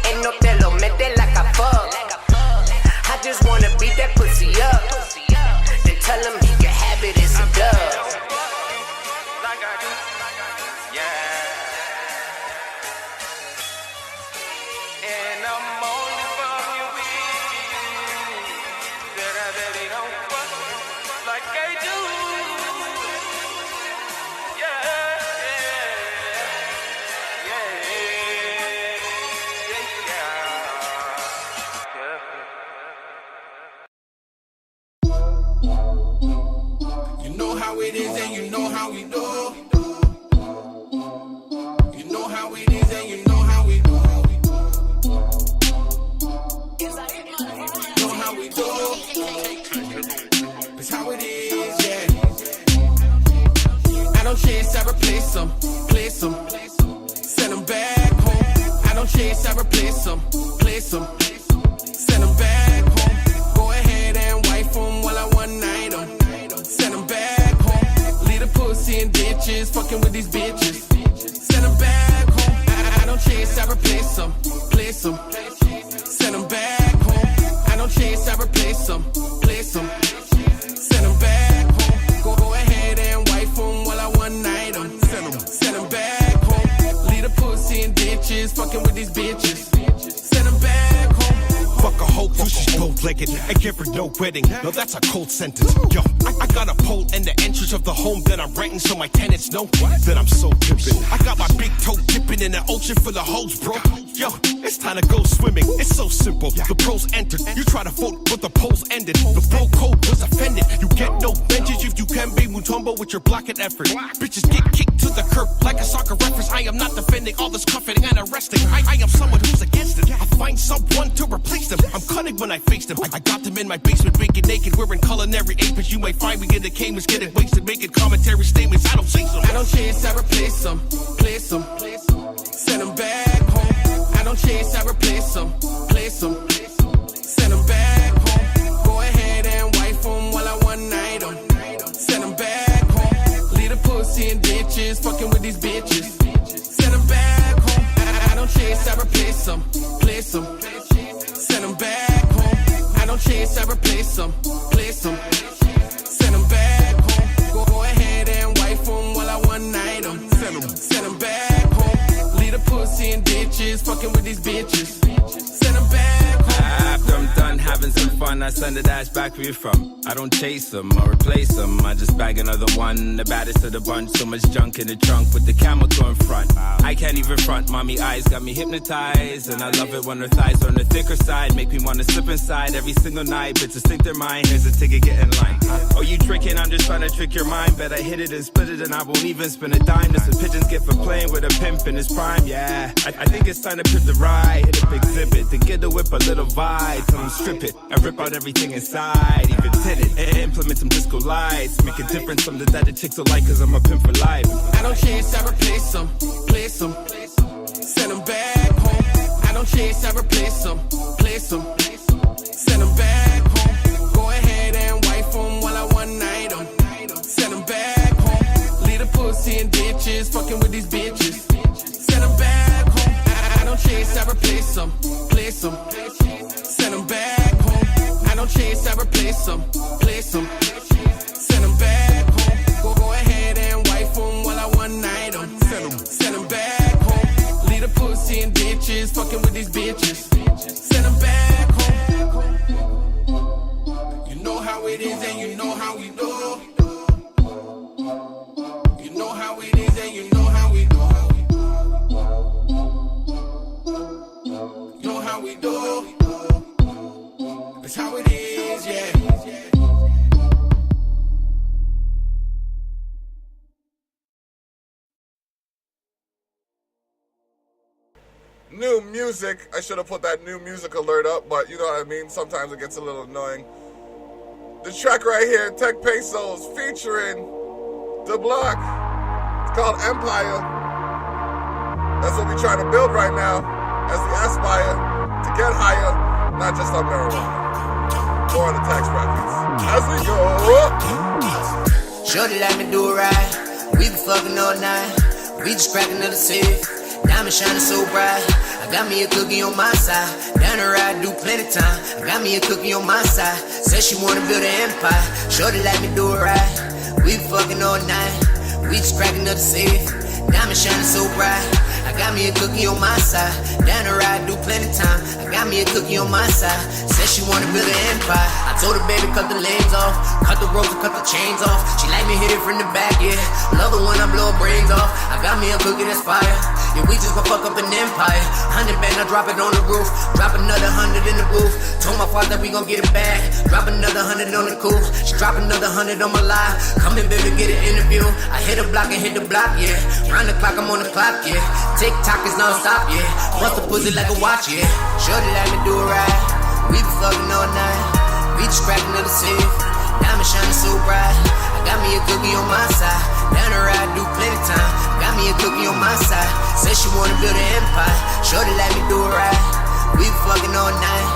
Él no te lo mete like a fuck. I just wanna beat that pussy up. Then tell him he can have it, it's a dub. It is and you know how we do. You know how it is and you know how we do. You know how we do. It's how it is, yeah. I don't chase, I replace them, place them, send them back home. I don't chase, I replace them, place them, send them back home. Go ahead and wife them while I one night them. Send them back. Pussy and ditches, fucking with these bitches. Send them back home. I don't chase, I replace them, place them. Send them back home. I don't chase, I replace them, place them. Send them back home. Go ahead and wife them while I one night them. Send them back home. Leave the pussy and ditches, fucking with these bitches. Send them back home. Fuck a hoe, she's gold-legged and give her no wedding. No, that's a cold sentence. Yo, I got a pole in the entrance of the home that I'm renting, so my tenants know that I'm so pimpin'. I got my big toe dipping in the ocean full of hoes, bro. Yo, it's time to go swimming. It's so simple. The pros entered. You try to vote, but the polls ended. The bro code was offended. You get no benches if you can be Mutombo with your blocking effort. Bitches get kicked to the curb like a soccer reference. I am not defending all this cuffing and arresting. I am someone who's against it. I find someone to replace them. I'm cunning when I face them. I got them in my basement, making naked, wearing culinary aprons. You might find me in the Caymans, getting wasted, making commentary statements. I don't say so. I don't chase, I replace them, place them, send them back home. I don't chase, I replace them, place them, send them back home. Go ahead and wife them while I one night them. Send them back home. Leave the pussy in ditches, fucking with these bitches. Send them back home. I don't chase, I replace them, Send them back home. I don't chase, I replace them. Place them. Send them back home. Go ahead and wife them while I one night them. Send them back home. Leave the pussy in ditches. Fucking with these bitches. Send them back home. After I'm done having some fun, I send the dash back where you're from. I don't chase them or replace them. I just bag another one, the baddest of the bunch. So much junk in the trunk with the camel toe in front. I can't even front, mommy eyes got me hypnotized. And I love it when her thighs are on the thicker side. Make me wanna slip inside every single night. Bitches think they're mine, here's a ticket, get in line. Oh, you tricking, I'm just trying to trick your mind. Bet I hit it and split it and I won't even spend a dime. That's what pigeons get for playing with a pimp in his prime, yeah. I think it's time to pimp the ride. Hit a big exhibit, then get the whip a little vibe. Tell them strip it and rip out everything inside. Even tint it and implement some disco lights. Make a difference, something that the chicks will like, cause I'm a pimp for life. I don't chase, I replace them. Place them. Send them back home. I don't chase, I replace them. Place them. Send them back home. Go ahead and wife them while I one night them. Send them back home. Leave the pussy in ditches. Fucking with these bitches. Send them back home. I don't chase, I replace them. Place them. Send them back home. I don't chase, I replace them. Place them. Send them back home. Go ahead and wife them while I one night them. Send them back home. Leave the pussy in ditches. Fucking with these bitches. Send them back home. You know how it is and you know how we do. You know how it is and you know how we do. You know how we do. That's how it is, yeah. New music. I should have put that new music alert up, but you know what I mean? Sometimes it gets a little annoying. The track right here, Tech Pesos, featuring Dablock. It's called Empire. That's what we're trying to build right now as we aspire to get higher, not just on marijuana. More on the tax brackets. As we go. Shorty let me do it right. We be fucking all night. We just cracking another safe. Diamond shining so bright. I got me a cookie on my side. Down the ride, do plenty time. I got me a cookie on my side. Said she wanna build an empire. Shorty let me do it right. We be fucking all night. We just cracking another safe. Diamond shining so bright. I got me a cookie on my side. Down the ride, do plenty time. I got me a cookie on my side. Said she wanna build an empire. I told her, baby, cut the legs off. Cut the ropes and cut the chains off. She like me hit it from the back, yeah. Love the one I blow her brains off. I got me a cookie that's fire. Yeah, we just gon' fuck up an empire. 100 band, I drop it on the roof. Drop another 100 in the booth. Told my father we gon' get it back. Drop another 100 on the coupe. She drop another 100 on my live. Come in, baby, get an interview. I hit a block and hit the block, yeah. Round the clock, I'm on the clock, yeah. TikTok is non-stop, yeah. Bust the pussy like a watch, yeah. Shorty let me do it right. We be fucking all night. We just cracking another safe. Diamond shining so bright. I got me a cookie on my side. Down the ride, do plenty time. Got me a cookie on my side. Said she wanna build an empire. Shorty let me do it right. We be fucking all night.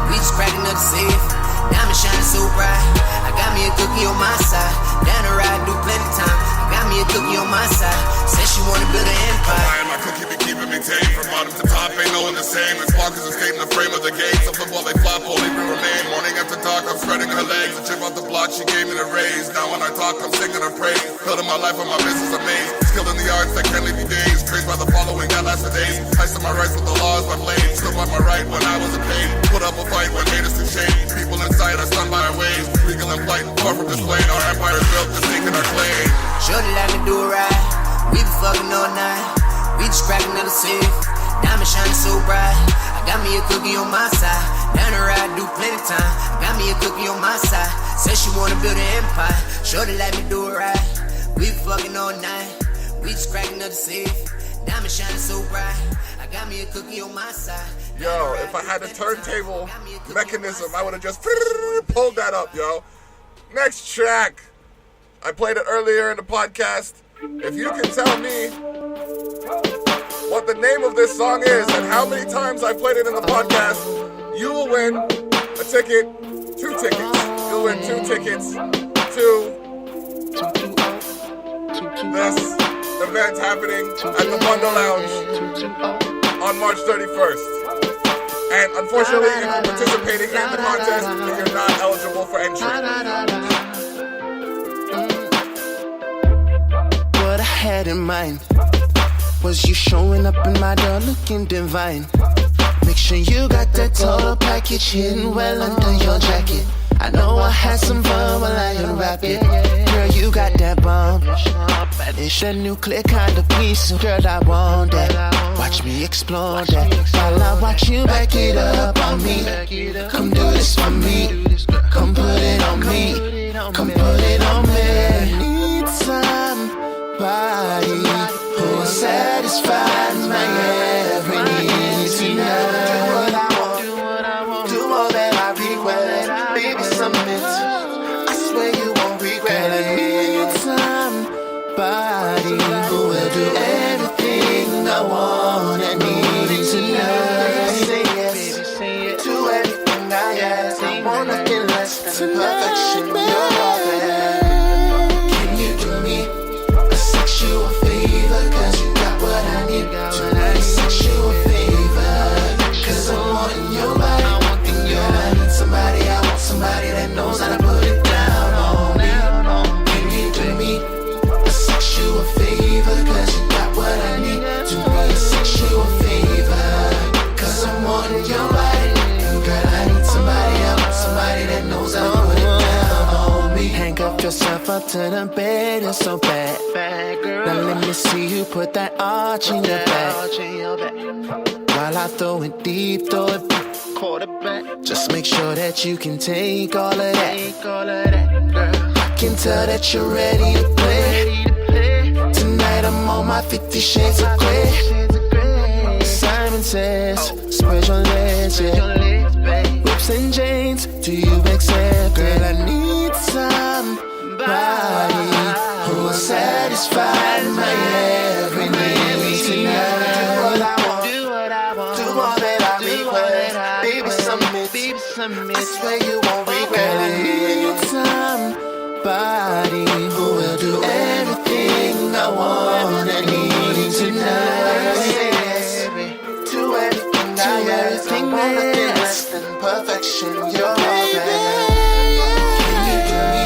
We just cracking another safe. Diamond shining so bright. I got me a cookie on my side. Down the ride, do plenty time. I got me a cookie on my side. Said she wanna build an empire. And my cookie be keeping me tame. From bottom to top, ain't no one the same. As long as escape in the frame of the game. Some football they flop, only we remain. Morning after dark, I'm spreading her legs. A chip off the block, she gave me the raise. Now when I talk, I'm singing her praise. Building my life on my business amazed. Skilled in the arts that can't leave me days. Praised by the following, that lasts for days. I set my rights with the laws, my blade. Still by my right when I was a pain. Put up a fight when haters to shame. People inside are stunned by our ways. Regal and flight, far from this plane. Our empire is built to sink in our clay. Shorty let me do it right. We be fucking all night. We just cracking another safe. Diamond shining so bright. I got me a cookie on my side. Down the ride, do plenty time. Got me a cookie on my side. Said she wanna build an empire. Shorty let me do it right. We be fucking all night. We just cracking another safe. Diamond shining so bright. I got me a cookie on my side. Yo, if I had a turntable mechanism, I would have just pulled that up, yo. Next track. I played it earlier in the podcast. If you can tell me what the name of this song is and how many times I played it in the podcast, you will win a ticket, 2 tickets. You'll win 2 tickets to this event happening at the Bundle Lounge on March 31st. And unfortunately, if you're participating in the contest, you're not eligible for entry. What I had in mind was you showing up in my door looking divine. Make sure you got that total package hidden well under your jacket. I know I had some fun while I unwrap it. Girl, you got that bomb. It's that nuclear kind of piece. Girl, I want that. Watch me explore that. While I watch you back it up on me. Come do this for me. Come put it on me. Come put it on me. Need somebody who satisfies my every need tonight. Do what I want. Do all that I request. Baby, submit. I swear you won't regret it. Need somebody who will do everything I want and need tonight. Say yes to everything I ask. I want nothing less than perfection. You're all there. Can you do me a sexual favor? Cause you got what I need. Do me a sexual favor. Cause I'm wanting your body. I need somebody, I want somebody that knows how to put it down on me. Can you do me a sexual favor? Cause you got what I need. Do me a sexual favor. Cause I'm wanting your body. Girl, I need somebody, I want somebody that knows how to put it down on me. Handcuff yourself up to the bed, you're so bad. Now let me see you put that arch in your back. While I throw it deep, throw it back. Just make sure that you can take all of that. Girl, I can tell that you're ready to play. Tonight I'm on my 50 shades of gray. Simon says, spread your legs, yeah. Whips and chains, do you accept? Girl, I need somebody who will satisfy my every need tonight. I swear you won't regret it. I need somebody who will do everything I want and need tonight. Yes, to everything I ask. I want nothing less than perfection. You're all there. Can you do me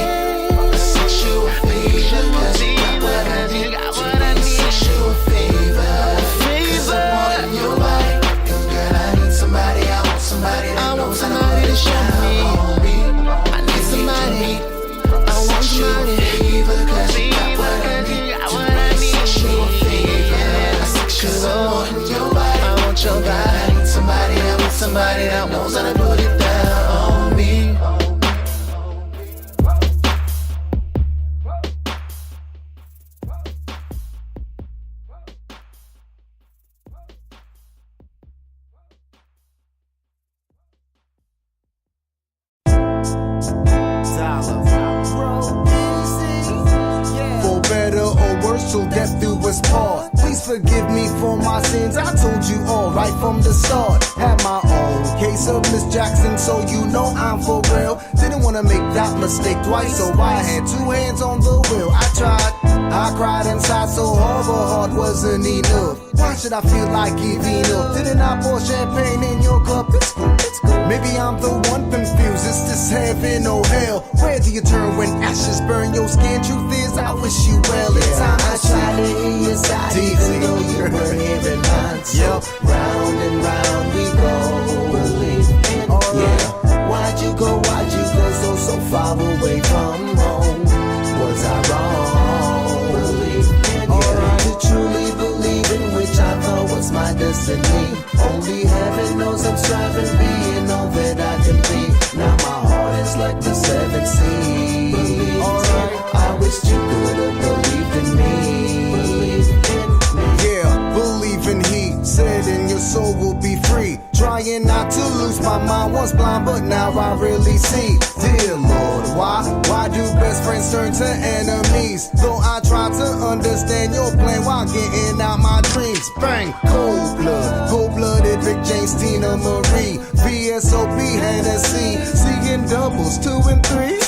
a sexual favor? Cause you got what I need. Do me a sexual favor. Cause I'm wanting your body. Girl, I need somebody, I want somebody that knows how to put it down on me. I need somebody, I want somebody. Cause you got what I need. Do me a sexual favor. Cause I'm wanting your body. I want your body. I need somebody, I want somebody that knows how to put it down on me. For better or worse, till death do us part. Please forgive me for my sins. I told you all right from the start. Had my own case of Miss Jackson, so you know I'm for real. Didn't wanna make that mistake twice, so I had two hands on the wheel. I tried, I cried inside so hard, but heart wasn't enough. Why should I feel like giving up? Didn't I pour champagne in your cup? It's cool, it's cool. Maybe I'm the one confused. Is this heaven or hell? Where do you turn when ashes burn your skin? Truth is, I wish you well. It's time I try to hear your side, even though you were hearing mine. So round and round we go, believing. Yeah, why'd you go so far away from home? Was I wrong? Believing, yeah, to truly believe in which I thought was my destiny. Only heaven knows I'm striving, being all that I can be. Now my heart is like the seven seas. I wish you could have believed in me. Yeah, believe in he said, and your soul will be free. Trying not to lose my mind, once blind, but now I really see. Dear Lord, why do best friends turn to enemies? Though I try to understand your plan while getting out my dreams. Bang, cold-blooded Rick James, Tina Marie, VSOP, Hennessy, seeing doubles 2 and 3.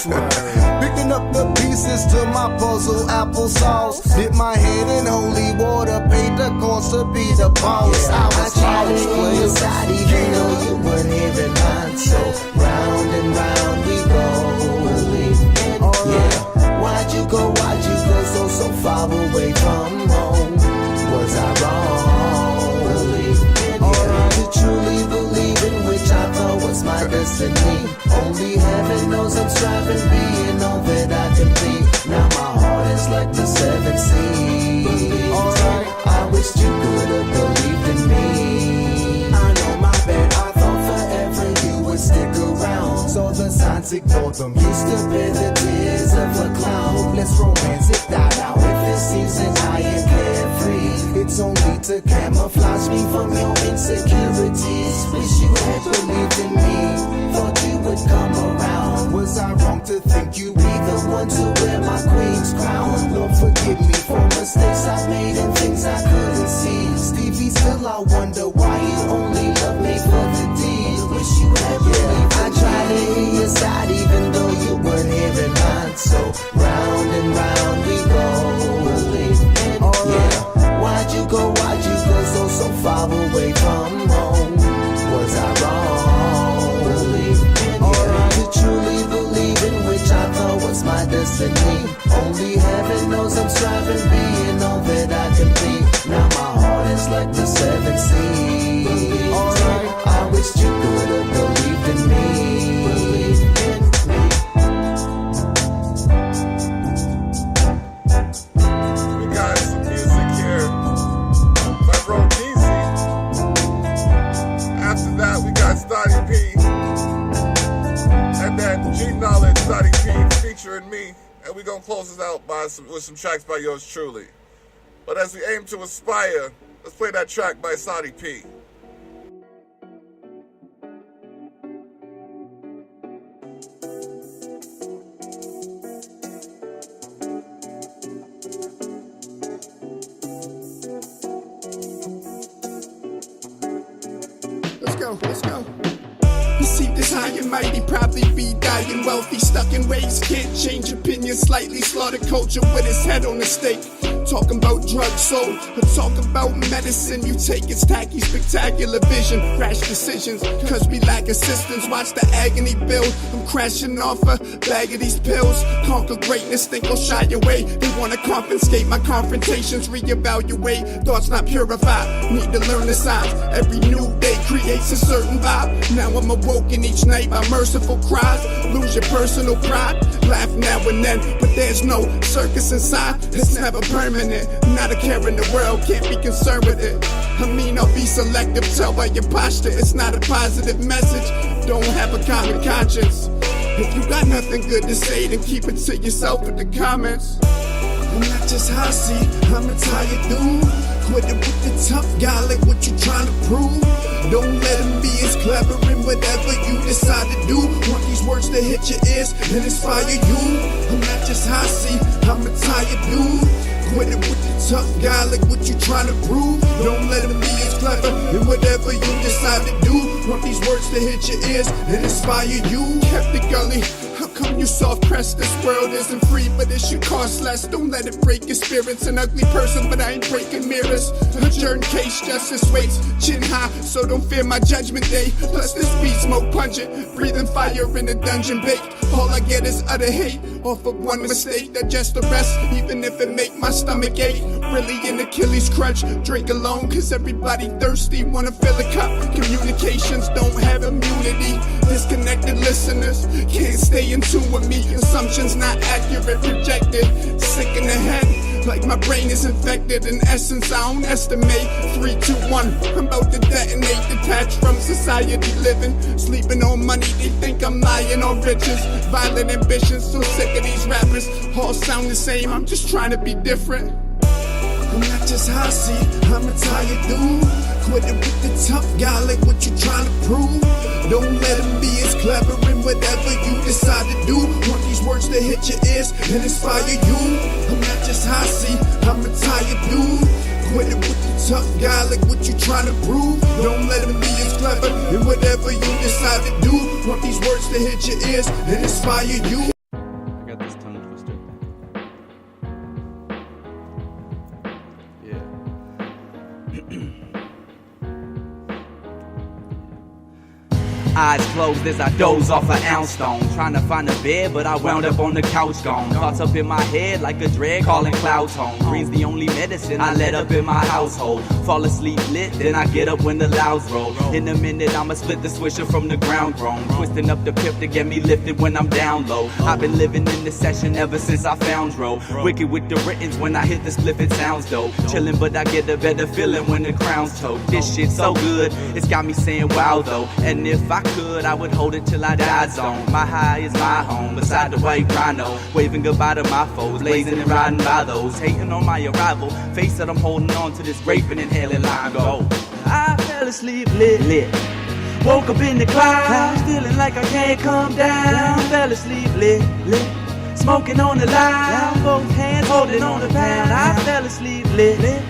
Picking up the pieces to my puzzle, applesauce. Dip my head in holy water, paid the cost to be the boss. I was tried to hear your side, even though you were destiny. Only heaven knows I'm striving, being all that I can be. Now my heart is like the 7 seas. Alright, I wish you could have believed in me. I know my bad, I thought forever you would stick around. So the signs ignored them, used to bear the tears of a clown. Hopeless romance, it died out. If it seems that I am carefree, it's only to camouflage me from your insecurities. Wish you had believed in me, thought you would come around. Was I wrong to think you'd be the one to wear my queen's crown? Lord, forgive me for mistakes I made and things I couldn't see. Stevie, still I wonder why you only love me for the deed. Wish you had believed. I tried to hear your side even though you weren't hearing mine. So round and round we go. Yeah, why'd you go so far away from home? Was I wrong? To truly believe in which I thought was my destiny. Only heaven knows I'm striving, being all that I can be. Now my heart is like the 7 seas. Alright, I wish you could have believed in me. We got some music here by Bro Easy. After that, we got Stotty P. And then GKnowledge, Stotty P featuring me. And we gonna close this out with some tracks by yours truly. But as we aim to aspire, let's play that track by Stotty P. Let's go. You see this high and mighty, probably be dying wealthy, stuck in ways, can't change opinions slightly, slaughter culture with his head on the stake. Talking about drugs sold, or talk about medicine you take, it's tacky, spectacular vision, rash decisions, cause we lack assistance, watch the agony build, I'm crashing off a bag of these pills, conquer greatness, think I'll shy away, they wanna confiscate my confrontations, reevaluate, thoughts not purified, need to learn the signs, every new day creates a certain vibe, now I'm awoken each night by merciful cries, lose your personal pride, laugh now and then, but there's no circus inside, it's never permanent. Not a care in the world, can't be concerned with it. I mean, I'll be selective, tell by your posture, it's not a positive message. Don't have a common conscience. If you got nothing good to say, then keep it to yourself in the comments. I'm not just how I see, I'm a tired dude. Quit it with the tough guy, like what you trying to prove. Don't let him be as clever in whatever you decide to do. Want these words to hit your ears and inspire you. I'm not just how I see, I'm a tired dude. Quit it with the tough guy, like what you trying to prove. Don't let him be as clever in whatever you decide to do. Want these words to hit your ears and inspire you. Kept it gully. How come you soft pressed? This world isn't free, but it should cost less. Don't let it break your spirits. An ugly person, but I ain't breaking mirrors. Adjourned case, justice waits. Chin high, so don't fear my judgment day. Plus this weed smoke pungent. Breathing fire in the dungeon baked. All I get is utter hate. Off of one mistake, digest the rest. Even if it make my stomach ache. Really an Achilles crutch. Drink alone, cause everybody thirsty. Wanna fill a cup. Communications don't have immunity. Disconnected listeners can't stay in tune with me. Assumptions not accurate, projected. Sick in the head, like my brain is infected. In essence, I don't estimate. 3, 2, 1, I'm about to detonate. Detached from society living. Sleeping on money, they think I'm lying on riches. Violent ambitions, so sick of these rappers. All sound the same, I'm just trying to be different. I'm not just how I see, I'm a tired dude. Quit it with the tough guy, like what you trying to prove. Don't let him be as clever in whatever you decide to do. Want these words to hit your ears and inspire you. I'm not just how I see, I'm a tired dude. Quit it with the tough guy, like what you trying to prove. Don't let him be as clever in whatever you decide to do. Want these words to hit your ears and inspire you. I got this tongue twister. eyes closed as I doze off an ounce stone. Trying to find a bed, but I wound up on the couch gone. Thoughts up in my head like a dread calling cloud tone. Green's the only medicine I let up in my household. Fall asleep lit, then I get up when the louds roll. In a minute I'ma split the swisher from the ground grown. Twisting up the pip to get me lifted when I'm down low. I've been living in the session ever since I found Dro. Wicked with the writtens, when I hit the spliff it sounds dope. Chillin' but I get a better feeling when the crown's tote. This shit so good, it's got me saying wow though. And if I could, I would hold it till I died zone. My high is my home, beside the white rhino. Waving goodbye to my foes, blazing and riding by those. Hating on my arrival, face that I'm holding on to this grape and inhaling lime. Go. I fell asleep lit. Woke up in the clouds, feeling like I can't come down. Fell asleep lit. Smoking on the line, both hands holding on the pound. I fell asleep lit.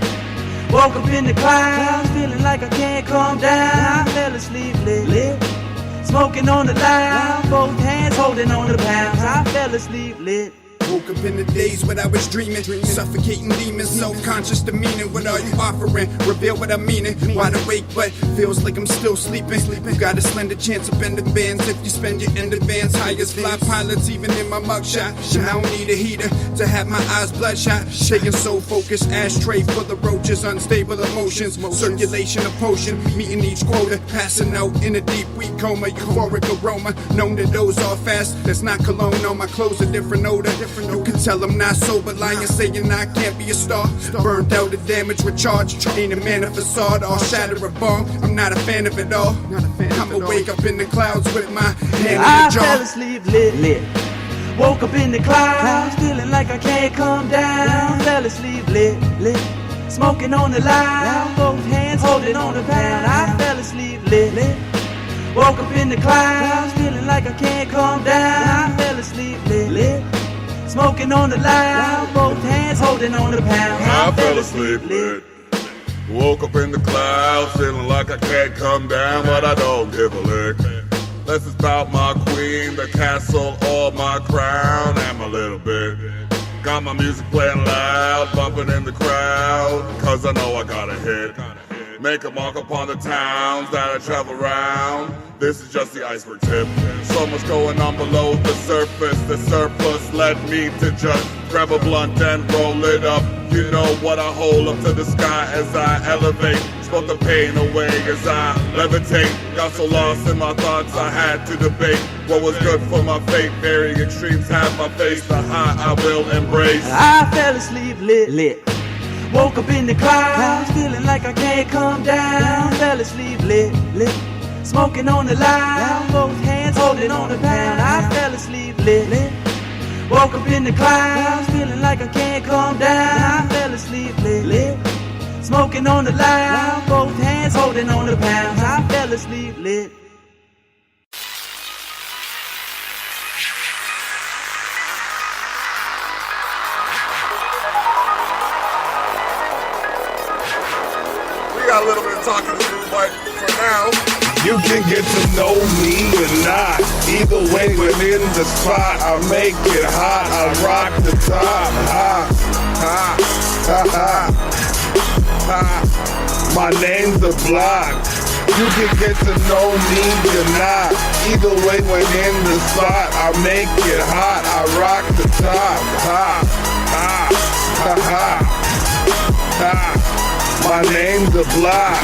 Woke up in the clouds, feeling like I can't calm down. I fell asleep lit. Smoking on the line, both hands holding on the pounds. I fell asleep lit. Woke up in the days when I was dreaming, suffocating demons, self-conscious demeaning. What are you offering? Reveal what I'm meaning. Wide awake, but feels like I'm still sleeping. You got a slender chance of bending bands if you spend your end advance. Highest fly pilots, even in my mugshot. I don't need a heater to have my eyes bloodshot. Staying so focused, ashtray for the roaches, unstable emotions, circulation of potion, meeting each quota, passing out in a deep weak coma, euphoric aroma, known to doze off fast. That's not cologne on my clothes, a different odor. You can tell I'm not sober, lying, saying I can't be a star. Burnt out and damaged with charge. Ain't a man of facade, all shatter a bomb. I'm not a fan of it all. I'ma wake up in the clouds with my hand in the jar. I fell asleep lit. Woke up in the clouds, feeling like I can't come down. Fell asleep lit. Smoking on the line, both hands holding on the pound. I fell asleep lit. Woke up in the clouds, feeling like I can't calm down. I fell asleep lit. Smoking on the line, both hands holding on the pound. I fell asleep lit. Woke up in the clouds, feeling like I can't come down, but I don't give a lick. This is about my queen, the castle, or my crown, and my little bit. Got my music playing loud, bumping in the crowd, cause I know I got a hit. Make a mark upon the towns that I travel around. This is just the iceberg tip. So much going on below the surface. The surplus led me to just grab a blunt and roll it up. You know what I hold up to the sky as I elevate. Smoke the pain away as I levitate. Got so lost in my thoughts I had to debate what was good for my fate. Varying extremes have my face. The high I will embrace. I fell asleep lit. Woke up in the clouds, feeling like I can't come down. Fell asleep lit. Smoking on the line, both hands holding on the pound. I fell asleep lit. Woke up in the clouds, feeling like I can't calm down. I fell asleep lit. Smoking on the line, both hands holding on the pounds. I fell asleep lit. A little bit of talking to do, but for now, you can get to know me or not. Either way, when in the spot, I make it hot. I rock the top. Ha, ha, ha, ha, ha. My name's the Block. You can get to know me or not. Either way, when in the spot, I make it hot. I rock the top. Ha, ha, ha, ha, ha. My name's the Block.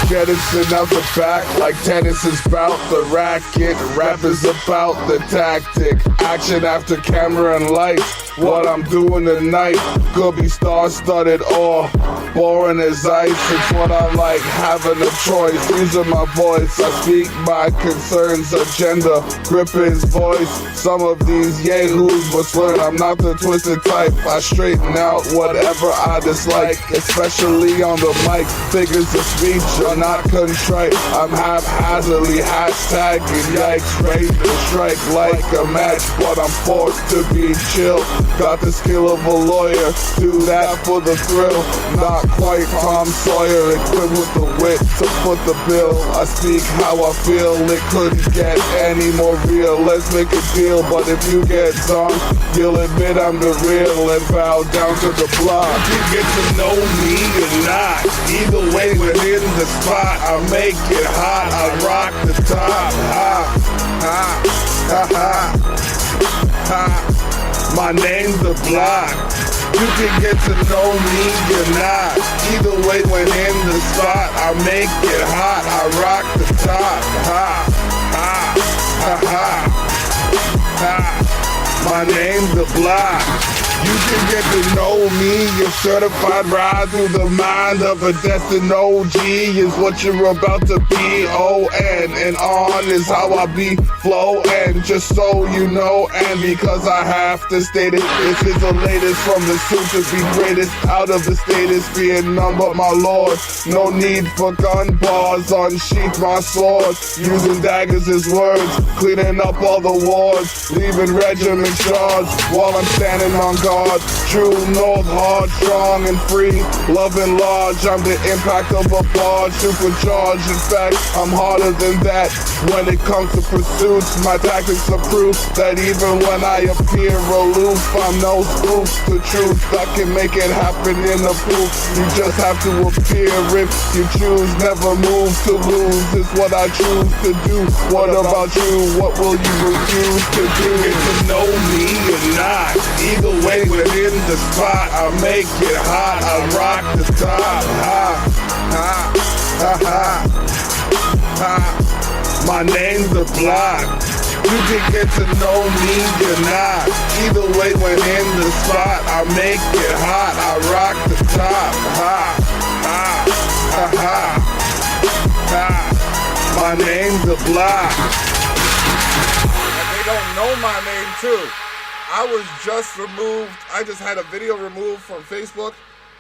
Jettison out the back like tennis is bout the racket. Rap is about the tactic. Action after camera and lights. What I'm doing tonight could be star-studded or boring as ice. It's what I like, having a choice. Using my voice, I speak my concerns, agenda, grip his voice. Some of these yahoos will swear I'm not the twisted type. I straighten out whatever I dislike, especially on the mic. Figures of speech are not contrite. I'm haphazardly hashtagging yikes, ready to strike like a match, but I'm forced to be chill. Got the skill of a lawyer, do that for the thrill. Not quite Tom Sawyer, equipped with the wit to foot the bill. I speak how I feel, it couldn't get any more real. Let's make a deal, but if you get zonked, you'll admit I'm the real and bow down to the block. You get to know me or not. Either way, within the spot, I make it hot. I rock the top. Ha, ha, ha, ha, ha. My name's the block. You can get to know me or not. Either way, when in the spot, I make it hot. I rock the top. Ha, ha, ha, ha, ha. My name's the block. You can get to know me, your certified ride through the mind of a destined OG is what you're about to be. O-N and on is how I be flowing, just so you know, and because I have to state it, this is the latest from the soon to be greatest. Out of the status, being none but my lord. No need for gun bars, unsheath my sword. Using daggers as words, cleaning up all the wards, leaving regiment shards while I'm standing on guard. True north, hard, strong and free, loving large. I'm the impact of a barge, supercharged. In fact, I'm harder than that. When it comes to pursuits, my tactics are proof that even when I appear aloof, I'm no spoof. The truth, I can make it happen in a proof. You just have to appear if you choose. Never move to lose is what I choose to do. What about you? What will you refuse to do? Get to know me or not. Either way, within the spot, I make it hot. I rock the top. Ha, ha, ha, ha, ha. My name's the block. You can get to know me or not. Either way, when in the spot, I make it hot. I rock the top. Ha, ha, ha, ha, ha. My name's the block. And they don't know my name too. I was just removed. I just had a video removed from Facebook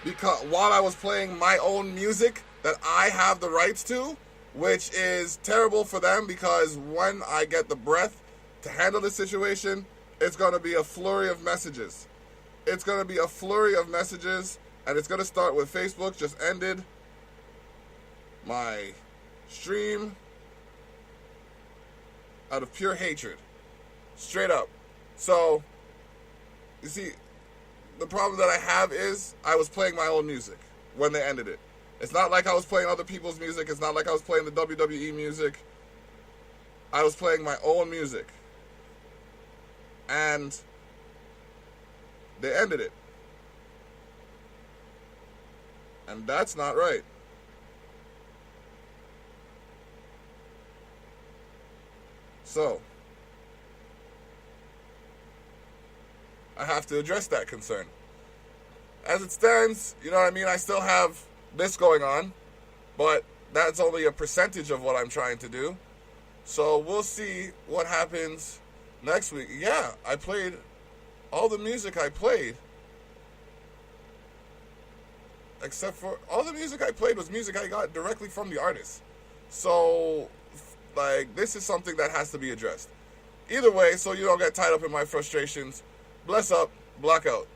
because while I was playing my own music that I have the rights to, which is terrible for them because when I get the breath to handle the situation, it's going to be a flurry of messages. It's going to be a flurry of messages, and it's going to start with Facebook just ended my stream out of pure hatred. Straight up. So, you see, the problem that I have is I was playing my own music when they ended it. It's not like I was playing other people's music. It's not like I was playing the WWE music. I was playing my own music. And they ended it. And that's not right. So, I have to address that concern. As it stands, you know what I mean, I still have this going on, but that's only a percentage of what I'm trying to do. So we'll see what happens next week. Yeah, I played all the music I played. Except for, all the music I played was music I got directly from the artist. So, like, this is something that has to be addressed. Either way, so you don't get tied up in my frustrations, bless up, block out.